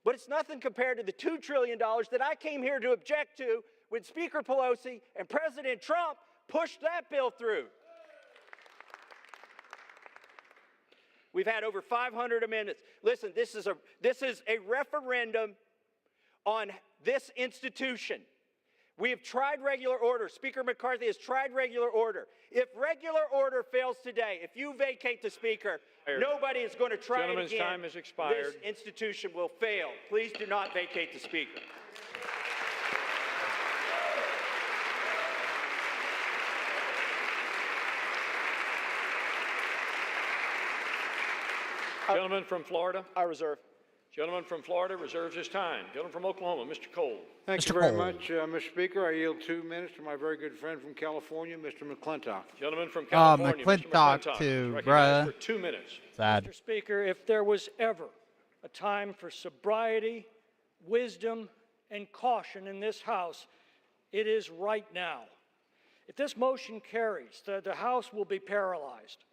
But it's nothing compared to the $2 trillion that I came here to object to when Speaker Pelosi and President Trump pushed that bill through. We've had over 500 amendments. Listen, this is a referendum on this institution. We have tried regular order. Speaker McCarthy has tried regular order. If regular order fails today, if you vacate the Speaker, nobody is going to try it again. Gentleman's time has expired. This institution will fail. Please do not vacate the Speaker. Gentleman from Florida. I reserve. Gentleman from Florida reserves his time. Gentleman from Oklahoma, Mr. Cole. Thank you very much, Mr. Speaker. I yield 2 minutes to my very good friend from California, Mr. McClintock. Gentleman from California, Mr. McClintock, too, is recognized bruh. for 2 minutes. Sad. Mr. Speaker, if there was ever a time for sobriety, wisdom, and caution in this House, it is right now. If this motion carries, the House will be paralyzed.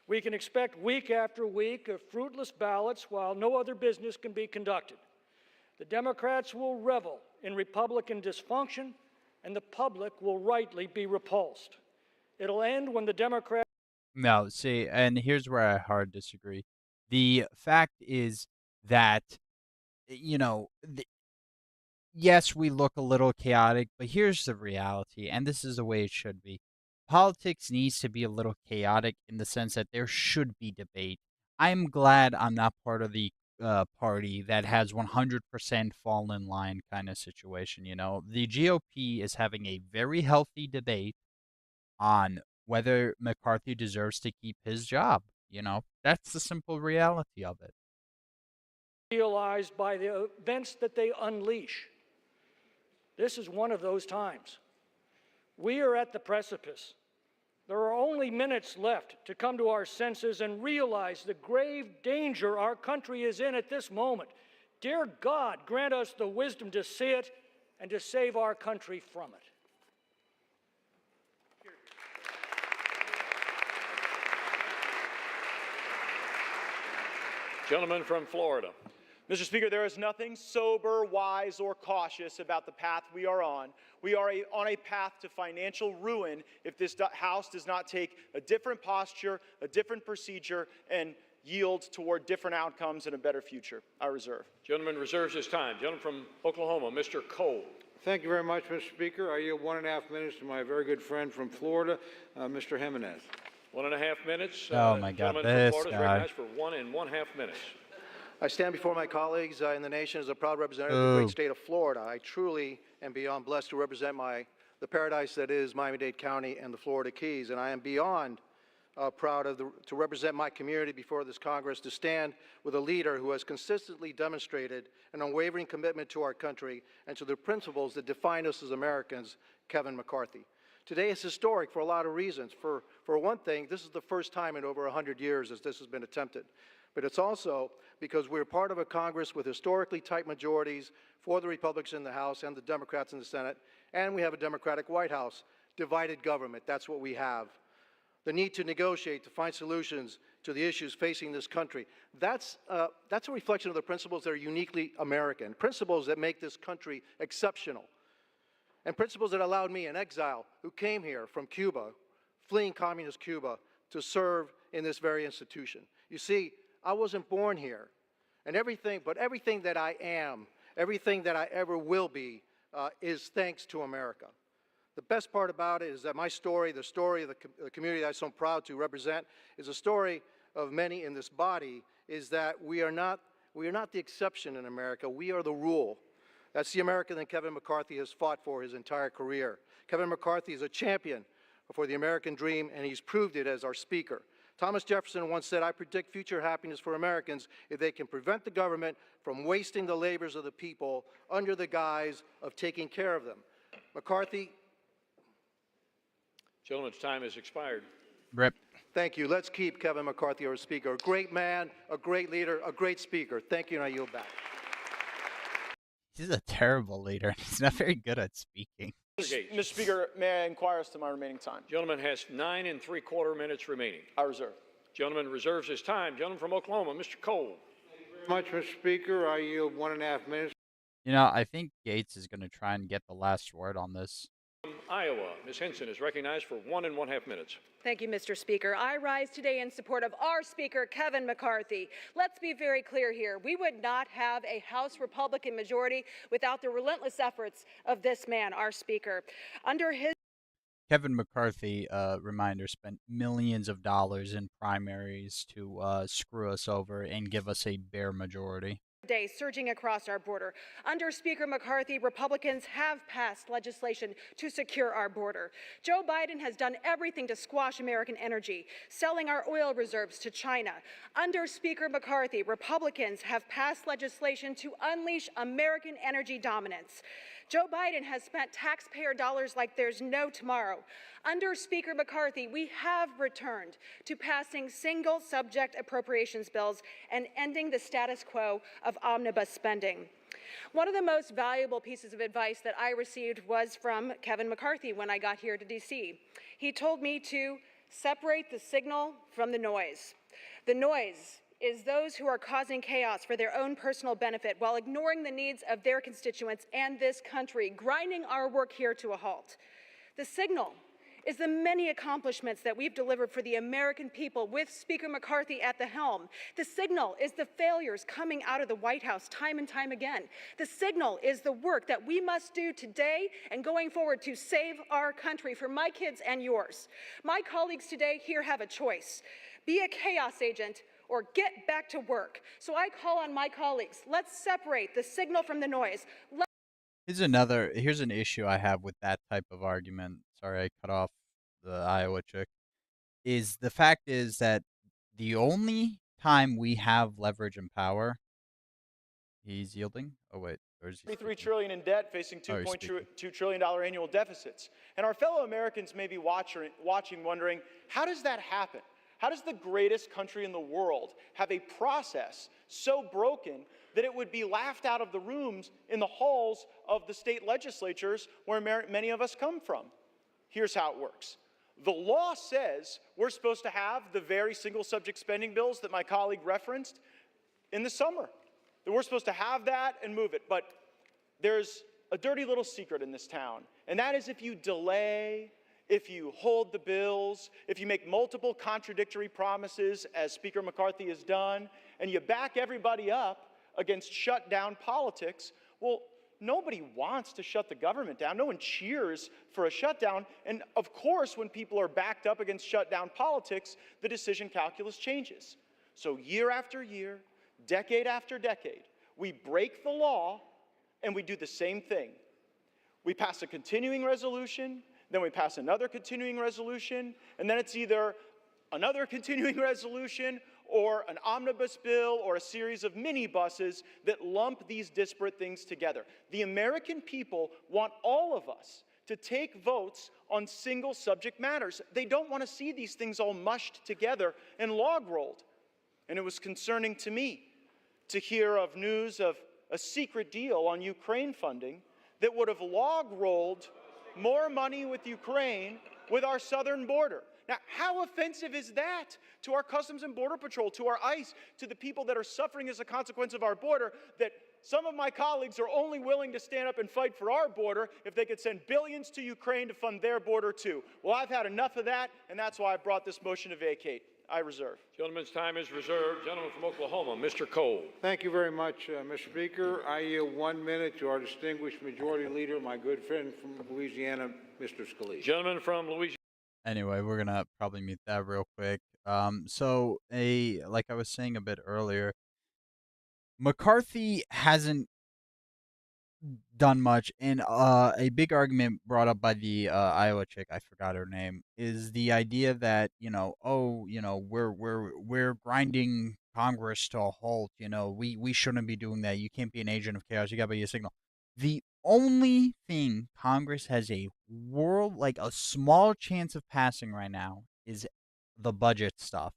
We can expect week after week of fruitless ballots while no other business can be conducted. The Democrats will revel in Republican dysfunction, and the public will rightly be repulsed. It'll end when the Democrats... No, see, and here's where I hard disagree. The fact is that, you know, yes, we look a little chaotic, but here's the reality, and this is the way it should be. Politics needs to be a little chaotic in the sense that there should be debate. I'm glad I'm not part of the party that has 100% fall in line kind of situation, you know. The GOP is having a very healthy debate on whether McCarthy deserves to keep his job, you know. That's the simple reality of it. realized by the events that they unleash. This is one of those times. We are at the precipice. There are only minutes left to come to our senses and realize the grave danger our country is in at this moment. Dear God, grant us the wisdom to see it and to save our country from it. Gentleman from Florida. Mr. Speaker, there is nothing sober, wise, or cautious about the path we are on. We are on a path to financial ruin if this House does not take a different posture, a different procedure, and yield toward different outcomes and a better future. I reserve. Gentleman reserves his time. Gentleman from Oklahoma, Mr. Cole. Thank you very much, Mr. Speaker. I yield 1.5 minutes to my very good friend from Florida, Mr. Jimenez. 1.5 minutes. Oh my God, Gentleman this from Florida is guy. recognized for 1.5 minutes. I stand before my colleagues in the nation as a proud representative of the great state of Florida. I truly am beyond blessed to represent the paradise that is Miami-Dade County and the Florida Keys, and I am beyond proud to represent my community before this Congress, to stand with a leader who has consistently demonstrated an unwavering commitment to our country and to the principles that define us as Americans, Kevin McCarthy. Today is historic for a lot of reasons. For one thing, this is the first time in over 100 years that this has been attempted. But it's also because we're part of a Congress with historically tight majorities for the Republicans in the House and the Democrats in the Senate, and we have a Democratic White House. Divided government, that's what we have. The need to negotiate, to find solutions to the issues facing this country. That's a reflection of the principles that are uniquely American, principles that make this country exceptional, and principles that allowed me, an exile who came here from Cuba, fleeing communist Cuba, to serve in this very institution. You see, I wasn't born here, and everything that I am, everything that I ever will be, is thanks to America. The best part about it is that my story, the story of the community that I'm so proud to represent, is a story of many in this body, is that we are not the exception in America, we are the rule. That's the America that Kevin McCarthy has fought for his entire career. Kevin McCarthy is a champion for the American dream, and he's proved it as our Speaker. Thomas Jefferson once said, "I predict future happiness for Americans if they can prevent the government from wasting the labors of the people under the guise of taking care of them." McCarthy. Gentleman's time has expired. Rip. Thank you. Let's keep Kevin McCarthy our Speaker. A great man, a great leader, a great Speaker. Thank you, and I yield back. He's a terrible leader. He's not very good at speaking. Mr. Speaker, may I inquire as to my remaining time? Gentleman has 9 3/4 minutes remaining. I reserve. Gentleman reserves his time. Gentleman from Oklahoma, Mr. Cole. Thank you very much, Mr. Speaker. I yield 1.5 minutes. You know, I think Gaetz is going to try and get the last word on this. From Iowa, Ms. Henson is recognized for 1.5 minutes. Thank you, Mr. Speaker. I rise today in support of our Speaker, Kevin McCarthy. Let's be very clear here. We would not have a House Republican majority without the relentless efforts of this man, our Speaker. Under his Kevin McCarthy, reminder, spent millions of dollars in primaries to screw us over and give us a bare majority. day surging across our border. Under Speaker McCarthy, Republicans have passed legislation to secure our border. Joe Biden has done everything to squash American energy, selling our oil reserves to China. Under Speaker McCarthy, Republicans have passed legislation to unleash American energy dominance. Joe Biden has spent taxpayer dollars like there's no tomorrow. Under Speaker McCarthy, we have returned to passing single-subject appropriations bills and ending the status quo of omnibus spending. One of the most valuable pieces of advice that I received was from Kevin McCarthy when I got here to D.C. He told me to separate the signal from the noise. The noise is those who are causing chaos for their own personal benefit while ignoring the needs of their constituents and this country, grinding our work here to a halt. The signal is the many accomplishments that we've delivered for the American people with Speaker McCarthy at the helm. The signal is the failures coming out of the White House time and time again. The signal is the work that we must do today and going forward to save our country for my kids and yours. My colleagues today here have a choice. Be a chaos agent or get back to work. So I call on my colleagues, let's separate the signal from the noise. Here's an issue I have with that type of argument. Sorry, I cut off the Iowa chick. Is the fact is that the only time we have leverage and power, he's yielding. Oh wait, or is he $33 trillion in debt, facing $2.2 trillion annual deficits. And our fellow Americans may be watching, wondering, how does that happen? How does the greatest country in the world have a process so broken that it would be laughed out of the rooms in the halls of the state legislatures where many of us come from? Here's how it works. The law says we're supposed to have the very single subject spending bills that my colleague referenced in the summer. That we're supposed to have that and move it. But there's a dirty little secret in this town, and that is if you delay, if you hold the bills, if you make multiple contradictory promises, as Speaker McCarthy has done, and you back everybody up against shutdown politics, well, nobody wants to shut the government down. No one cheers for a shutdown. And of course, when people are backed up against shutdown politics, the decision calculus changes. So year after year, decade after decade, we break the law and we do the same thing. We pass a continuing resolution, then we pass another continuing resolution, and then it's either another continuing resolution or an omnibus bill or a series of minibuses that lump these disparate things together. The American people want all of us to take votes on single subject matters. They don't want to see these things all mushed together and log rolled. And it was concerning to me to hear of news of a secret deal on Ukraine funding that would have log rolled more money with Ukraine with our southern border. Now, how offensive is that to our Customs and Border Patrol, to our ICE, to the people that are suffering as a consequence of our border, that some of my colleagues are only willing to stand up and fight for our border if they could send billions to Ukraine to fund their border too? Well, I've had enough of that, and that's why I brought this motion to vacate. I reserve. Gentleman's time is reserved. Gentleman from Oklahoma, Mr. Cole. Thank you very much, Mr. Speaker. I yield 1 minute to our distinguished majority leader, my good friend from Louisiana, Mr. Scalise. Gentleman from Louisiana. Anyway, we're gonna probably mute that real quick. Like I was saying a bit earlier, McCarthy hasn't done much, and a big argument brought up by the Iowa chick, I forgot her name, is the idea that we're grinding Congress to a halt. We shouldn't be doing that. You can't be an agent of chaos. You gotta be a signal. The only thing Congress has a small chance of passing right now is the budget stuff,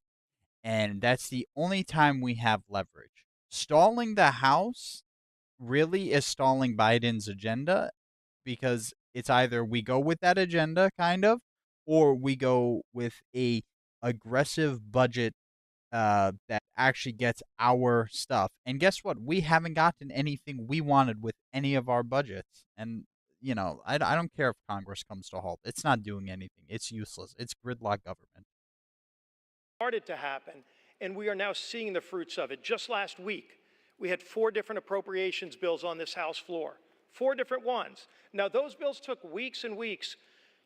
and that's the only time we have leverage. Stalling the House really is stalling Biden's agenda, because it's either we go with that agenda kind of, or we go with a aggressive budget that actually gets our stuff. And guess what? We haven't gotten anything we wanted with any of our budgets. And I don't care if Congress comes to a halt. It's not doing anything. It's useless. It's gridlock government. Started to happen, and we are now seeing the fruits of it. Just last week, we had 4 different appropriations bills on this House floor, 4 different ones. Now, those bills took weeks and weeks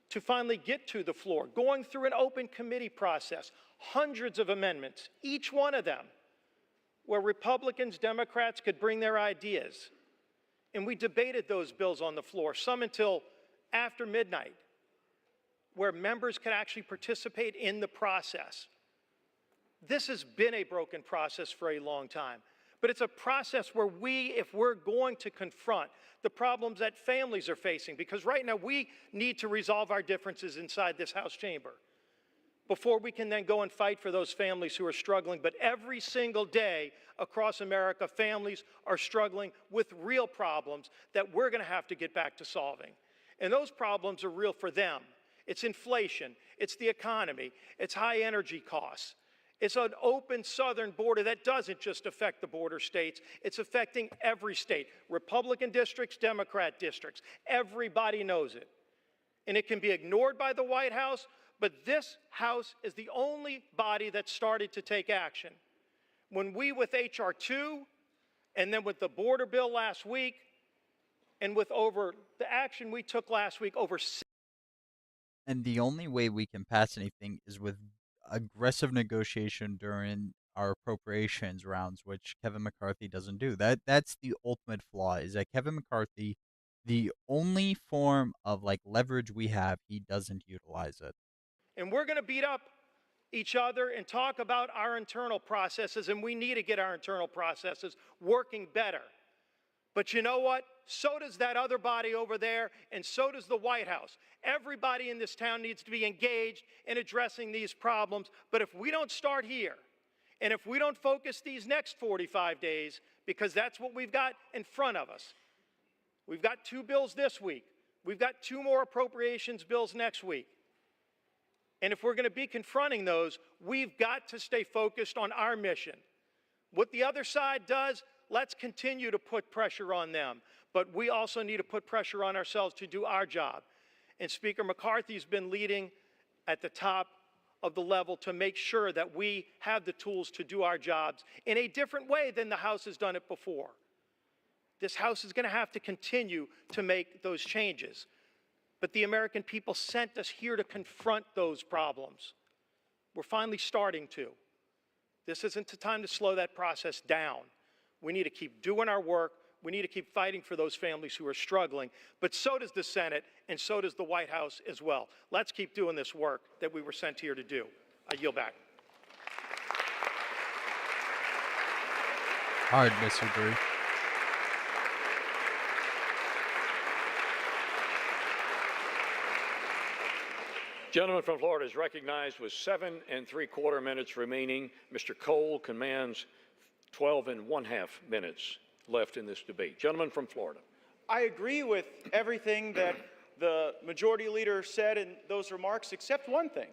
to finally get to the floor, going through an open committee process, hundreds of amendments, each one of them where Republicans, Democrats could bring their ideas. And we debated those bills on the floor, some until after midnight, where members could actually participate in the process. This has been a broken process for a long time, but it's a process where if we're going to confront the problems that families are facing, because right now we need to resolve our differences inside this House chamber before we can then go and fight for those families who are struggling. But every single day across America, families are struggling with real problems that we're going to have to get back to solving. And those problems are real for them. It's inflation, it's the economy, it's high energy costs. It's an open southern border that doesn't just affect the border states, it's affecting every state. Republican districts, Democrat districts, everybody knows it. And it can be ignored by the White House, but this House is the only body that started to take action. When we, with H.R. 2, and then with the border bill last week, and with the action we took last week, And the only way we can pass anything is with aggressive negotiation during our appropriations rounds, which Kevin McCarthy doesn't do. That's the ultimate flaw, is that Kevin McCarthy, the only form of like leverage we have, he doesn't utilize it. And we're going to beat up each other and talk about our internal processes, and we need to get our internal processes working better. But you know what? So does that other body over there, and so does the White House. Everybody in this town needs to be engaged in addressing these problems. But if we don't start here, and if we don't focus these next 45 days, because that's what we've got in front of us. We've got 2 bills this week. We've got 2 more appropriations bills next week. And if we're going to be confronting those, we've got to stay focused on our mission. What the other side does, let's continue to put pressure on them. But we also need to put pressure on ourselves to do our job. And Speaker McCarthy's been leading at the top of the level to make sure that we have the tools to do our jobs in a different way than the House has done it before. This House is going to have to continue to make those changes. But the American people sent us here to confront those problems. We're finally starting to. This isn't the time to slow that process down. We need to keep doing our work. We need to keep fighting for those families who are struggling. But so does the Senate, and so does the White House as well. Let's keep doing this work that we were sent here to do. I yield back. Hard disagree. Gentleman from Florida is recognized with 7 3/4 minutes remaining. Mr. Cole commands 12 1/2 minutes left in this debate. Gentleman from Florida. I agree with everything that the majority leader said in those remarks, except one thing.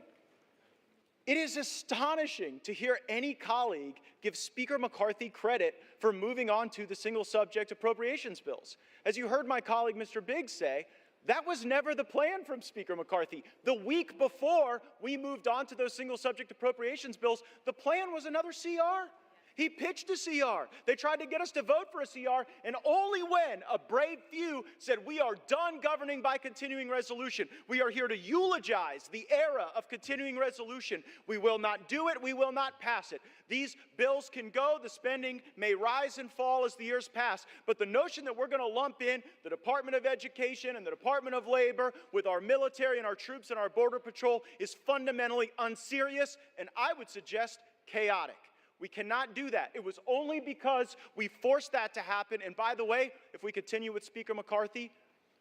It is astonishing to hear any colleague give Speaker McCarthy credit for moving on to the single subject appropriations bills. As you heard my colleague, Mr. Biggs, say, that was never the plan from Speaker McCarthy. The week before we moved on to those single subject appropriations bills, the plan was another CR. He pitched a CR. They tried to get us to vote for a CR, and only when a brave few said, we are done governing by continuing resolution. We are here to eulogize the era of continuing resolution. We will not do it. We will not pass it. These bills can go. The spending may rise and fall as the years pass. But the notion that we're going to lump in the Department of Education and the Department of Labor with our military and our troops and our Border Patrol is fundamentally unserious, and I would suggest chaotic. We cannot do that. It was only because we forced that to happen. And by the way, if we continue with Speaker McCarthy,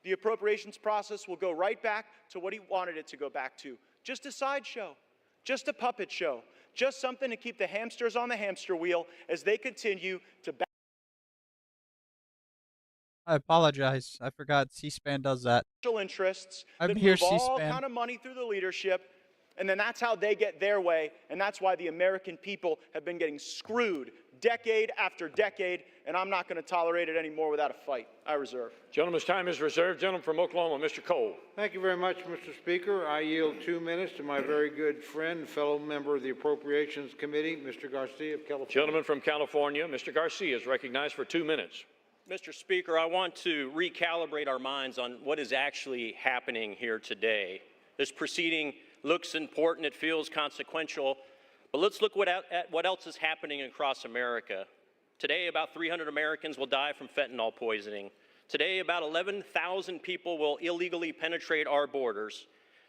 the appropriations process will go right back to what he wanted it to go back to. Just a sideshow, just a puppet show, just something to keep the hamsters on the hamster wheel as they continue to I apologize. I forgot C-SPAN does that. interests I'm that here, move all C-SPAN. kind of money through the leadership. And then that's how they get their way, and that's why the American people have been getting screwed decade after decade, and I'm not going to tolerate it anymore without a fight. I reserve. Gentleman's time is reserved. Gentleman from Oklahoma, Mr. Cole. Thank you very much, Mr. Speaker. I yield 2 minutes to my very good friend and fellow member of the Appropriations Committee, Mr. Garcia of California. Gentleman from California, Mr. Garcia is recognized for 2 minutes. Mr. Speaker, I want to recalibrate our minds on what is actually happening here today. This proceeding looks important, it feels consequential, but let's look at what else is happening across America. Today, about 300 Americans will die from fentanyl poisoning. Today, about 11,000 people will illegally penetrate our borders.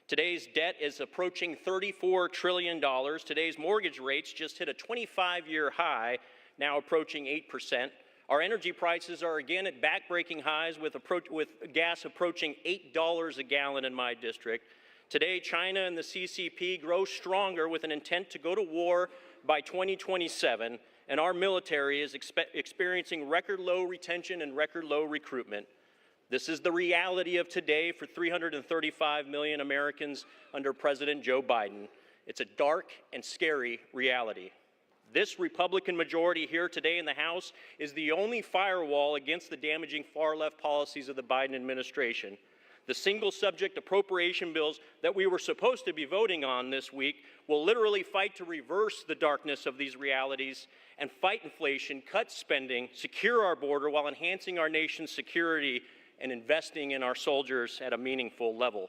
Today's debt is approaching $34 trillion. Today's mortgage rates just hit a 25-year high, now approaching 8%. Our energy prices are again at back-breaking highs with gas approaching $8 a gallon in my district. Today, China and the CCP grow stronger with an intent to go to war by 2027, and our military is experiencing record low retention and record low recruitment. This is the reality of today for 335 million Americans under President Joe Biden. It's a dark and scary reality. This Republican majority here today in the House is the only firewall against the damaging far-left policies of the Biden administration. The single-subject appropriation bills that we were supposed to be voting on this week will literally fight to reverse the darkness of these realities and fight inflation, cut spending, secure our border while enhancing our nation's security and investing in our soldiers at a meaningful level.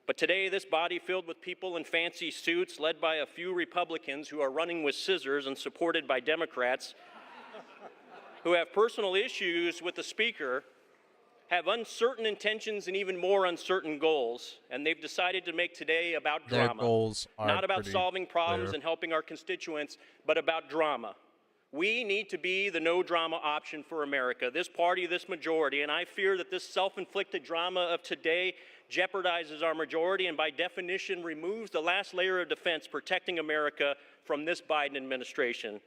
But today, this body filled with people in fancy suits, led by a few Republicans who are running with scissors and supported by Democrats, who have personal issues with the Speaker, have uncertain intentions and even more uncertain goals, and they've decided to make today about Their drama. goals are Not about pretty solving problems clear. and helping our constituents, but about drama. We need to be the no-drama option for America, this party, this majority, and I fear that this self-inflicted drama of today jeopardizes our majority and by definition removes the last layer of defense protecting America from this Biden administration.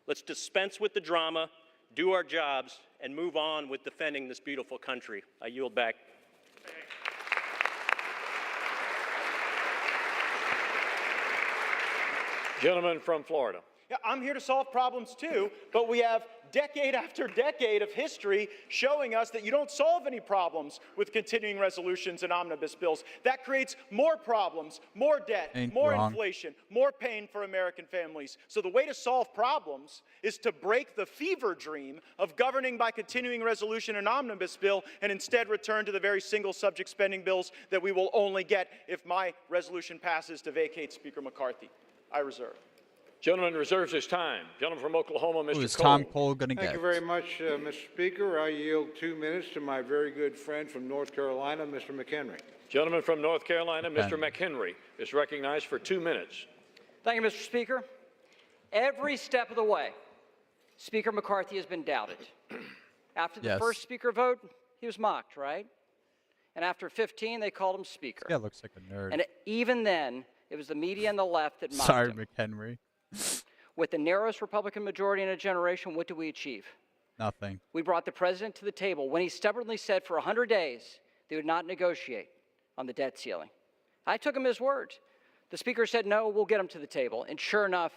Let's dispense with the drama, do our jobs, and move on with defending this beautiful country. I yield back. Gentleman from Florida. Yeah, I'm here to solve problems too, but we have decade after decade of history showing us that you don't solve any problems with continuing resolutions and omnibus bills. That creates more problems, more debt, more inflation, more pain for American families. So the way to solve problems is to break the fever dream of governing by continuing resolution and omnibus bill and instead return to the very single subject spending bills that we will only get if my resolution passes to vacate Speaker McCarthy. I reserve. Gentleman reserves his time. Gentleman from Oklahoma, Mr. Who is Cole. Tom Cole going to get? Thank you very much, Mr. Speaker. I yield 2 minutes to my very good friend from North Carolina, Mr. McHenry. Gentleman from North Carolina, Mr. McHenry, is recognized for 2 minutes. Thank you, Mr. Speaker. Every step of the way, Speaker McCarthy has been doubted. After the first Speaker vote, he was mocked, right? And after 15, they called him Speaker. Yeah, looks like a nerd. And even then, it was the media and the left that mocked Sorry, him. McHenry. With the narrowest Republican majority in a generation, what did we achieve? Nothing. We brought the president to the table when he stubbornly said for 100 days they would not negotiate on the debt ceiling. I took him at his word. The Speaker said, no, we'll get him to the table. And sure enough,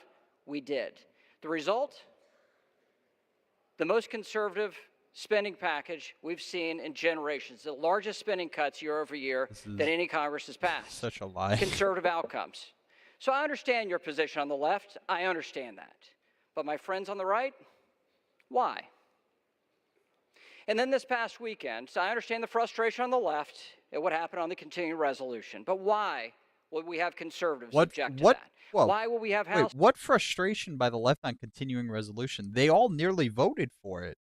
we did. The result? The most conservative spending package we've seen in generations, the largest spending cuts year over year that any Congress has passed. Such a lie. Conservative outcomes. So I understand your position on the left. I understand that. But my friends on the right, why? And then this past weekend, so I understand the frustration on the left at what happened on the continuing resolution. But why would we have conservatives object to that? Whoa. Why will we have House? Wait, what frustration by the left on continuing resolution? They all nearly voted for it.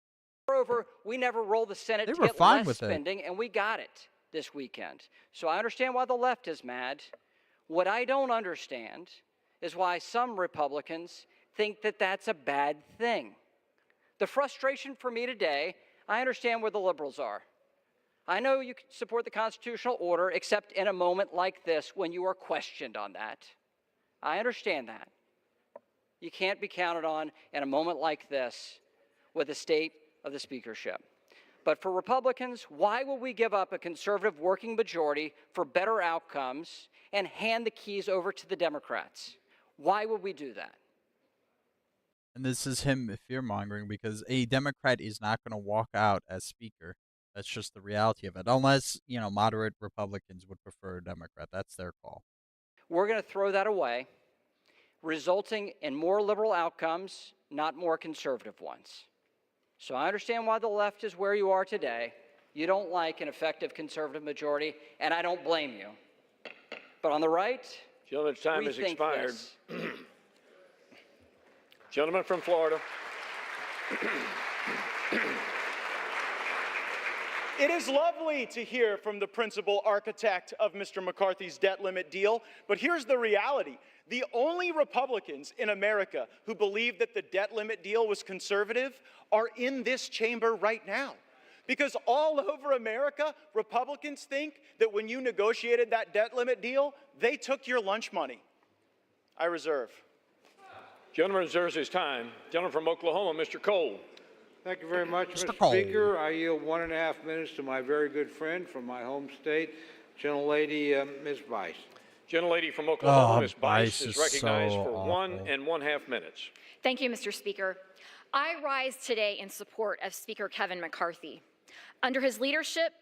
Moreover, we never rolled the Senate They to were get fine less with it. spending, and we got it this weekend. So I understand why the left is mad. What I don't understand is why some Republicans think that that's a bad thing. The frustration for me today, I understand where the liberals are. I know you can support the constitutional order, except in a moment like this when you are questioned on that. I understand that. You can't be counted on in a moment like this with the state of the speakership. But for Republicans, why will we give up a conservative working majority for better outcomes and hand the keys over to the Democrats? Why would we do that? And this is him fear-mongering because a Democrat is not going to walk out as Speaker. That's just the reality of it. Unless, you know, moderate Republicans would prefer a Democrat. That's their call. We're going to throw that away, resulting in more liberal outcomes, not more conservative ones. So I understand why the left is where you are today. You don't like an effective conservative majority, and I don't blame you. But on the right, gentleman's time has expired. Gentleman from Florida. It is lovely to hear from the principal architect of Mr. McCarthy's debt limit deal, but here's the reality. The only Republicans in America who believe that the debt limit deal was conservative are in this chamber right now. Because all over America, Republicans think that when you negotiated that debt limit deal, they took your lunch money. I reserve. Gentleman reserves his time. Gentleman from Oklahoma, Mr. Cole. Thank you very much, Mr. Mr. Cole. Speaker. I yield 1.5 minutes to my very good friend from my home state, Gentlelady Ms. Bice. Gentlelady from Oklahoma, Oh, Ms. Bice, is recognized so for awful. 1.5 minutes. Thank you, Mr. Speaker. I rise today in support of Speaker Kevin McCarthy. Under his leadership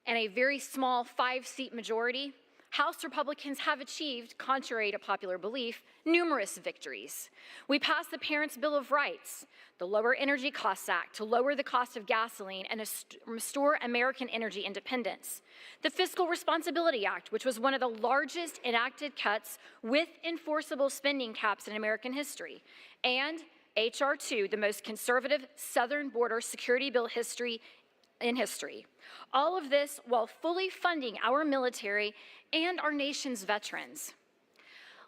and a very small 5-seat majority, House Republicans have achieved, contrary to popular belief, numerous victories. We passed the Parents' Bill of Rights, the Lower Energy Costs Act to lower the cost of gasoline and restore American energy independence, the Fiscal Responsibility Act, which was one of the largest enacted cuts with enforceable spending caps in American history, and H.R. 2, the most conservative southern border security bill in history. All of this while fully funding our military and our nation's veterans.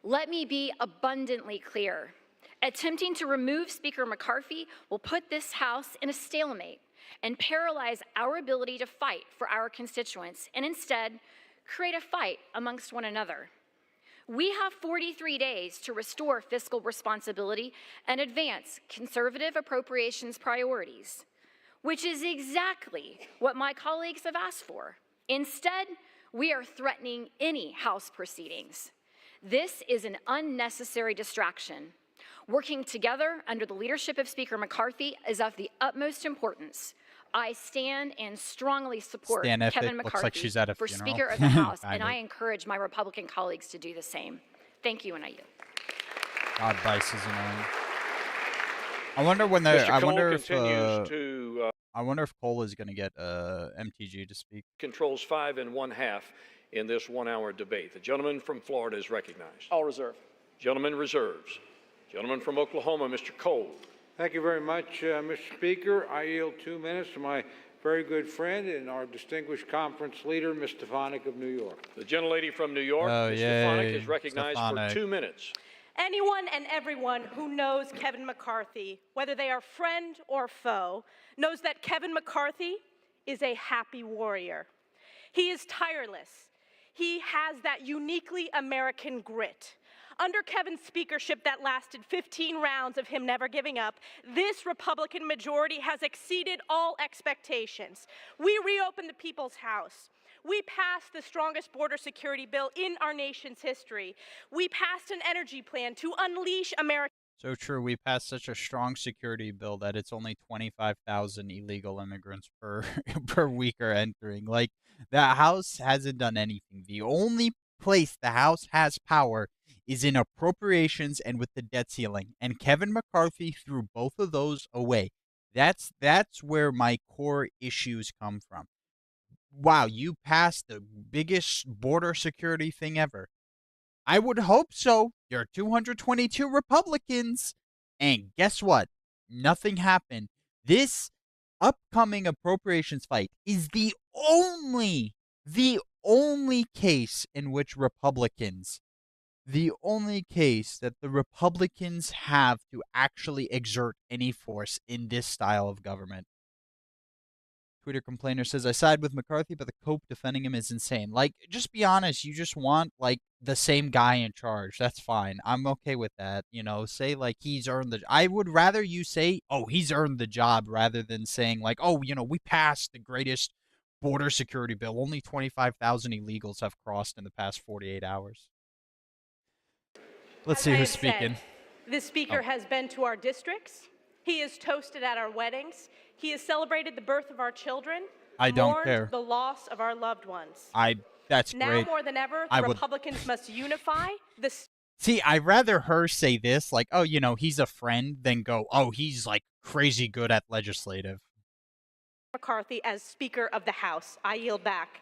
Let me be abundantly clear. Attempting to remove Speaker McCarthy will put this House in a stalemate and paralyze our ability to fight for our constituents and instead create a fight amongst one another. We have 43 days to restore fiscal responsibility and advance conservative appropriations priorities, which is exactly what my colleagues have asked for. Instead, we are threatening any House proceedings. This is an unnecessary distraction. Working together under the leadership of Speaker McCarthy is of the utmost importance. I stand and strongly support Kevin McCarthy for Speaker of the House, and I encourage my Republican colleagues to do the same. Thank you, and I yield. God, Bice is annoying. I wonder when they're. I wonder if Cole is going to get MTG to speak. Controls 5 1/2 in this 1-hour debate. The gentleman from Florida is recognized. I'll reserve. Gentleman reserves. Gentleman from Oklahoma, Mr. Cole. Thank you very much, Mr. Speaker. I yield 2 minutes to my very good friend and our distinguished conference leader, Ms. Stefanik of New York. The gentlelady from New York, Ms. Stefanik, is recognized for 2 minutes. Anyone and everyone who knows Kevin McCarthy, whether they are friend or foe, knows that Kevin McCarthy is a happy warrior. He is tireless. He has that uniquely American grit. Under Kevin's speakership that lasted 15 rounds of him never giving up, this Republican majority has exceeded all expectations. We reopened the People's House. We passed the strongest border security bill in our nation's history. We passed an energy plan to unleash America. So true. We passed such a strong security bill that it's only 25,000 illegal immigrants per week are entering. Like, the House hasn't done anything. The only place the House has power is in appropriations and with the debt ceiling. And Kevin McCarthy threw both of those away. That's where my core issues come from. Wow, you passed the biggest border security thing ever. I would hope so. There are 222 Republicans. And guess what? Nothing happened. This upcoming appropriations fight is the only case in which the only case that the Republicans have to actually exert any force in this style of government. Twitter complainer says, I side with McCarthy, but the Cope defending him is insane. Like, just be honest. You just want, like, the same guy in charge. That's fine. I'm okay with that. You know, say, like, he's earned the... I would rather you say, oh, he's earned the job, rather than saying, like, oh, you know, we passed the greatest border security bill. Only 25,000 illegals have crossed in the past 48 hours. Let's see who's speaking. The Speaker has been to our districts. He is toasted at our weddings. He has celebrated the birth of our children. I don't mourned care. the loss of our loved ones. That's now great. Now more than ever, the Republicans must unify the... See, I'd rather her say this, like, oh, you know, he's a friend, than go, oh, he's, like, crazy good at legislative. McCarthy as Speaker of the House. I yield back.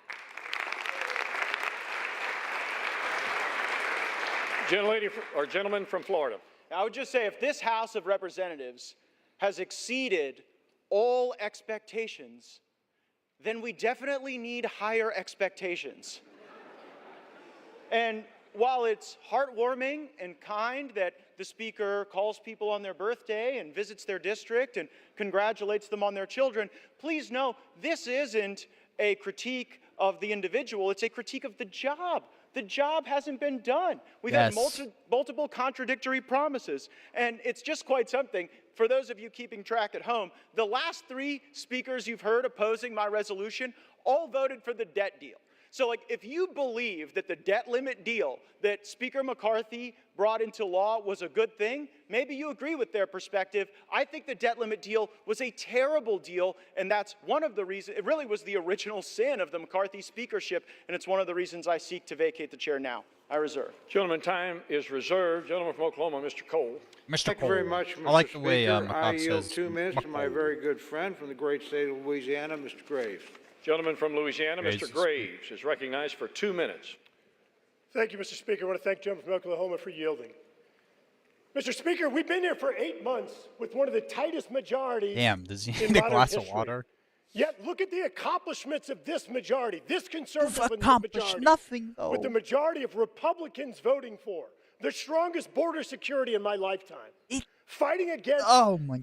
Gentleman from Florida. I would just say, if this House of Representatives has exceeded all expectations, then we definitely need higher expectations. And while it's heartwarming and kind that the Speaker calls people on their birthday and visits their district and congratulates them on their children, please know this isn't a critique of the individual, it's a critique of the job. The job hasn't been done. We've had multiple contradictory promises, and it's just quite something. For those of you keeping track at home, the last 3 speakers you've heard opposing my resolution all voted for the debt deal. So, like, if you believe that the debt limit deal that Speaker McCarthy brought into law was a good thing, maybe you agree with their perspective. I think the debt limit deal was a terrible deal, and that's one of the reasons. It really was the original sin of the McCarthy speakership, and it's one of the reasons I seek to vacate the chair now. I reserve. Gentleman, time is reserved. Gentleman from Oklahoma, Mr. Cole. Mr. Thank Cole. you very much, Mr. I like Speaker. the way I McCarthy yield says 2 minutes to my very good friend from the great state of Louisiana, Mr. Graves. Gentleman from Louisiana, Mr. Graves, is recognized for 2 minutes. Thank you, Mr. Speaker. I want to thank the gentleman from Oklahoma for yielding. Mr. Speaker, we've been here for 8 months with one of the tightest majorities Damn, does he in need a modern glass history. of water? Yet look at the accomplishments of this majority, this conservative accomplished majority, nothing, though. with the majority of Republicans voting for the strongest border security in my lifetime. Fighting against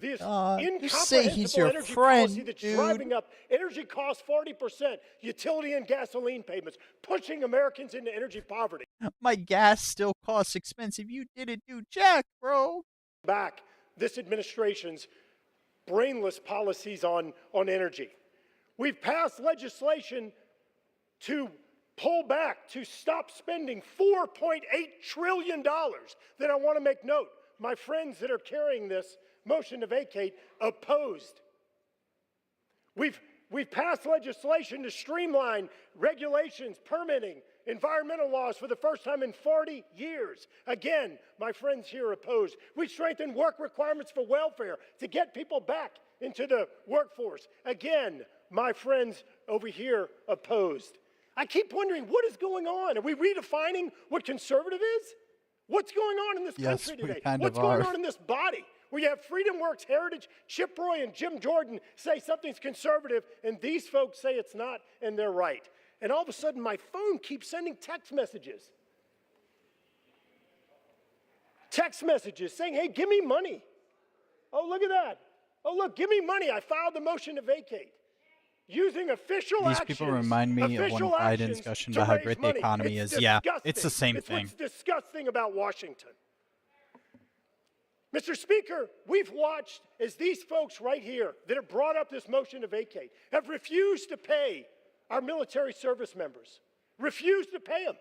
this You say he's incomprehensible your energy friend, policy that's dude. driving up energy costs 40%, utility and gasoline payments, pushing Americans into energy poverty. My gas still costs expensive. You didn't do jack, bro. Back this administration's brainless policies on energy. We've passed legislation to pull back, to stop spending $4.8 trillion that I want to make note. My friends that are carrying this motion to vacate opposed. We've passed legislation to streamline regulations, permitting, environmental laws for the first time in 40 years. Again, my friends here opposed. We strengthened work requirements for welfare to get people back into the workforce. Again, my friends over here opposed. I keep wondering, what is going on? Are we redefining what conservative is? What's going on in this country today? What's going on in this body? Where you have Freedom Works, Heritage, Chip Roy, and Jim Jordan say something's conservative, and these folks say it's not, and they're right. And all of a sudden, my phone keeps sending text messages. Text messages saying, hey, give me money. Oh, look at that. Oh, look, give me money. I filed the motion to vacate. Using official These actions. people remind me of when Biden's gushing about how great the economy is. Yeah, it's the same thing. It's what's disgusting about Washington. Mr. Speaker, we've watched as these folks right here that have brought up this motion to vacate have refused to pay our military service members. Refused to pay them.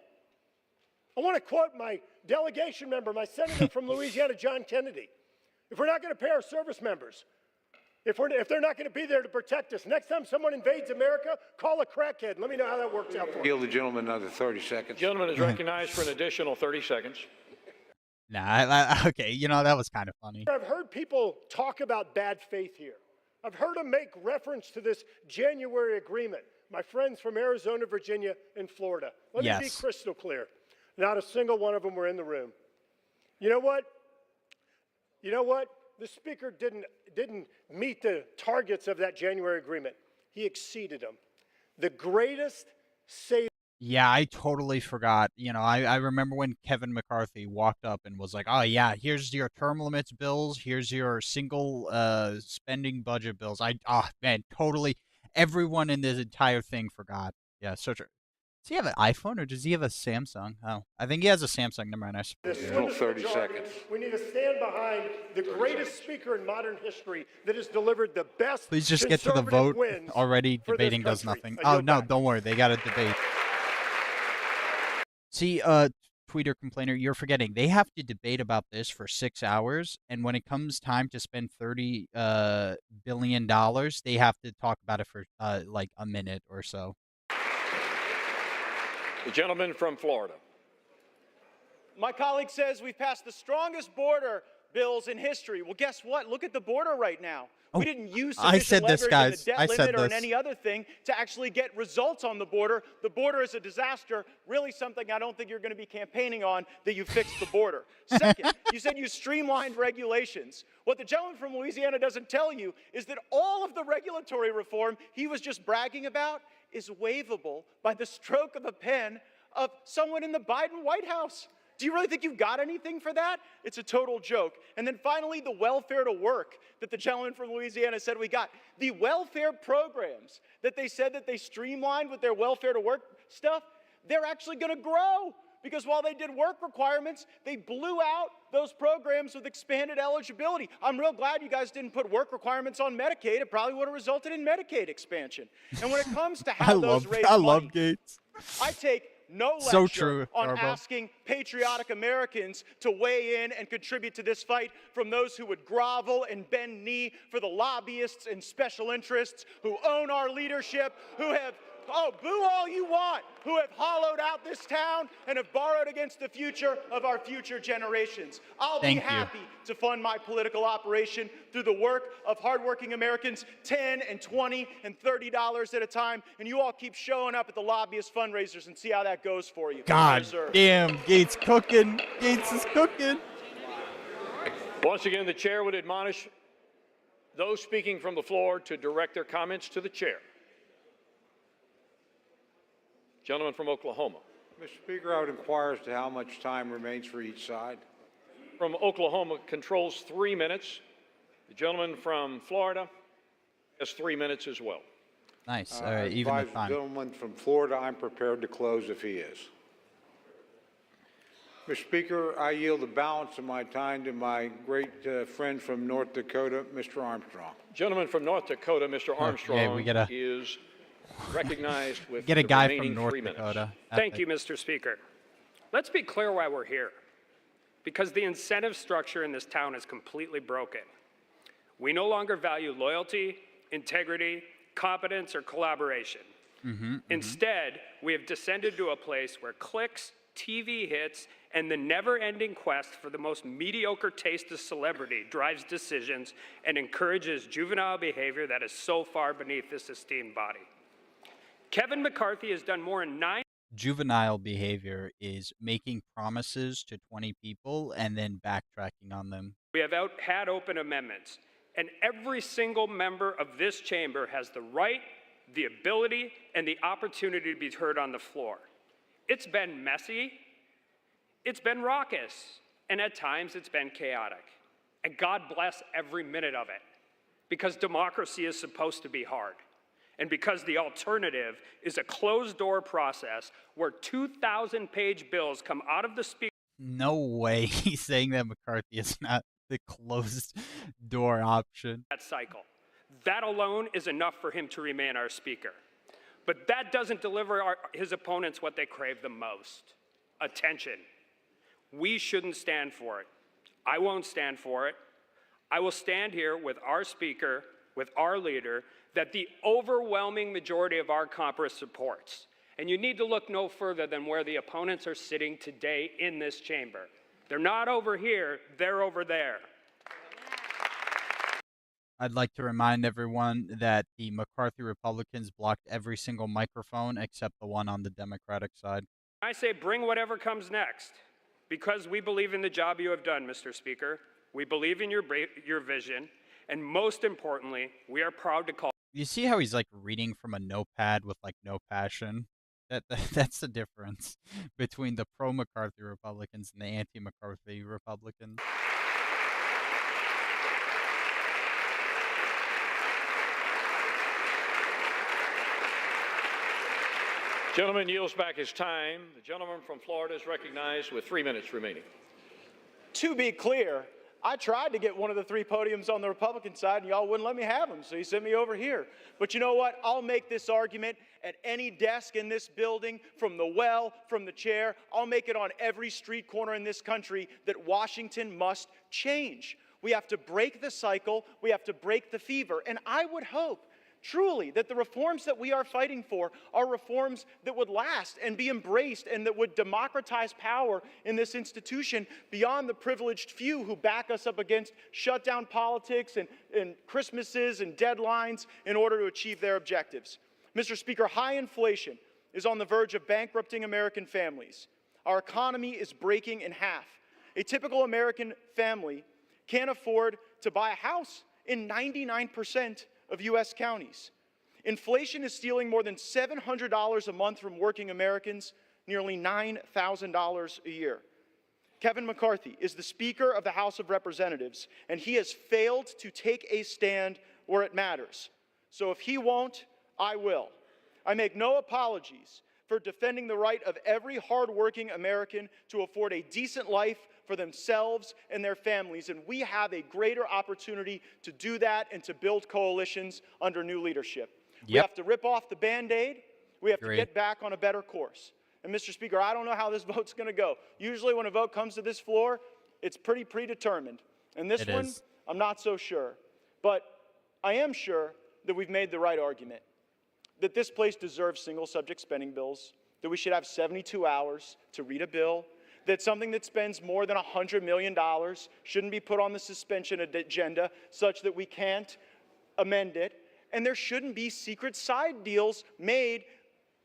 I want to quote my delegation member, my senator from Louisiana, John Kennedy. If we're not going to pay our service members, if they're not going to be there to protect us, next time someone invades America, call a crackhead and let me know how that works out for you. Yield the gentleman another 30 seconds. Gentleman is recognized for an additional 30 seconds. Nah, okay, you know, that was kind of funny. I've heard people talk about bad faith here. I've heard them make reference to this January agreement. My friends from Arizona, Virginia, and Florida. Let me be crystal clear. Not a single one of them were in the room. You know what? You know what? The Speaker didn't meet the targets of that January agreement. He exceeded them. The greatest save. Yeah, I totally forgot. You know, I remember when Kevin McCarthy walked up and was like, oh, yeah, here's your term limits bills. Here's your single spending budget bills. Man, totally. Everyone in this entire thing forgot. Yeah, so true. Does he have an iPhone or does he have a Samsung? Oh, I think he has a Samsung. Never mind. Still 30 seconds. We need to stand behind the greatest speaker in modern history that has delivered the best. Please just get to the vote already. Debating does nothing. Oh, no, don't worry. They got to debate. See, tweeter complainer, you're forgetting. They have to debate about this for 6 hours, and when it comes time to spend $30 billion, they have to talk about it for like a minute or so. The gentleman from Florida. My colleague says we've passed the strongest border bills in history. Well, guess what? Look at the border right now. Oh, We didn't use I sufficient said this, leverage in the guys. debt I said limit or in this. any other thing to actually get results on the border. The border is a disaster, really something I don't think you're going to be campaigning on, that you fixed the border. Second, you said you streamlined regulations. What the gentleman from Louisiana doesn't tell you is that all of the regulatory reform he was just bragging about is waivable by the stroke of a pen of someone in the Biden White House. Do you really think you've got anything for that? It's a total joke. And then finally, the welfare to work that the gentleman from Louisiana said we got. The welfare programs that they said that they streamlined with their welfare to work stuff, they're actually going to grow. Because while they did work requirements, they blew out those programs with expanded eligibility. I'm real glad you guys didn't put work requirements on Medicaid. It probably would have resulted in Medicaid expansion. And when it comes to how those raise money, I love Gaetz. I take no lecture So true, on Garbo. asking patriotic Americans to weigh in and contribute to this fight from those who would grovel and bend knee for the lobbyists and special interests who own our leadership, who have, oh, boo all you want, who have hollowed out this town and have borrowed against the future of our future generations. I'll be happy to fund my political operation through the work of hardworking Americans, $10 and $20 and $30 at a time, and you all keep showing up at the lobbyist fundraisers and see how that goes for you. God damn, Gaetz cooking. Gaetz is cooking. Once again, the chair would admonish those speaking from the floor to direct their comments to the chair. Gentleman from Oklahoma. Mr. Speaker, I would inquire as to how much time remains for each side. From Oklahoma controls 3 minutes. The gentleman from Florida has 3 minutes as well. Nice. All right, even the time. The gentleman from Florida, I'm prepared to close if he is. Mr. Speaker, I yield the balance of my time to my great friend from North Dakota, Mr. Armstrong. Gentleman from North Dakota, Mr. Armstrong, yeah, is recognized with Get a the guy remaining from North 3 minutes. Dakota. Thank you, Mr. Speaker. Let's be clear why we're here. Because the incentive structure in this town is completely broken. We no longer value loyalty, integrity, competence, or collaboration. Instead, we have descended to a place where clicks, TV hits, and the never-ending quest for the most mediocre taste of celebrity drives decisions and encourages juvenile behavior that is so far beneath this esteemed body. Kevin McCarthy has done more in 9 Juvenile behavior is making promises to 20 people and then backtracking on them. We have had open amendments, and every single member of this chamber has the right, the ability, and the opportunity to be heard on the floor. It's been messy, it's been raucous, and at times it's been chaotic. And God bless every minute of it, because democracy is supposed to be hard. And because the alternative is a closed-door process where 2,000-page bills come out of the speaker. No way he's saying that McCarthy is not the closed door option. That cycle. That alone is enough for him to remain our speaker. But that doesn't deliver his opponents what they crave the most: attention. We shouldn't stand for it. I won't stand for it. I will stand here with our speaker, with our leader, that the overwhelming majority of our Congress supports. And you need to look no further than where the opponents are sitting today in this chamber. They're not over here, they're over there. I'd like to remind everyone that the McCarthy Republicans blocked every single microphone except the one on the Democratic side. I say bring whatever comes next, because we believe in the job you have done, Mr. Speaker. We believe in your vision, and most importantly, we are proud to call. You see how he's like reading from a notepad with like no passion? That's the difference between the pro-McCarthy Republicans and the anti-McCarthy Republicans. Gentleman yields back his time. The gentleman from Florida is recognized with 3 minutes remaining. To be clear, I tried to get one of the 3 podiums on the Republican side, and y'all wouldn't let me have them, so you sent me over here. But you know what? I'll make this argument at any desk in this building, from the well, from the chair. I'll make it on every street corner in this country that Washington must change. We have to break the cycle. We have to break the fever. And I would hope, truly, that the reforms that we are fighting for are reforms that would last and be embraced and that would democratize power in this institution beyond the privileged few who back us up against shutdown politics and Christmases and deadlines in order to achieve their objectives. Mr. Speaker, high inflation is on the verge of bankrupting American families. Our economy is breaking in half. A typical American family can't afford to buy a house in 99% of U.S. counties. Inflation is stealing more than $700 a month from working Americans, nearly $9,000 a year. Kevin McCarthy is the Speaker of the House of Representatives, and he has failed to take a stand where it matters. So if he won't, I will. I make no apologies for defending the right of every hardworking American to afford a decent life for themselves and their families, and we have a greater opportunity to do that and to build coalitions under new leadership. We have to rip off the Band-Aid. We have to get back on a better course. And Mr. Speaker, I don't know how this vote's going to go. Usually when a vote comes to this floor, it's pretty predetermined. And this one, I'm not so sure. But I am sure that we've made the right argument, that this place deserves single-subject spending bills, that we should have 72 hours to read a bill, that something that spends more than $100 million shouldn't be put on the suspension agenda such that we can't amend it, and there shouldn't be secret side deals made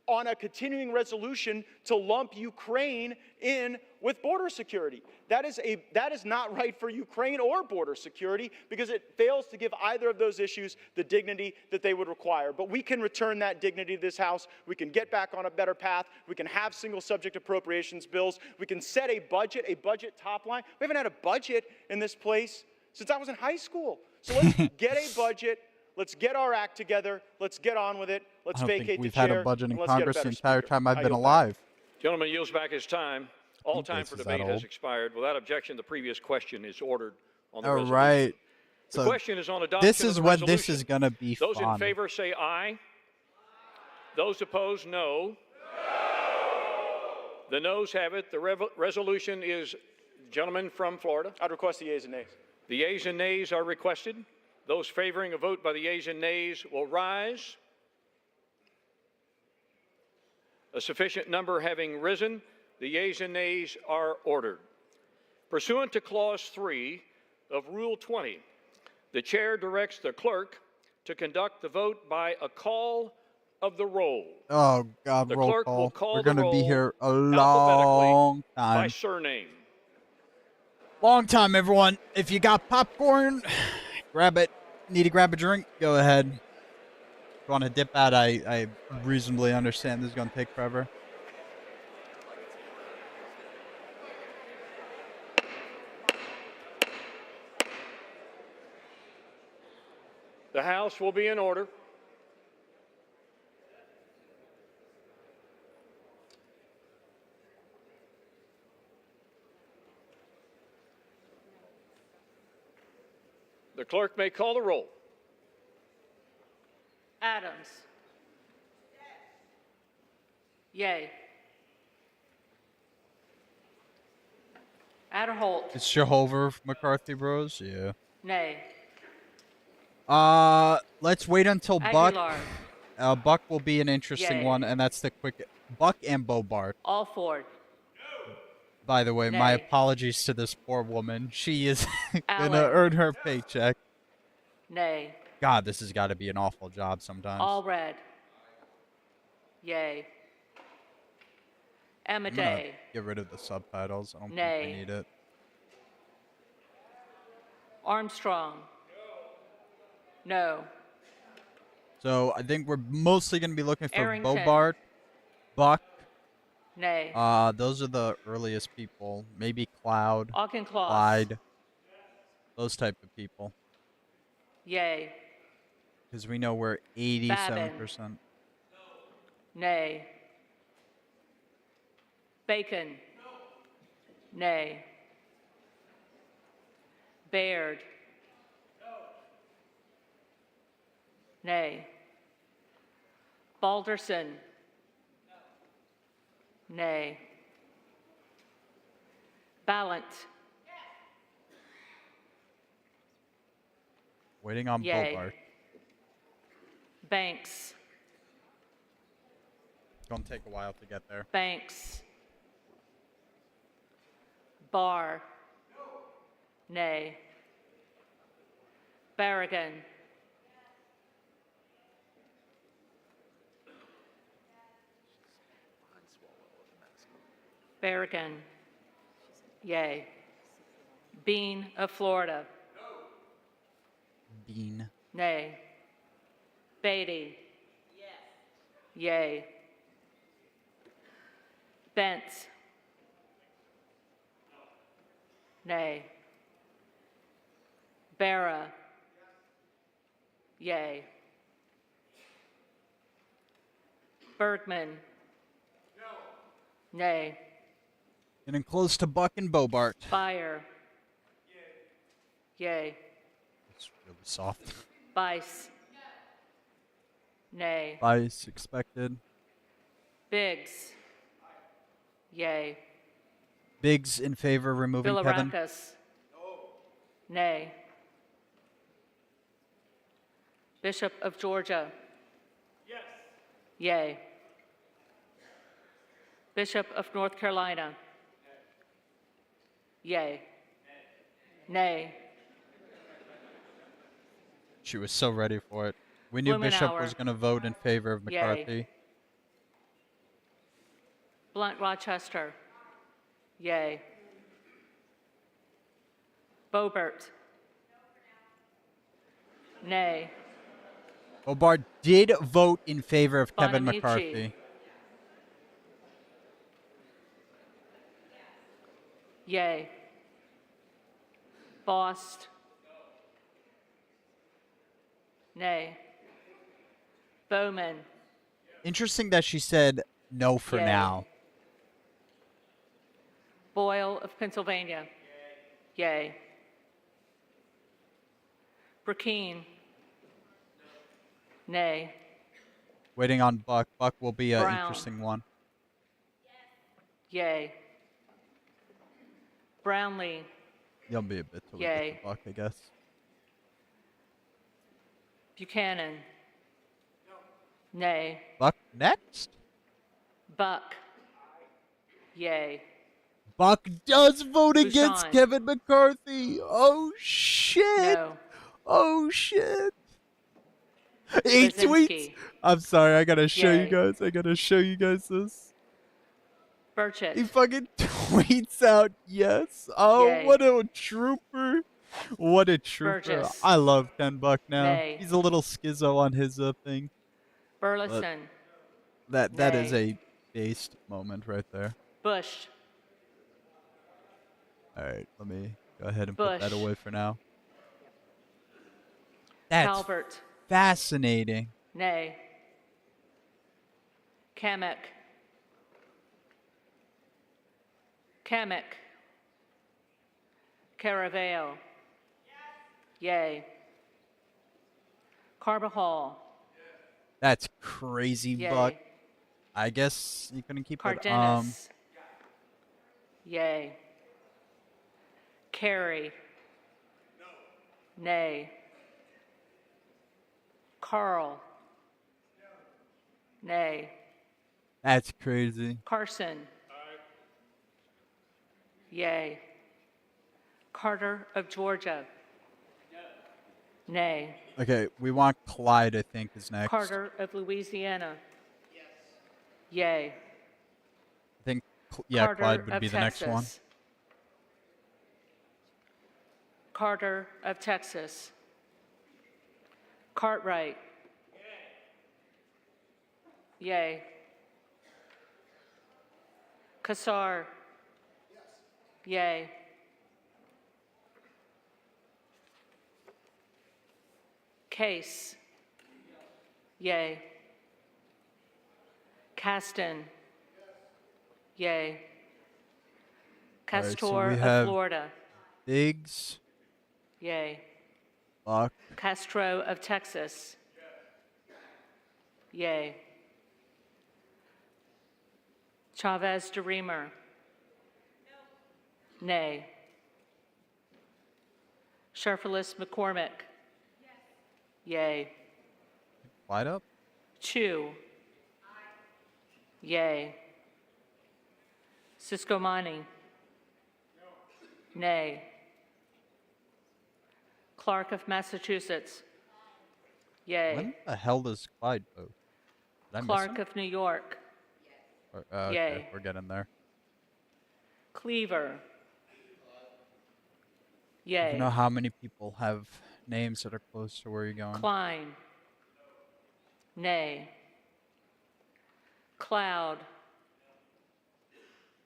on a continuing resolution to lump Ukraine in with border security. That is not right for Ukraine or border security because it fails to give either of those issues the dignity that they would require. But we can return that dignity to this House. We can get back on a better path. We can have single subject appropriations bills. We can set a budget top line. We haven't had a budget in this place since I was in high school. So let's get a budget. Let's get our act together. Let's get on with it. Let's vacate the chair. We've had a budget in and let's get a Congress better the entire speaker. time I've been yield back. alive. Gentleman yields back his time. All time for This is that debate has old. expired. Without objection, the previous question is ordered on the All resolution. right. The So question is on adoption this of is the when this resolution. is going to be Those fun. in favor say aye. Those opposed, no. The noes have it. The resolution is, gentleman from Florida. I'd request the yeas and nays. The yeas and nays are requested. Those favoring a vote by the yeas and nays will rise. A sufficient number having risen, the yeas and nays are ordered. Pursuant to Clause 3 of Rule 20, the chair directs the clerk to conduct the vote by a call of the roll. Oh, God, The roll clerk call. will call We're the going to be roll here a alphabetically long by time. surname. Long time, everyone. If you got popcorn, grab it. Need to grab a drink? Go ahead. If you want to dip out, I reasonably understand this is going to take forever. The House will be in order. The clerk may call the roll. Adams. Yay. Adderholt. It's Jehovah McCarthy Bros. Yeah. Nay. Let's wait until Aguilar. Buck. Buck will be an interesting Yay. one, and that's the quick. Buck and Bobart. Alford. By the way, my Nay. apologies to this poor woman. She is gonna Allen. earn her paycheck. Nay. God, this has got to be an awful job sometimes. All red. Yay. I'm gonna Amaday. get rid of the subtitles. I don't think Nay. we need it. Armstrong. No. So I think we're mostly gonna be looking for Arrington. Bobart, Buck. Nay. Those are the earliest people. Maybe Cloud, Auchincloss. Clyde, those type of people. Yay. Because we know we're 87%. Nay. Bacon. Nay. Baird. Nay. Balderson. Nay. Ballant. Waiting on Yay. Bobart. Banks. It's going to take a while to get there. Banks. Barr. Nay. Berrigan. Berrigan. Yay. Bean of Florida. Bean. Nay. Beatty. Yay. Bentz. Nay. Barra. Yay. Bergman. Nay. Getting close to Buck and Bobart. Fire. Yay. It's really soft. Bice. Nay. Vice expected. Biggs. Yay. Biggs in favor of removing Kevin. Villarancas. Nay. Bishop of Georgia. Yes. Yay. Bishop of North Carolina. Yay. Nay. She was so ready for it. We knew Bishop Blumenauer. was going to vote in favor of Yay. McCarthy. Blunt Rochester. Yay. Bobert. Nay. Bobart did vote in favor of Kevin Bonamici. McCarthy. Yay. Bost. Nay. Bowman. Interesting that she said no for Yay. now. Boyle of Pennsylvania. Yay. Burkeen. Nay. Waiting on Buck. Buck will be an Brown. interesting one. Yay. Brownlee. There'll be a bit till we Yay. get to Buck, I guess. Buchanan. Nay. Buck next? Buck. Yay. Buck does vote against Bouchon. Kevin McCarthy. Oh, shit. No. Oh, shit. He tweets. Brzezinski. I'm sorry. I got to show you Yay. guys. I got to show you guys this. Burchett. He fucking tweets out yes. Oh, Yay. what a trooper. What a trooper. Burgess. I love Ken Buck now. Nay. He's a little schizo on his thing. Burleson. That is Nay. a based moment right there. Bush. All right, let me go ahead and put that Bush. away for now. That's Talbert. fascinating. Nay. Kamek. Kamek. Caraveo. Yay. Carbajal. That's crazy, Yay. Buck. I guess you couldn't keep it. Cardenas. Yay. Carey. Nay. Carl. Nay. That's crazy. Carson. Yay. Carter of Georgia. Nay. Okay, we want Clyde, I think, is next. Carter of Louisiana. Yay. I think, yeah, Carter Clyde would of be the next one. Texas. Carter of Texas. Cartwright. Yay. Kassar. Yay. Case. Yay. Caston. Yay. All right, Castor so we of have Florida. Biggs, Yay. Buck, Castro of Texas. Yay. Chavez de Reamer. Nay. Sharfelis McCormick. Yay. Clyde up? Chu. Yay. Siscomani. Nay. Clark of Massachusetts. Yay. When the hell does Clyde vote? Did I miss Clark him? of New York. Okay, Yay. we're getting there. Cleaver. Do Yay. you know how many people have names that are close to where you're going? Klein. Nay. Cloud.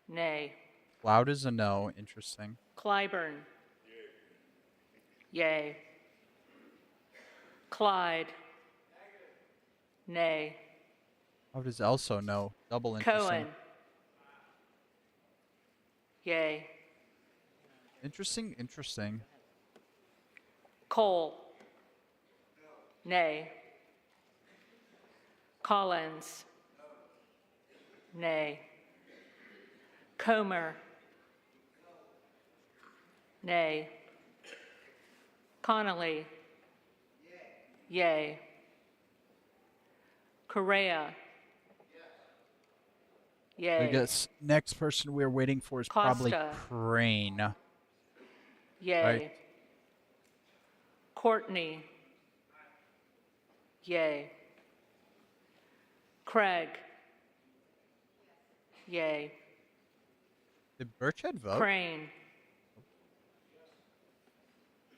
Nay. Cloud is a no. Interesting. Clyburn. Yay. Clyde. Nay. Cloud is also no. Double interesting. Cohen. Yay. Interesting. Cole. Nay. Collins. Nay. Comer. Nay. Connolly. Yay. Correa. Yay. I guess next person we're waiting for is probably Costa. Crane. Yay. Right? Courtney. Yay. Craig. Yay. Did Burchett vote? Crane.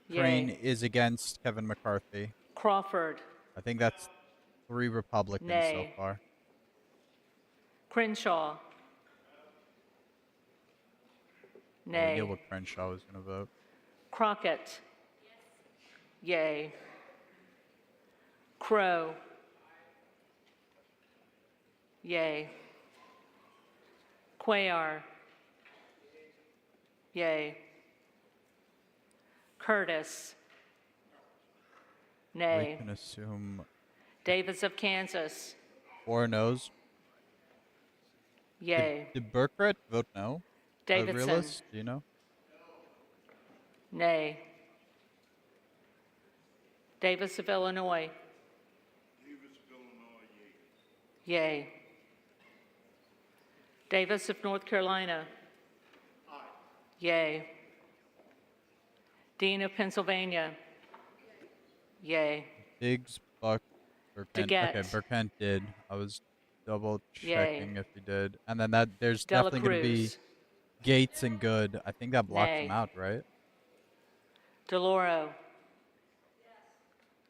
Crane Yay. is against Kevin McCarthy. Crawford. I think that's 3 Republicans Nay. so far. Crenshaw. We Nay. knew what Crenshaw was going to vote. Crockett. Yay. Crow. Yay. Cuellar. Yay. Curtis. We Nay. can assume Davis of Kansas. 4 no's. Yay. Did Burkett vote no? Davidson. Realist, do you know? Nay. Davis of Illinois. Yay. Davis of North Carolina. Yay. Dean of Pennsylvania. Yay. Diggs, Buck, Burkent. Okay, DeGette. Burkent did. I was double Yay. checking if he did. And then there's Dela definitely going to be Cruz. Gates and Good. I think that blocked Nay. him out, right? DeLauro.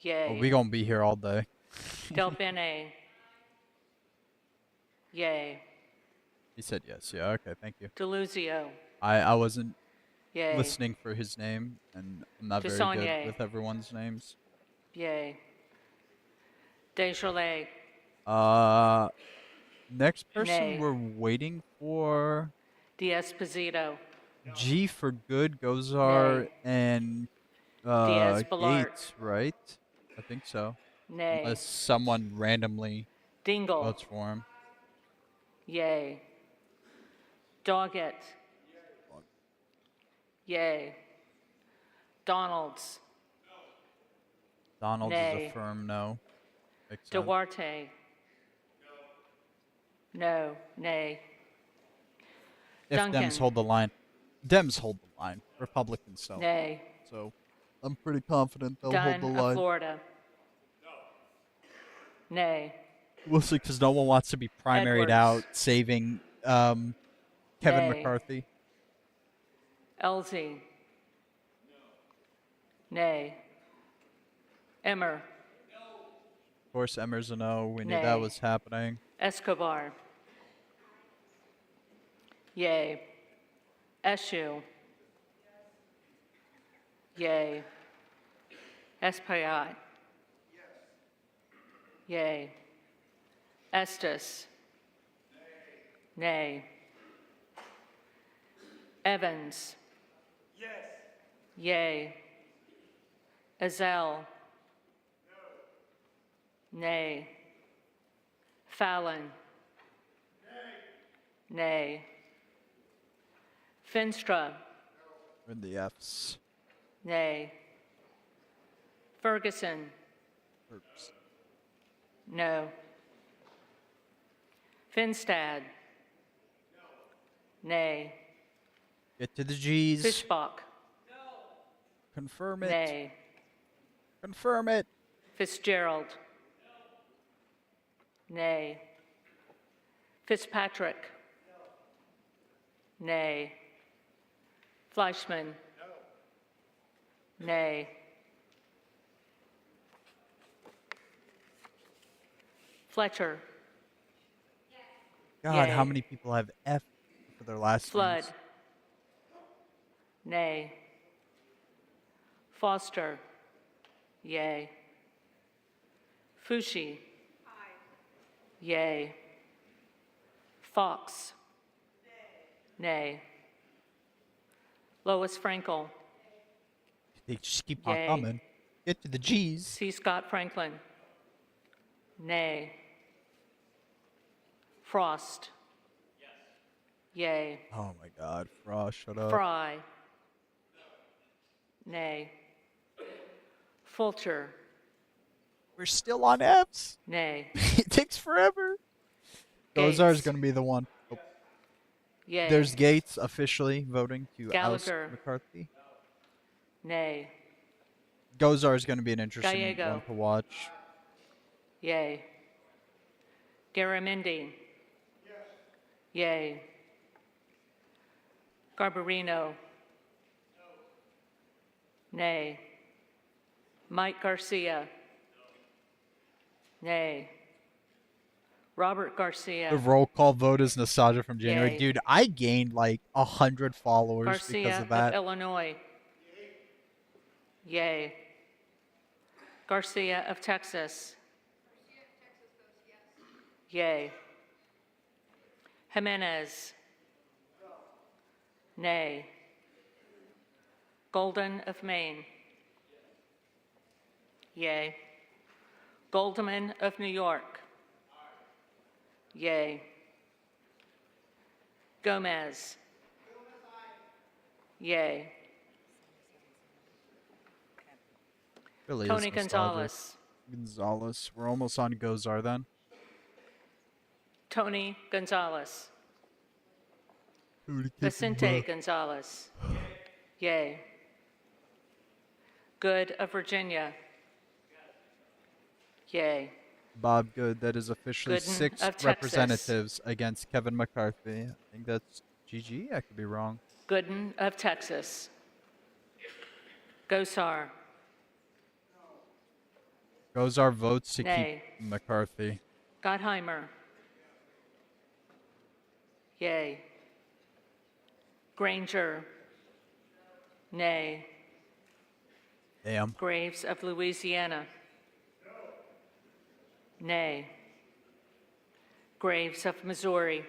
Yay. Well, we going to be here all day. Del Bene. Yay. He said yes. Yeah, okay, thank you. Deluzio. I wasn't Yay. listening for his name, and I'm not very Desaulniers. good with everyone's names. Yay. Desjardins. Next person Nay. we're waiting for D'Esposito. G for Good, Gozar, Nay. and Diaz-Balart. Gates, right? I think so. Nay. Unless someone randomly Dingle. votes for him. Yay. Doggett. Yay. Donalds. Donald's is Nay. a firm no. Makes sense. Duarte. No. Nay. If Duncan. Dems hold the line. Dems hold the line. Republicans don't. Nay. So I'm pretty confident they'll Dunn hold the of line. Florida. Nay. We'll see, because no one wants to be primaried Edwards. out saving Kevin Nay. McCarthy. Elsie. Nay. Emmer. Of course, Emmer's a no. We knew Nay. that was happening. Escobar. Yay. Eshu. Yay. Espaillat. Yay. Estes. Nay. Evans. Yes. Yay. Ezell. Nay. Fallon. Nay. Finstra. We're in the F's. Nay. Ferguson. Oops. No. Finstad. Nay. Get to the G's. Fischbach. Confirm it. Nay. Confirm it. Fitzgerald. Nay. Fitzpatrick. Nay. Fleischman. Nay. Fletcher. God, how Yay. many people have F for their last Flood. names? Nay. Foster. Yay. Fushi. Yay. Fox. Nay. Lois Frankel. They just keep on Yay. coming. Get to the G's. C. Scott Franklin. Nay. Frost. Yay. Oh my God, Frost, shut up. Fry. Nay. Fulcher. We're still on F's. Nay. It takes forever. Gozar's gonna be the one. Oh. Yay. There's Gaetz officially voting to Gallagher. oust McCarthy. Nay. Gozar's gonna be an interesting Gallego. one to watch. Yay. Garamendi. Yay. Garbarino. Nay. Mike Garcia. Nay. Robert Garcia. The roll call vote is nostalgia from January. Yay. Dude, I gained like 100 followers because Garcia of that. Illinois. Yay. Garcia of Texas. Yay. Jimenez. Nay. Golden of Maine. Yay. Goldman of New York. Yay. Gomez. Yay. Really is Tony nostalgic. Gonzalez. Gonzalez. We're almost on Gozar then. Tony Gonzalez. Who'd Vicente Gonzalez. Yay. Good of Virginia. Yay. Bob Good, that is officially Gooden 6 of Texas. representatives against Kevin McCarthy. I think that's GG. I could be wrong. Gooden of Texas. Gosar. Gozar votes to Nay. keep McCarthy. Gottheimer. Yay. Granger. Nay. Damn. Graves of Louisiana. Nay. Graves of Missouri.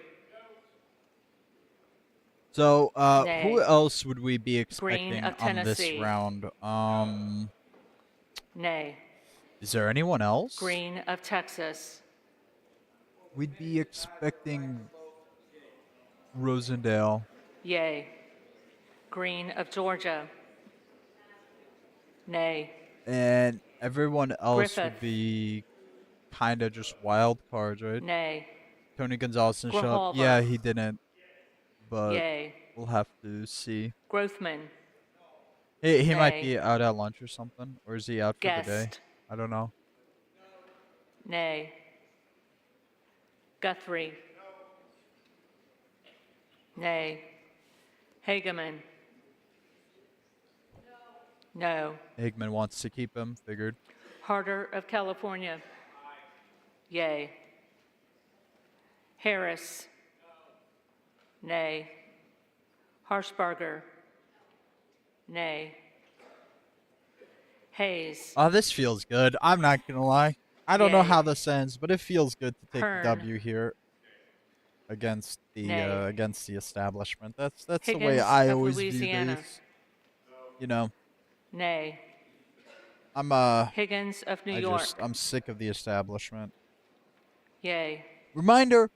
So, Nay. who else would we be expecting of on this Tennessee. round? Nay. Is there anyone else? Green of Texas. We'd be expecting Rosendale. Yay. Green of Georgia. Nay. And everyone else Griffith. would be kind of just wild cards, right? Nay. Tony Gonzalez didn't show up. Grijalva. Yeah, he didn't. But Yay. we'll have to see. Grothman. He might Nay. be out at lunch or something. Or is he out for the day? Guest. I don't know. Nay. Guthrie. Nay. Hageman. No. Higman wants to keep him. Figured. Harder of California. Yay. Harris. Nay. Harshbarger. Nay. Hayes. Oh, this feels good. I'm not gonna lie. I don't know Yay. how this ends, but it feels good to take Hearn. a W here against the Nay. establishment. That's the way Higgins I of always Louisiana. view these. You know, Nay. I'm Higgins of New York. I'm sick of the establishment. Yay. Reminder: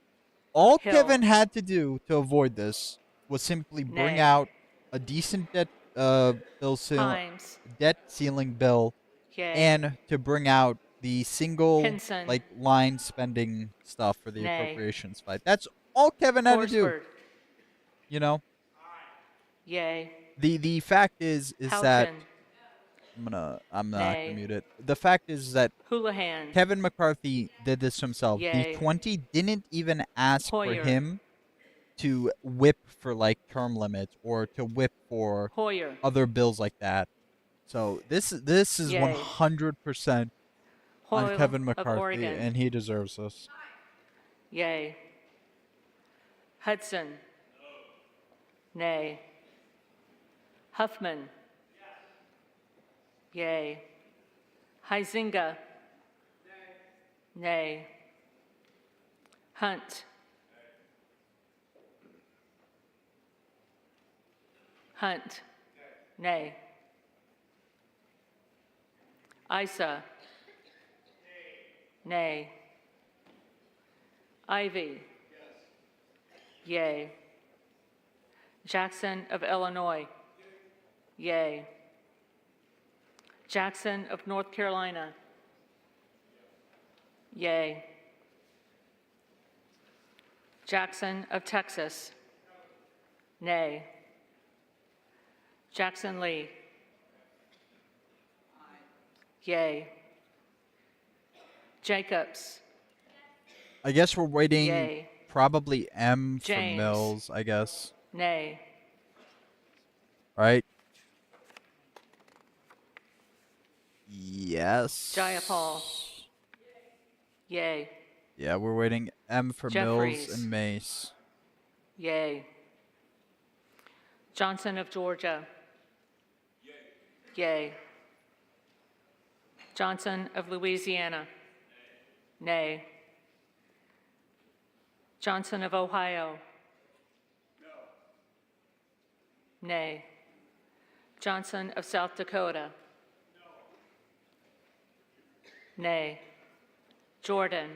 all Hill. Kevin had to do to avoid this was simply bring Nay. out a decent debt Times. debt ceiling bill, Yay. and to bring out the single Hinson. like line spending stuff for the Nay. appropriations fight. That's all Kevin had to do. Horsford. You know. Yay. The fact is that Houchin. I'm not Nay. gonna mute it. The fact is that Houlihan. Kevin McCarthy did this himself. Yay. The 20 didn't even ask Hoyer. for him to whip for like term limits or to whip for Hoyer. other bills like that. So this is Yay. 100% on Hoyle Kevin of McCarthy, Oregon. and he deserves this. Yay. Hudson. Nay. Huffman. Yay. Huizinga. Nay. Hunt. Hunt. Nay. Isa. Nay. Ivy. Yay. Jackson of Illinois. Yay. Jackson of North Carolina. Yay. Jackson of Texas. Nay. Jackson Lee. Yay. Jacobs. I guess we're waiting Yay. probably M for James. Mills, I guess. Nay. Right? Yes. Jayapal. Yay. Yeah, we're waiting M for Mills Jeffries. and Mace. Yay. Johnson of Georgia. Yay. Johnson of Louisiana. Nay. Johnson of Ohio. Nay. Johnson of South Dakota. Nay. Jordan.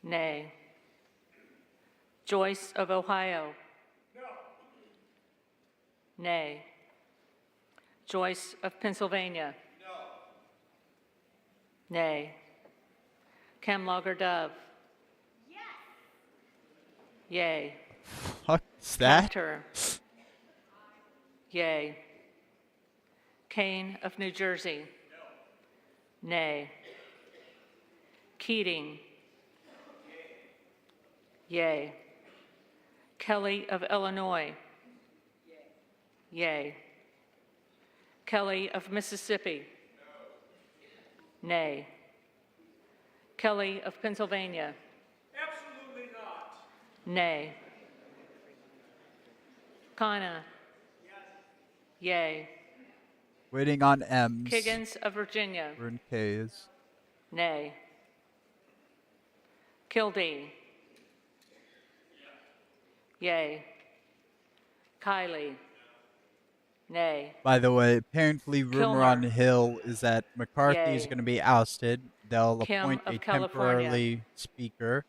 Nay. Joyce of Ohio. Nay. Joyce of Pennsylvania. Nay. Camlogger Dove. Yay. What's that? Cantor. Yay. Kane of New Jersey. Nay. Keating. Yay. Kelly of Illinois. Yay. Kelly of Mississippi. Nay. Kelly of Pennsylvania. Absolutely not. Nay. Kana. Yay. Waiting on M's. Kiggins of Virginia. We're in K's. Nay. Kildee. Yay. Kylie. Nay. By the way, apparently rumor Kilmer. on the Hill is that McCarthy is Yay. going to be ousted. They'll Kim appoint of a California. temporarily speaker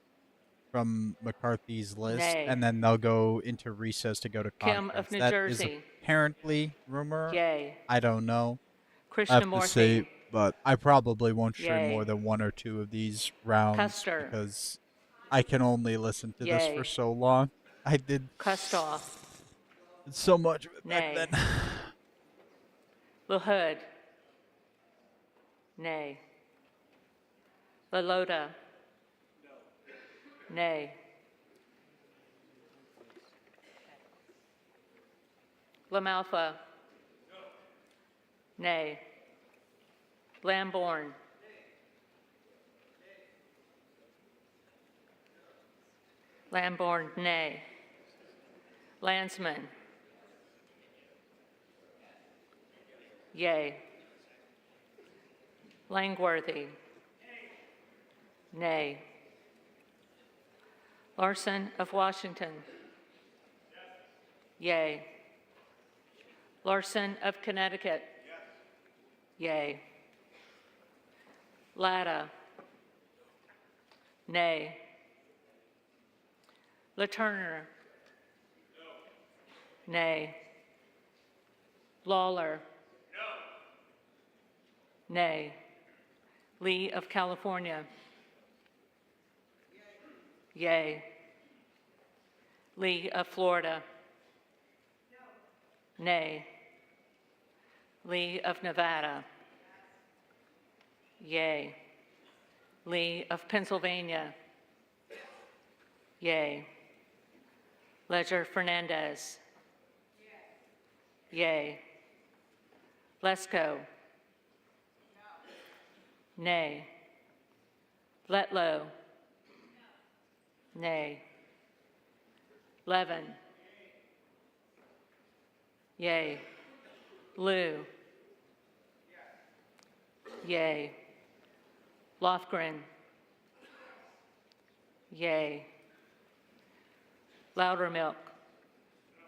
from McCarthy's list, Nay. and then they'll go into recess to go to Kim conference. of New That is Jersey. apparently rumor. Yay. I don't know. I have to Krishnamurthy. say, but I probably won't stream Yay. more than one or two of these rounds Custer. because I can only listen to this Yay. for so long. I did Kustoff. so much of it Nay. back then. LaHood. Nay. LaLota. Nay. LaMalfa. Nay. Lamborn. Lamborn, nay. Landsman. Yay. Langworthy. Nay. Larson of Washington. Yay. Larson of Connecticut. Yay. Latta. Nay. LaTurner. Nay. Lawler. Nay. Lee of California. Yay. Lee of Florida. Nay. Lee of Nevada. Yay. Lee of Pennsylvania. Yay. Ledger Fernandez. Yay. Lesko. Nay. Letlow. Nay. Levin. Yay. Liu. Yay. Lofgren. Yay. Loudermilk.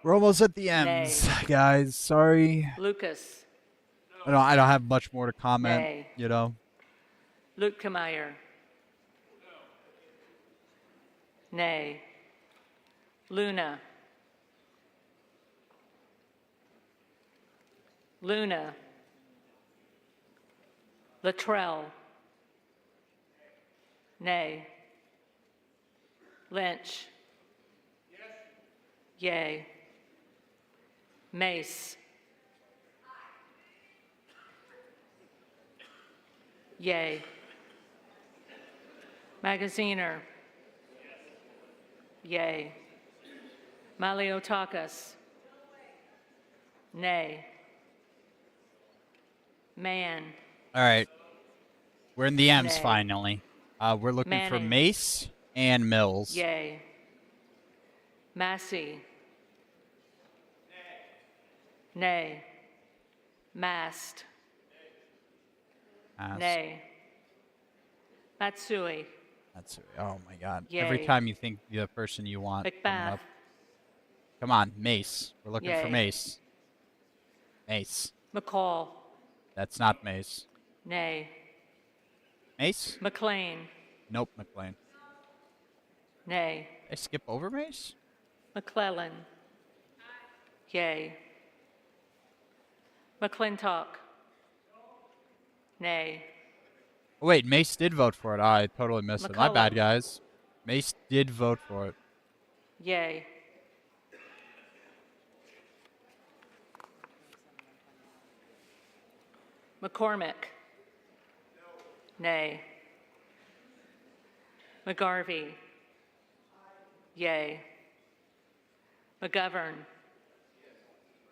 We're almost at the ends, guys. Sorry. Lucas. I don't have much more to comment, Nay. you know. Luetkemeyer. Nay. Luna. Luna. Luttrell. Nay. Lynch. Yay. Mace. Yay. Magaziner. Yay. Maliotakis. Nay. Man. All right. We're in the M's Nay. finally. We're looking for Manning. Mace and Mills. Yay. Massey. Nay. Mast. Mast. Nay. Matsui. Oh my God. Every Yay. time you think the person you want. coming Macbeth. up. Come on, Mace. We're looking for Yay. Mace. Mace. McCall. That's not Mace. Nay. Mace? McLean. Nope, McLean. Nay. I skip over Mace? McClellan. Yay. McClintock. Nay. Oh, wait, Mace did vote for it. I totally missed it. My bad, McCollum. guys. Mace did vote for it. Yay. McCormick. Nay. McGarvey. Yay. McGovern.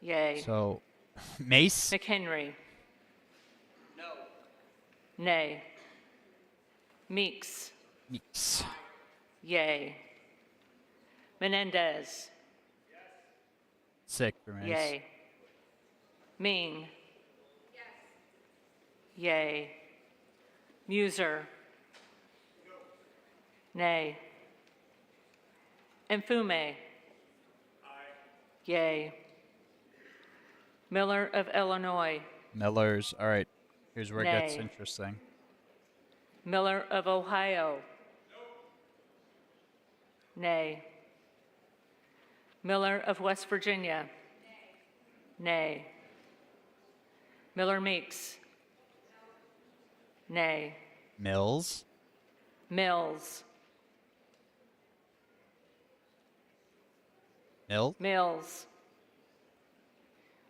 Yay. So, Mace? McHenry. No. Nay. Meeks. Meeks. Yay. Menendez. Sick for Mace. Yay. Ming. Yay. Muser. Nay. Mfume. Yay. Miller of Illinois. Miller's. All right. Here's where it gets Nay. interesting. Miller of Ohio. Nay. Miller of West Virginia. Nay. Miller Meeks. Nay. Mills? Mills. Mills? Mills.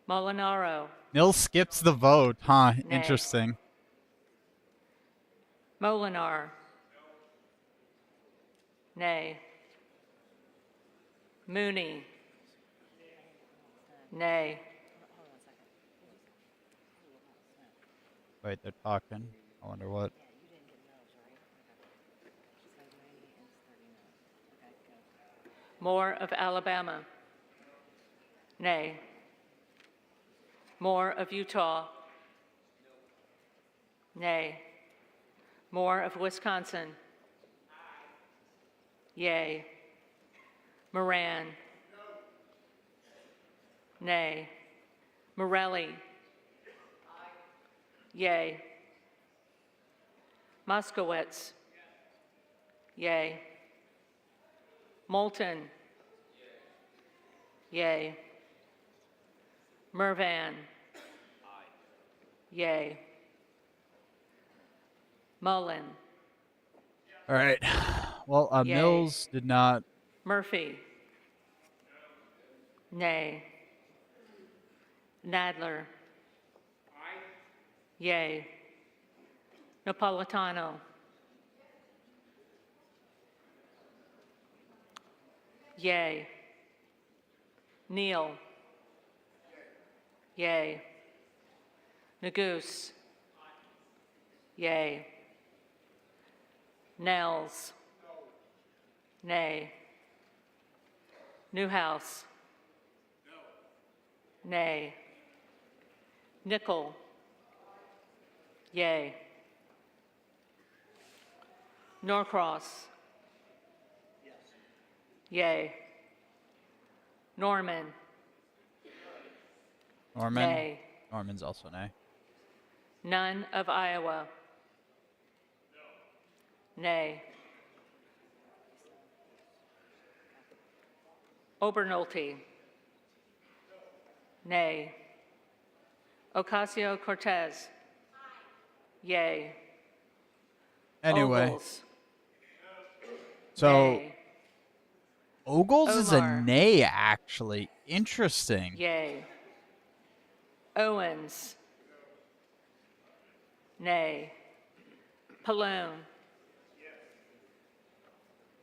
Molinaro. Mills skips the vote, huh? Nay. Interesting. Molinar. Nay. Mooney. Nay. Wait, they're talking. I wonder what. Moore of Alabama. Nay. Moore of Utah. Nay. Moore of Wisconsin. Yay. Moran. Nay. Morelli. Yay. Moskowitz. Yay. Moulton. Yay. Mervan. Yay. Mullen. All right. Well, Yay. Mills did not. Murphy. Nay. Nadler. Yay. Napolitano. Yay. Neal. Yay. Nagoose. Yay. Nels. Nay. Newhouse. Nay. Nickel. Yay. Norcross. Yay. Norman. Norman. Nay. Norman's also nay. None of Iowa. Nay. Obernolte. Nay. Ocasio-Cortez. Yay. Anyway. Ogles. So Nay. Ogles is a Omar. nay, actually. Interesting. Yay. Owens. Nay. Pallone.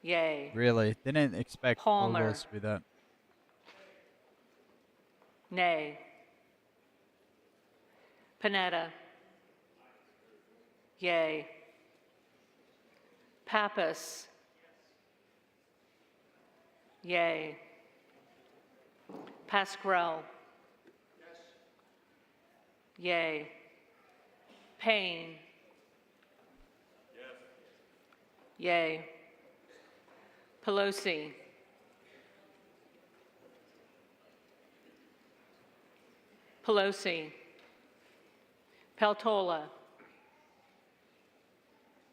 Yay. Really? Didn't expect Palmer. Ogles to be that. Nay. Panetta. Yay. Pappas. Yay. Pasquarel. Yay. Payne. Yay. Pelosi. Pelosi. Peltola.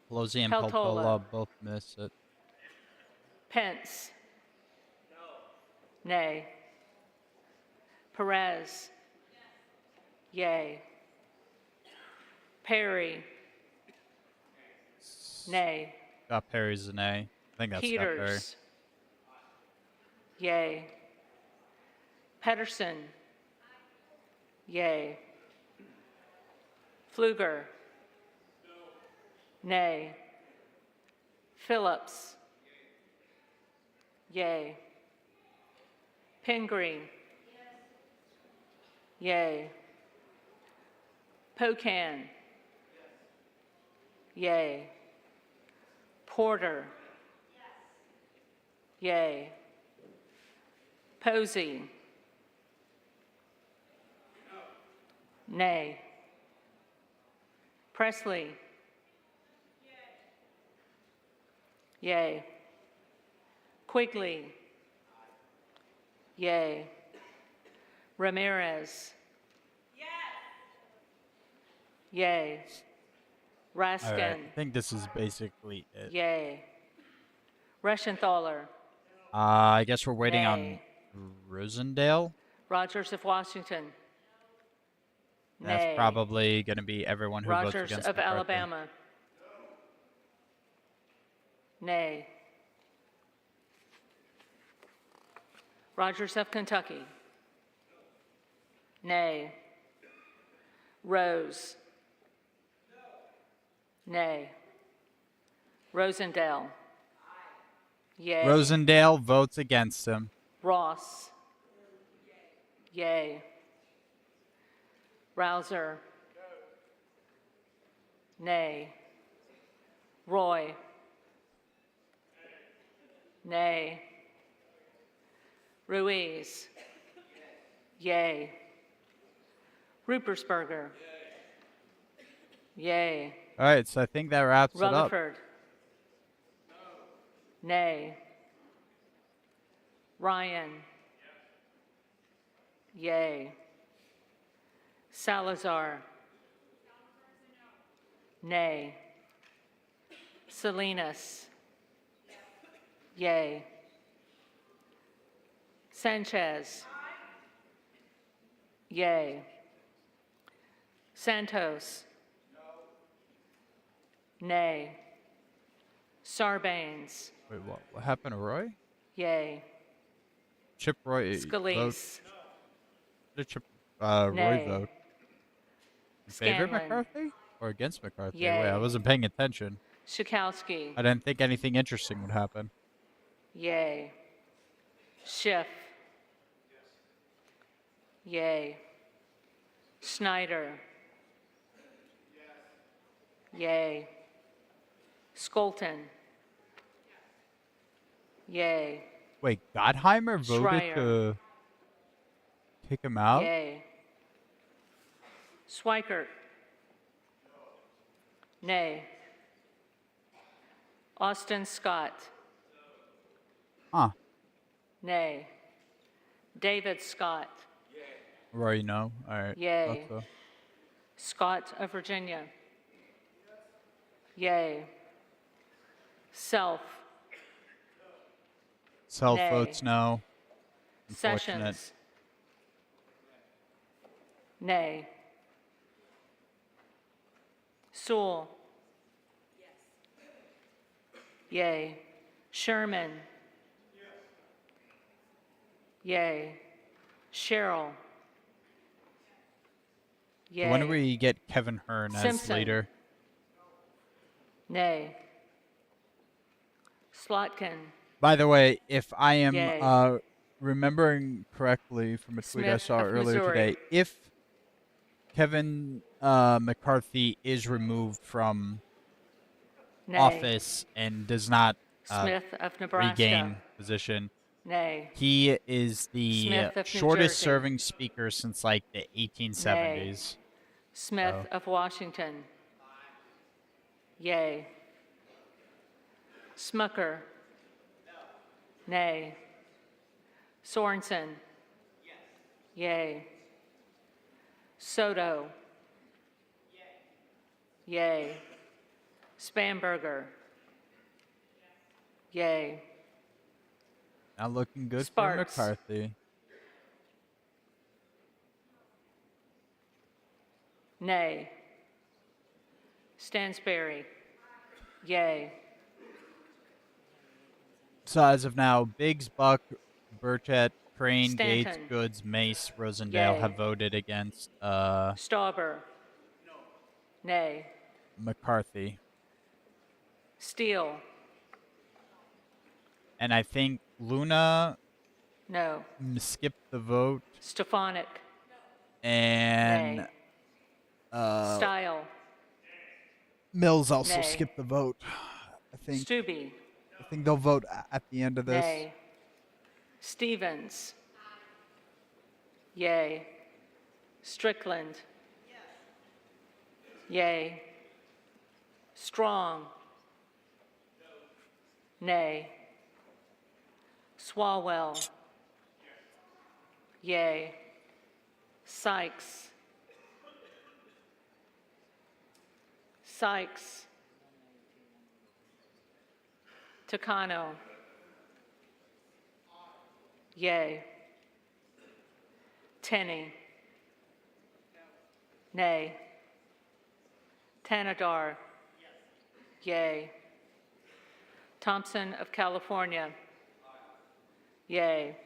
Pelosi and Peltola. Peltola both miss it. Pence. Nay. Perez. Yay. Perry. Nay. Scott Perry's a nay. I think that's Scott Perry. Peters. Yay. Pedersen. Yay. Pfluger. Nay. Phillips. Yay. Pingree. Yay. Pocan. Yay. Porter. Yay. Posey. Nay. Presley. Yay. Quigley. Yay. Ramirez. Yay. Raskin. All right. I think this is basically it. Yay. Reschenthaler. I guess we're waiting Nay. on Rosendale. Rogers of Washington. That's Nay. probably going to be everyone who votes Rogers against of McCarthy. Alabama. Nay. Rogers of Kentucky. Nay. Rose. Nay. Rosendale. Yay. Rosendale votes against him. Ross. Yay. Rouser. Nay. Roy. Nay. Ruiz. Yay. Rupersberger. Yay. All right, so I think that wraps it up. Rutherford. Nay. Ryan. Yay. Salazar. Nay. Salinas. Yay. Sanchez. Yay. Santos. Nay. Sarbanes. Wait, what happened to Roy? Yay. Chip Roy vote. Scalise. Did Chip Roy Nay. vote in favor of Scanlon. McCarthy or against McCarthy? Yay. Wait, I wasn't paying attention. Schakowsky. I didn't think anything interesting would happen. Yay. Schiff. Yay. Snyder. Yay. Skolton. Yay. Wait, Gottheimer voted Schreier. to kick him out? Yay. Schweikert. Nay. Austin Scott. Huh. Nay. David Scott. Roy, no. All right. Yay. Thought so. Scott of Virginia. Yay. Self. Self Nay. votes no. Unfortunate. Sessions. Nay. Sewell. Yay. Sherman. Yay. Cheryl. Yay. When do we get Kevin Hearn as Simpson. leader? Nay. Slotkin. By the way, if I am Yay. Remembering correctly from a tweet I Smith saw of earlier Missouri. today, if Kevin McCarthy is removed from Nay. office and does not Smith of Nebraska. regain position, Nay. he is the Smith of New shortest Jersey. serving speaker since like the 1870s. Smith So- of Washington. Yay. Smucker. Nay. Sorensen. Yay. Soto. Yay. Spamberger. Yay. Not looking good Sparks. for McCarthy. Nay. Stansberry. Yay. So as of now, Biggs, Buck, Burchett, Crane, Gates, Stanton. Goods, Mace, Rosendale Yay. have voted against Stauber. Nay. McCarthy. Steele. And I think Luna No. skipped the vote, Stefanik. and Nay. Style. Mills also Nay. skipped the vote. I think they'll vote at the end of this. Nay. Stevens. Yay. Strickland. Yay. Strong. Nay. Swalwell. Yay. Sykes. Sykes. Takano. Yay. Tenney. Nay. Tanadar. Yay. Thompson of California. Yay.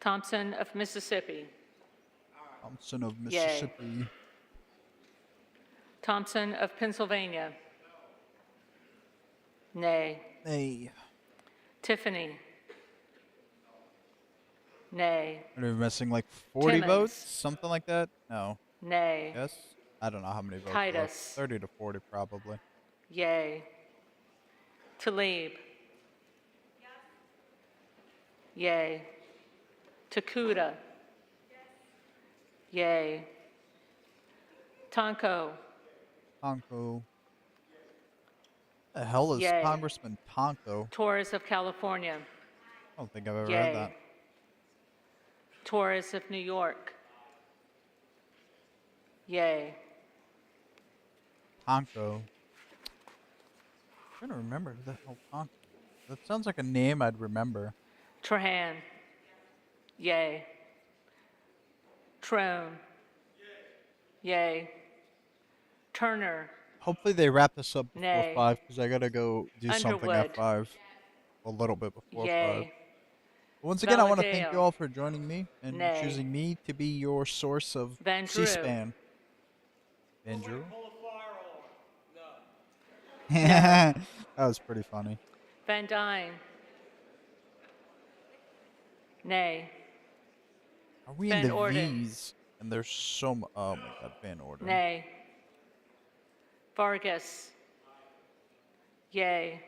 Thompson of Mississippi. Thompson of Yay. Mississippi. Thompson of Pennsylvania. Nay. Nay. Tiffany. Nay. Are we missing like 40 Timmons. votes? Something like that? No. Nay. Yes? I don't know how many votes. Titus. 30 to 40 probably. Yay. Talib. Yay. Takuda. Yay. Tonko. Tonko. The hell is Yay. Congressman Tonko? Torres of California. I don't think I've ever Yay. heard that. Torres of New York. Yay. Tonko. I'm trying to remember who the hell Tonko. That sounds like a name I'd remember. Trahan. Yay. Trone. Yay. Turner. Hopefully they wrap this up before Nay. 5 because I gotta go do something at Underwood. 5. A little bit before 5. Yay. But once again, I want to thank you Valadeo. all for joining me and Nay. choosing me to be your source of Van Drew. C-SPAN. Van Drew? No. That was pretty funny. Van Dyne. Nay. Are we Van in the Orden. V's? And there's so much. Oh my god, Van Orden. Nay. Vargas. Yay.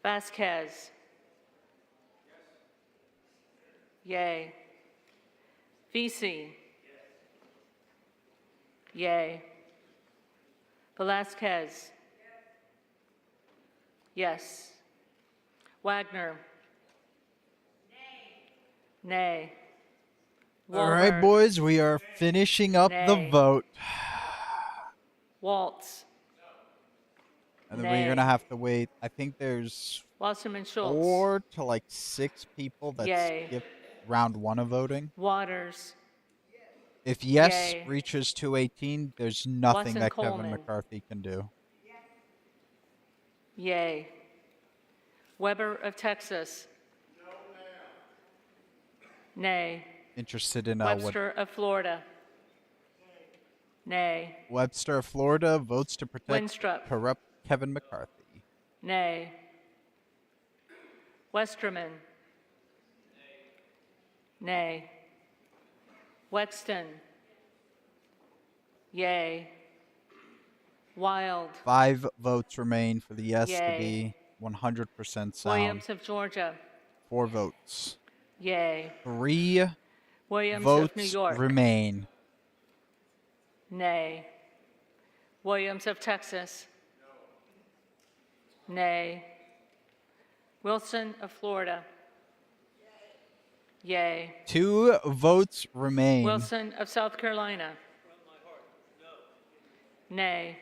Vasquez. Yay. VC. Yay. Velasquez. Yes. Wagner. Nay. All right, Walberg. boys, we are finishing up the Nay. vote. Waltz. And then Nay. we're gonna have to wait. I think there's Wasserman Schultz. 4 to like 6 people that Yay. skip round 1 of voting. Waters. If yes Yay. reaches 218, there's nothing Watson that Kevin Coleman. McCarthy can do. Yay. Weber of Texas. Nay. Interested in what Webster of Florida. Nay. Webster of Florida votes to protect Winstrup. corrupt Kevin McCarthy. Nay. Westerman. Nay. Wexton. Yay. Wild. 5 votes remain for the yes to Yay. be 100% sound. Williams of Georgia. 4 votes. Yay. 3 Williams votes of New York. remain. Nay. Williams of Texas. Nay. Wilson of Florida. Yay. 2 votes remain. Wilson of South Carolina. Nay.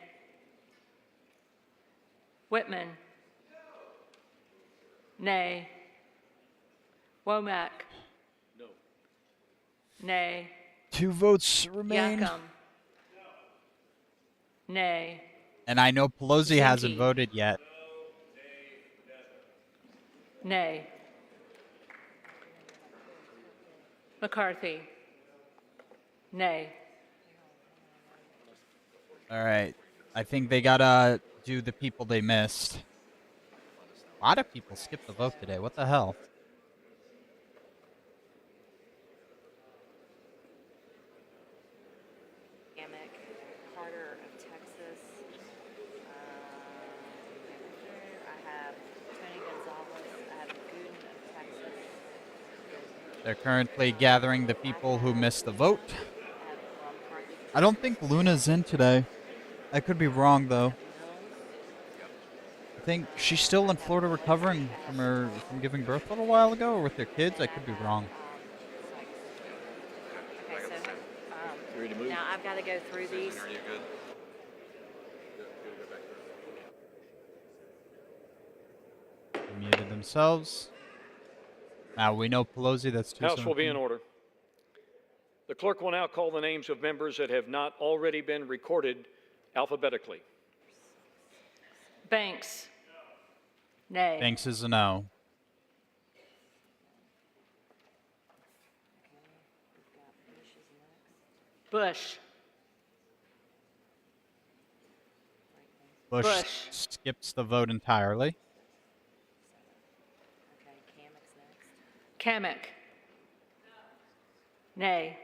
Whitman. Nay. Womack. Nay. 2 votes remain. Yacom. Nay. And I know Pelosi hasn't Zinke. voted yet. Nay. McCarthy. Nay. All right. I think they gotta do the people they missed. A lot of people skipped the vote today. What the hell? Carter of Texas. I have Tony Gonzalez. I have Gooden of Texas. They're currently gathering the people who missed the vote. I don't think Luna's in today. I could be wrong though. I think she's still in Florida recovering from giving birth a little while ago, or with her kids. I could be wrong. Okay, so now I've got to go through these. They muted themselves. Now we know Pelosi. That's 217. House will be in order. The clerk will now call the names of members that have not already been recorded alphabetically. Banks. Nay. Banks is a no. Bush. Bush, Bush. skips the vote entirely. Kamek. Nay.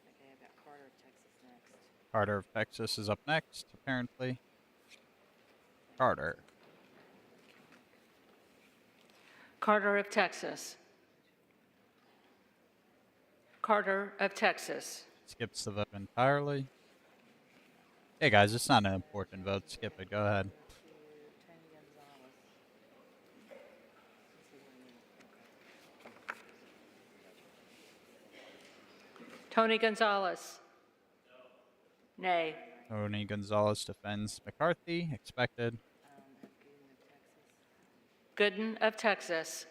Okay, I've got Carter of Texas next. Carter of Texas is up next, apparently. Carter. Carter of Texas. Carter of Texas. Skips the vote entirely. Hey guys, it's not an important vote. Skip it. Go ahead. Tony Gonzalez. Nay. Tony Gonzalez defends McCarthy. Expected. Gooden of Texas.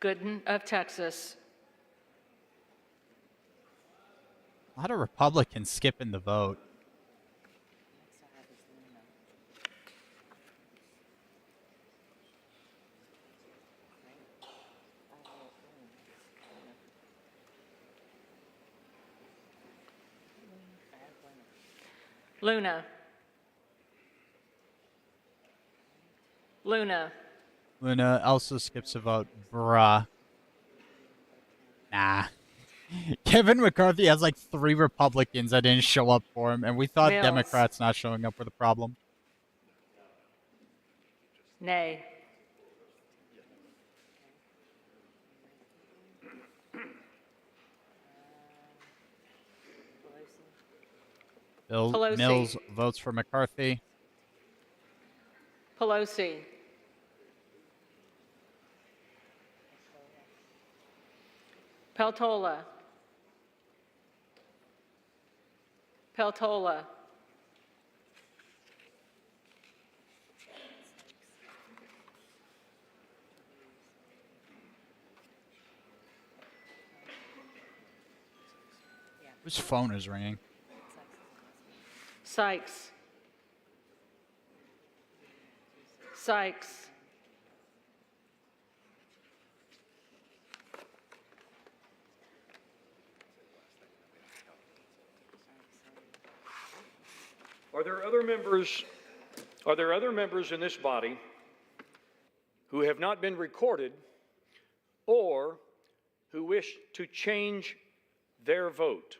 Gooden of Texas. A lot of Republicans skipping the vote. Luna. Luna. Luna also skips a vote. Bruh. Nah. Kevin McCarthy has like 3 Republicans that didn't show up for him, and we thought Mills. Democrats not showing up were the problem. Nay. Pelosi. Mills votes for McCarthy. Pelosi. Peltola. Peltola. Whose phone is ringing? Sykes. Sykes. Are there other members in this body who have not been recorded or who wish to change their vote?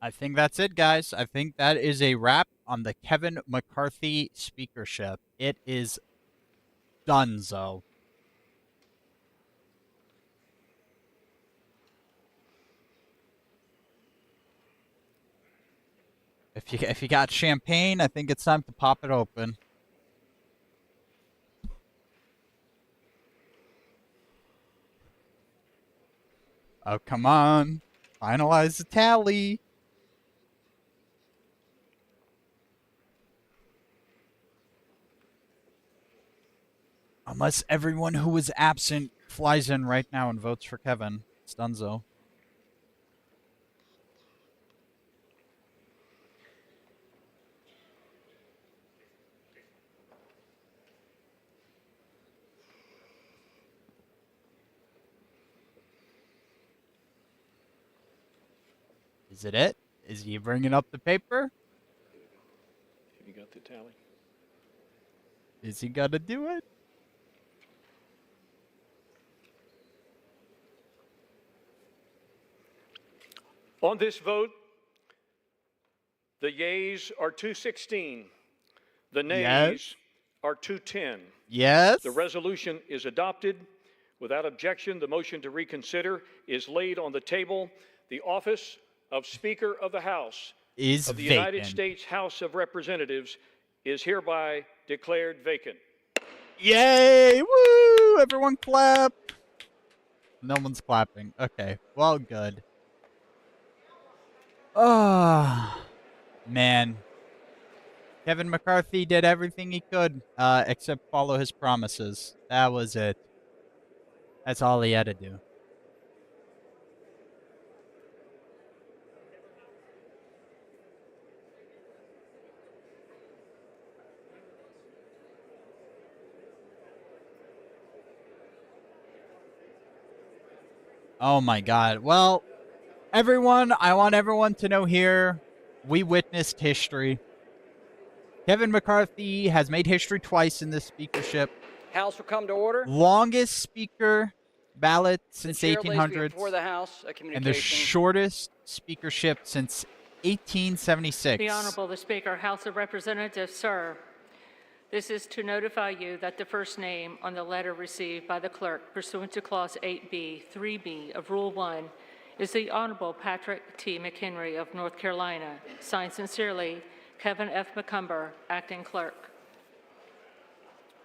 I think that's it, guys. I think that is a wrap on the Kevin McCarthy speakership. It is donezo. If you got champagne, I think it's time to pop it open. Oh, come on. Finalize the tally. Unless everyone who was absent flies in right now and votes for Kevin. It's donezo. Is it it? Is he bringing up the paper? Have you got the tally? Is he gonna do it? On this vote, the yeas are 216. The nays are 210. Yes. The resolution is adopted. Without objection, the motion to reconsider is laid on the table. The office of Speaker of the House is of the vacant. United States House of Representatives is hereby declared vacant. Yay! Woo! Everyone clap. No one's clapping. Okay. Well, good. Oh, man. Kevin McCarthy did everything he could, except follow his promises. That was it. That's all he had to do. Oh my God. Well, everyone, I want everyone to know here, we witnessed history. Kevin McCarthy has made history twice in this speakership. House will come to order. Longest speaker ballot since the 1800s. Before the House, and the shortest speakership since 1876. The Honorable the Speaker, House of Representatives, sir. This is to notify you that the first name on the letter received by the clerk pursuant to Clause 8B, 3B of Rule 1 is the Honorable Patrick T. McHenry of North Carolina. Signed sincerely, Kevin F. McCumber, Acting Clerk.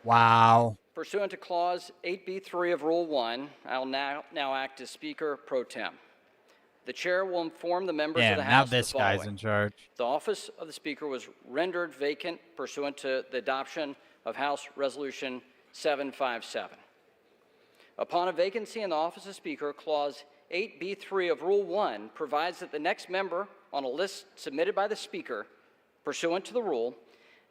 Wow. Pursuant to Clause 8B3 of Rule 1, I will now act as Speaker Pro Tem. The Chair will inform the members of the House now this of the following. guy's in charge. The office of the Speaker was rendered vacant pursuant to the adoption of House Resolution 757. Upon a vacancy in the office of Speaker, Clause 8B3 of Rule 1 provides that the next member on a list submitted by the Speaker, pursuant to the rule,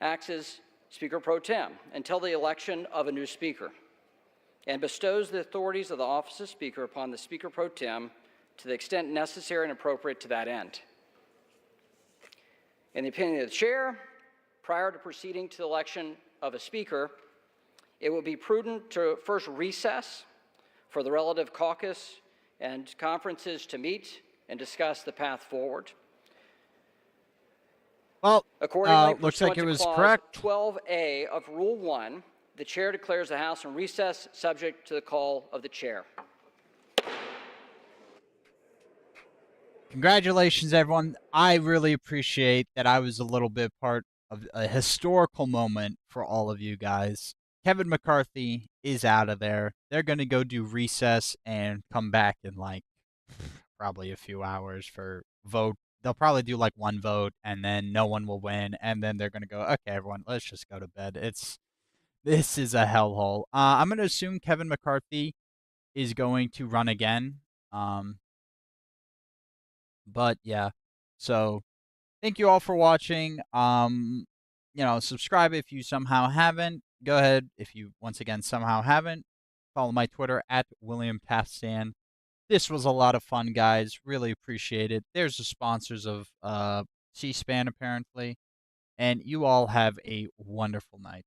acts as Speaker Pro Tem until the election of a new Speaker, and bestows the authorities of the office of Speaker upon the Speaker Pro Tem to the extent necessary and appropriate to that end. In the opinion of the Chair, prior to proceeding to the election of a Speaker, it would be prudent to first recess for the relative caucus and conferences to meet and discuss the path forward. Well, accordingly, looks like it was Clause correct. 12A of Rule 1, the Chair declares the House in recess subject to the call of the Chair. Congratulations, everyone. I really appreciate that I was a little bit part of a historical moment for all of you guys. Kevin McCarthy is out of there. They're going to go do recess and come back in like probably a few hours for vote. They'll probably do like one vote and then no one will win. And then they're going to go, okay, everyone, let's just go to bed. This is a hellhole. I'm going to assume Kevin McCarthy is going to run again. But yeah, so thank you all for watching. Subscribe if you somehow haven't. Go ahead if you, once again, somehow haven't. Follow my Twitter at William Pastan. This was a lot of fun, guys. Really appreciate it. There's the sponsors of C-SPAN, apparently. And you all have a wonderful night.